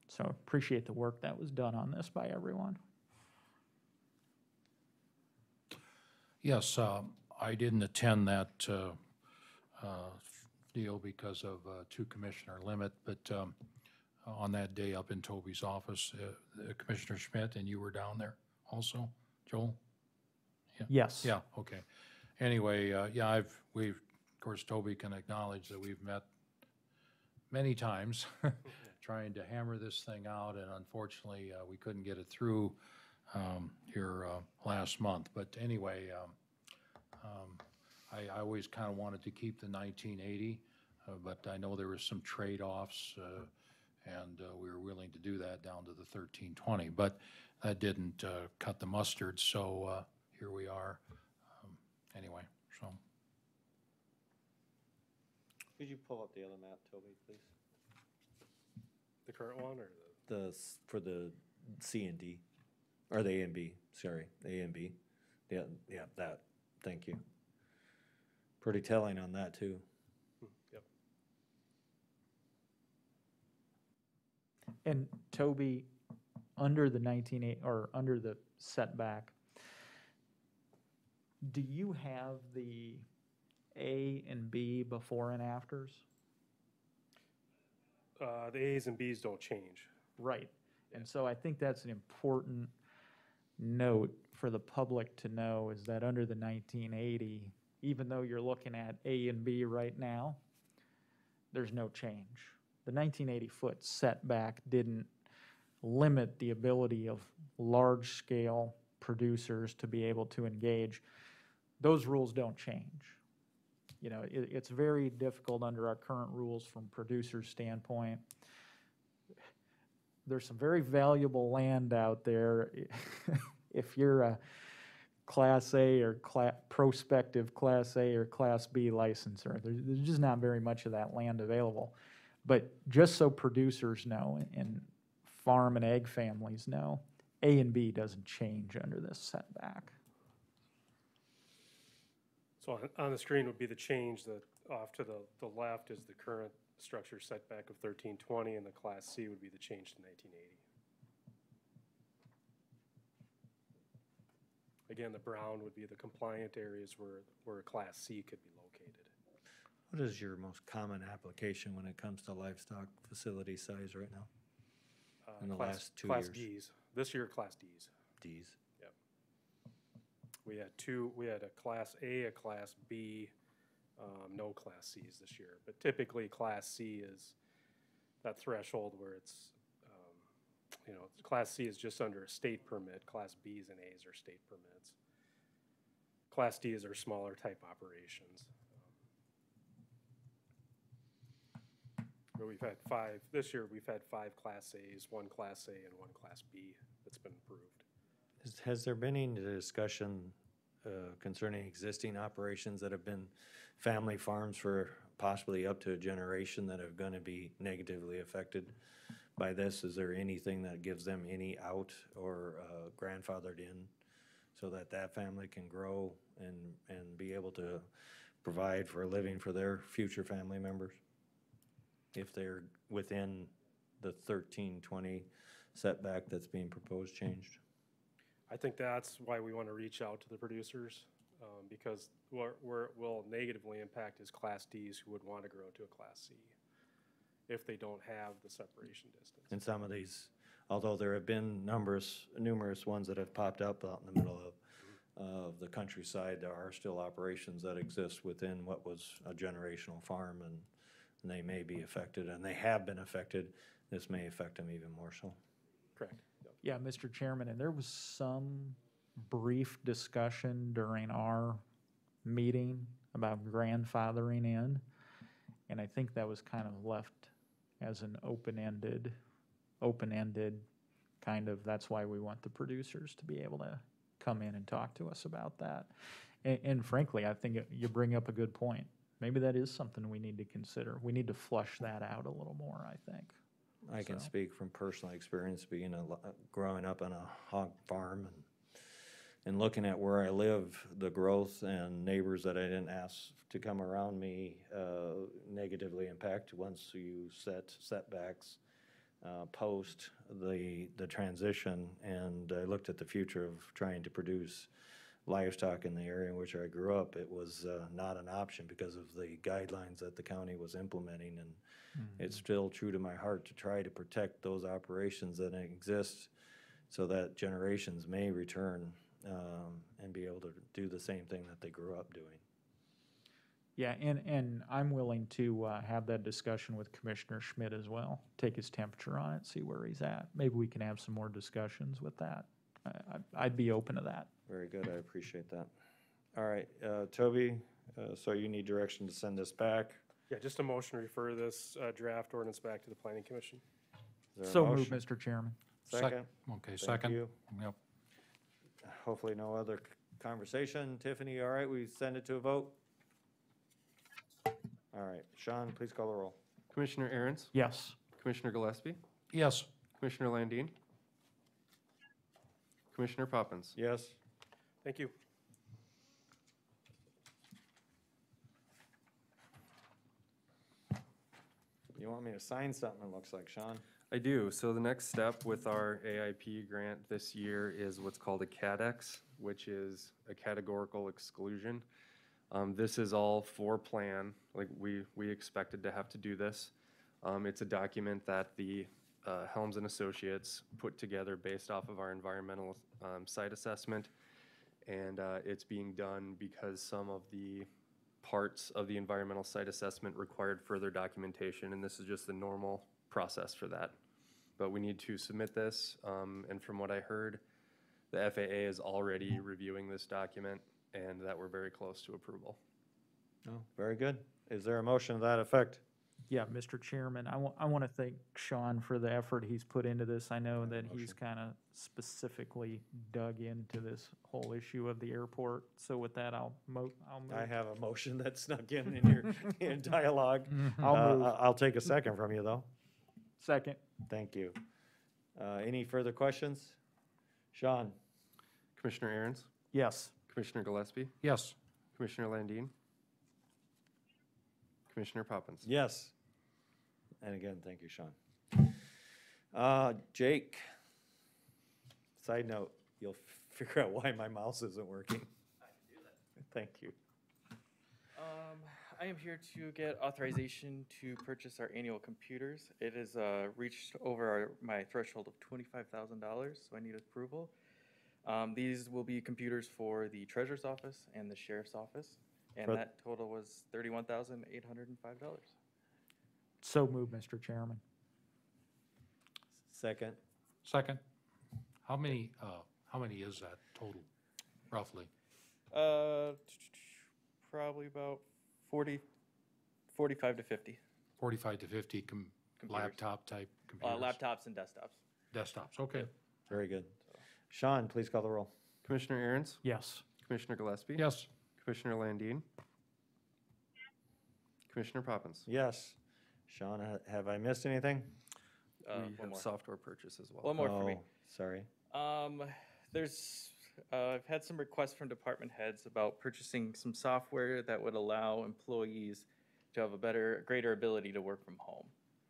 So appreciate the work that was done on this by everyone. Yes, I didn't attend that deal because of two-commissioner limit, but on that day up in Toby's office, Commissioner Schmidt, and you were down there also, Joel? Yeah. Yes. Yeah, okay. Anyway, of course, Toby can acknowledge that we've met many times trying to hammer this thing out, and unfortunately, we couldn't get it through here last month. But anyway, I always kind of wanted to keep the 1980, but I know there was some trade-offs, and we were willing to do that down to the 1320. But that didn't cut the mustard, so here we are. Anyway, so. Could you pull up the other map, Toby, please? The current one or For the C and D, or the A and B, sorry, A and B. Yeah, that, thank you. Pretty telling on that, too. Yep. And Toby, under the or under the setback, do you have the A and B before and afters? The A's and B's don't change. Right. And so I think that's an important note for the public to know, is that under the 1980, even though you're looking at A and B right now, there's no change. The 1980-foot setback didn't limit the ability of large-scale producers to be able to engage. Those rules don't change. You know, it's very difficult under our current rules from producer's standpoint. There's some very valuable land out there. If you're a Class A or prospective Class A or Class B licenser, there's just not very much of that land available. But just so producers know and farm and ag families know, A and B doesn't change under this setback. So on the screen would be the change that off to the left is the current structure setback of 1320, and the Class C would be the change to 1980. Again, the brown would be the compliant areas where a Class C could be located. What is your most common application when it comes to livestock facility size right now? In the last 2 Class years? Ds. This year, Class Ds. D's. We had a Class A, a Class B, no Class Cs this year. But typically, Class C is that threshold where it's, Class C is just under a state permit. Class Bs and As are state permits. Class Ds are smaller type operations. But we've had this year we've had 5 Class As, 1 Class A, and 1 Class B that's been approved. Has there been any discussion concerning existing operations that have been family farms for possibly up to a generation that are going to be negatively affected by this? Is there anything that gives them any out or grandfathered in so that that family can grow and be able to provide for a living for their future family members if they're within the 1320 setback that's being proposed changed? I think that's why we want to reach out to the producers, because where it will negatively impact is Class Ds who would want to grow to a Class C if they don't have the separation distance. And some of these, although there have been numerous ones that have popped up out in the middle of the countryside, there are still operations that exist within what was a generational farm, and they may be affected, and they have been affected. This may affect them even more so. Correct. Yeah, Mr. Chairman, and there was some brief discussion during our meeting about grandfathering in, and I think that was kind of left as an open-ended kind of, that's why we want the producers to be able to come in and talk to us about that. And frankly, I think you bring up a good point. Maybe that is something we need to consider. We need to flush that out a little more, I think. I can So. speak from personal experience being growing up on a hog farm and looking at where I live, the growth and neighbors that I didn't ask to come around me negatively impact once you set setbacks post the transition. And I looked at the future of trying to produce livestock in the area in which I grew up. It was not an option because of the guidelines that the county was implementing, and it's still true to my heart to try to protect those operations that exist so that generations may return and be able to do the same thing that they grew up doing. Yeah, and I'm willing to have that discussion with Commissioner Schmidt as well, take his temperature on it, see where he's at. Maybe we can have some more discussions with that. I'd be open to that. Very good, I appreciate that. All right, Toby, so you need direction to send this back. Yeah, just a motion to refer this draft ordinance back to the Planning Commission. Is there a So moved, motion? Mr. Chairman. Second? Okay, Thank second. you. Yep. Hopefully no other conversation. Tiffany, all right, we send it to a vote? All right, Sean, please call the roll. Commissioner Aaron's, Yes. Commissioner Gillespie, Yes. Commissioner Landine, Commissioner Poppins. Yes. Thank you. You want me to sign something, it looks like, Sean? I do. So the next step with our AIP grant this year is what's called a CADEX, which is a categorical exclusion. This is all for plan, like we expected to have to do this. It's a document that the Helms and Associates put together based off of our environmental site assessment. And it's being done because some of the parts of the environmental site assessment required further documentation, and this is just the normal process for that. But we need to submit this, and from what I heard, the FAA is already reviewing this document, and that we're very close to approval. Oh, very good. Is there a motion to that effect? Yeah, Mr. Chairman, I want to thank Sean for the effort he's put into this. I know that he's kind of specifically dug into this whole issue of the airport. So with that, I'll move. I have a motion that snuck in your in dialogue. I'll move. I'll take a second from you, though. Second. Thank you. Any further questions? Sean? Commissioner Aaron's, Yes. Commissioner Gillespie, Yes. Commissioner Landine, Commissioner Poppins. Yes. And again, thank you, Sean. Jake, side note, you'll figure out why my mouse isn't working. I can do that. Thank you. I am here to get authorization to purchase our annual computers. It has reached over my threshold of $25,000, so I need approval. These will be computers for the treasurer's office and the sheriff's office, and For- that total was $31,805. So moved, Mr. Chairman. Second. Second. How many is that total, roughly? Probably about 45 to 50 45 to 50 computers. laptop type computers? Laptops and desktops. Desktops, okay. Very good. Sean, please call the roll. Commissioner Aaron's, Yes. Commissioner Gillespie. Yes. Commissioner Landine, Commissioner Poppins. Yes. Sean, have I missed anything? We One have more. software purchase as well. One more for me. Oh, sorry. I've had some requests from department heads about purchasing some software that would allow employees to have a greater ability to work from home.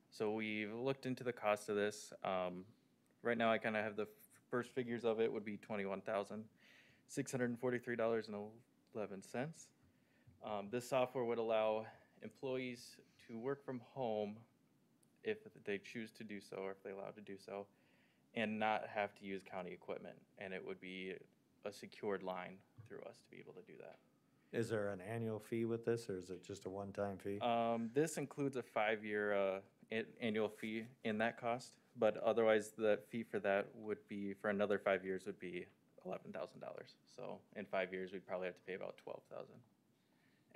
So we've looked into the cost of this. Right now, I kind of have the first figures of it would be $21,643.11. This software would allow employees to work from home if they choose to do so, or if they're allowed to do so, and not have to use county equipment. And it would be a secured line through us to be able to do that. Is there an annual fee with this, or is it just a one-time fee? This includes a 5-year annual fee in that cost, but otherwise the fee for that would be, for another 5 years, would be $11,000. So in 5 years, we'd probably have to pay about $12,000.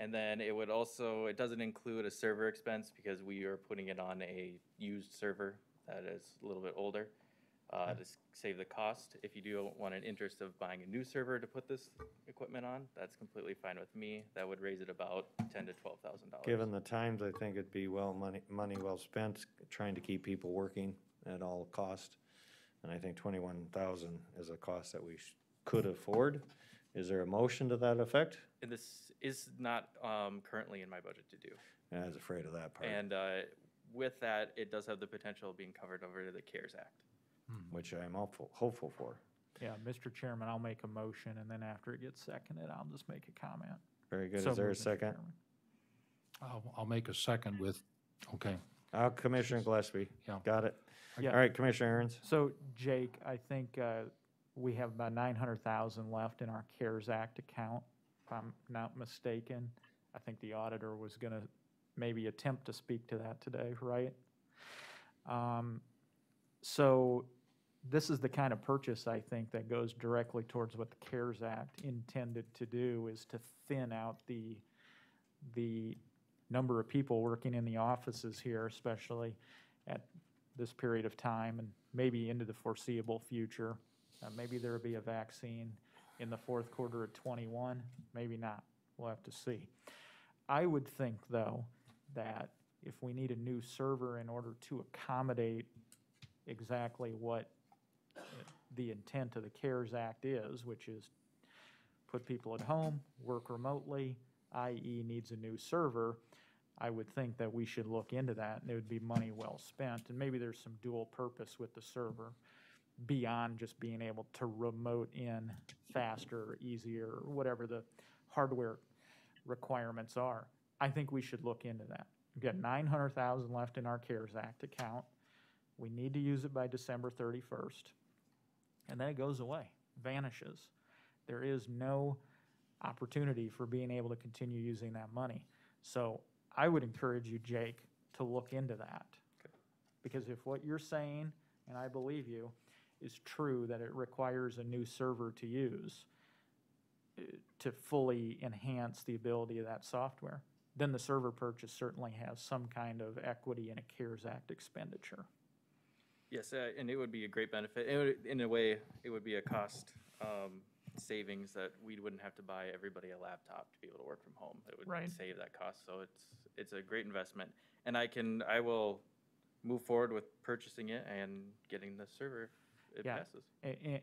And then it would also, it doesn't include a server expense because we are putting it on a used server that is a little bit older to save the cost. If you do want an interest of buying a new server to put this equipment on, that's completely fine with me. That would raise it about $10,000 to $12,000. Given the times, I think it'd be money well spent, trying to keep people working at all cost. And I think 21,000 is a cost that we could afford. Is there a motion to that effect? And this is not currently in my budget to do. I was afraid of that part, And with that, it does have the potential of being covered over the CARES Act. which I'm hopeful for. Yeah, Mr. Chairman, I'll make a motion, and then after it gets seconded, I'll just make a comment. Very good. So Is there a moved, Mr. second? Chairman. I'll make a second with, okay. Commissioner Gillespie. Yeah. Got it. Yeah. All right, Commissioner Aaron's. So Jake, I think we have about 900,000 left in our CARES Act account, if I'm not mistaken. I think the auditor was going to maybe attempt to speak to that today, right? So this is the kind of purchase, I think, that goes directly towards what the CARES Act intended to do, is to thin out the number of people working in the offices here, especially at this period of time and maybe into the foreseeable future. Maybe there will be a vaccine in the fourth quarter of '21, maybe not. We'll have to see. I would think, though, that if we need a new server in order to accommodate exactly what the intent of the CARES Act is, which is put people at home, work remotely, i.e. needs a new server, I would think that we should look into that, and it would be money well spent. And maybe there's some dual purpose with the server beyond just being able to remote in faster, easier, or whatever the hardware requirements are. I think we should look into that. We've got $900,000 left in our CARES Act account. We need to use it by December 31st. And then it goes away, vanishes. There is no opportunity for being able to continue using that money. So I would encourage you, Jake, to look into that. Because if what you're saying, and I believe you, is true, that it requires a new server to use to fully enhance the ability of that software, then the server purchase certainly has some kind of equity in a CARES Act expenditure. Yes, and it would be a great benefit. It would, in a way, it would be a cost savings that we wouldn't have to buy everybody a laptop to be able to work from home. It would Right. save that cost, so it's a great investment. And I will move forward with purchasing it and getting the server if it Yeah. passes.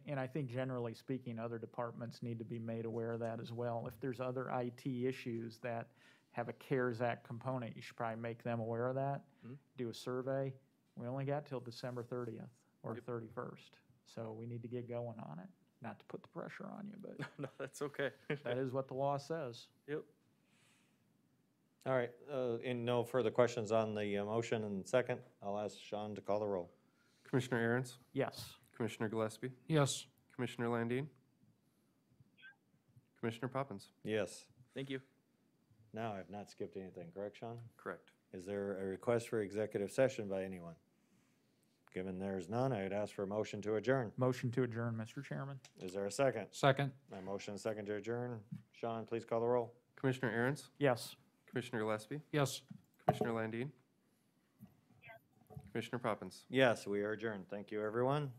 And I think generally speaking, other departments need to be made aware of that as well. If there's other IT issues that have a CARES Act component, you should probably make them aware of that. Mhm. Do a survey. We only got till December 30th or Yep. 31st, so we need to get going on it. Not to put the pressure on you, but No, that's okay. that is what the law says. Yep. All right, and no further questions on the motion and second. I'll ask Sean to call the roll. Commissioner Aaron's, Yes. Commissioner Gillespie, Yes. Commissioner Landine, Commissioner Poppins. Yes. Thank you. Now, I've not skipped anything, correct, Sean? Correct. Is there a request for executive session by anyone? Given there's none, I would ask for a motion to adjourn. Motion to adjourn, Mr. Chairman. Is there a second? Second? My motion is second to adjourn. Sean, please call the roll. Commissioner Aaron's, Yes. Commissioner Gillespie, Yes. Commissioner Landine, Commissioner Poppins. Yes, we are adjourned. Thank you, everyone.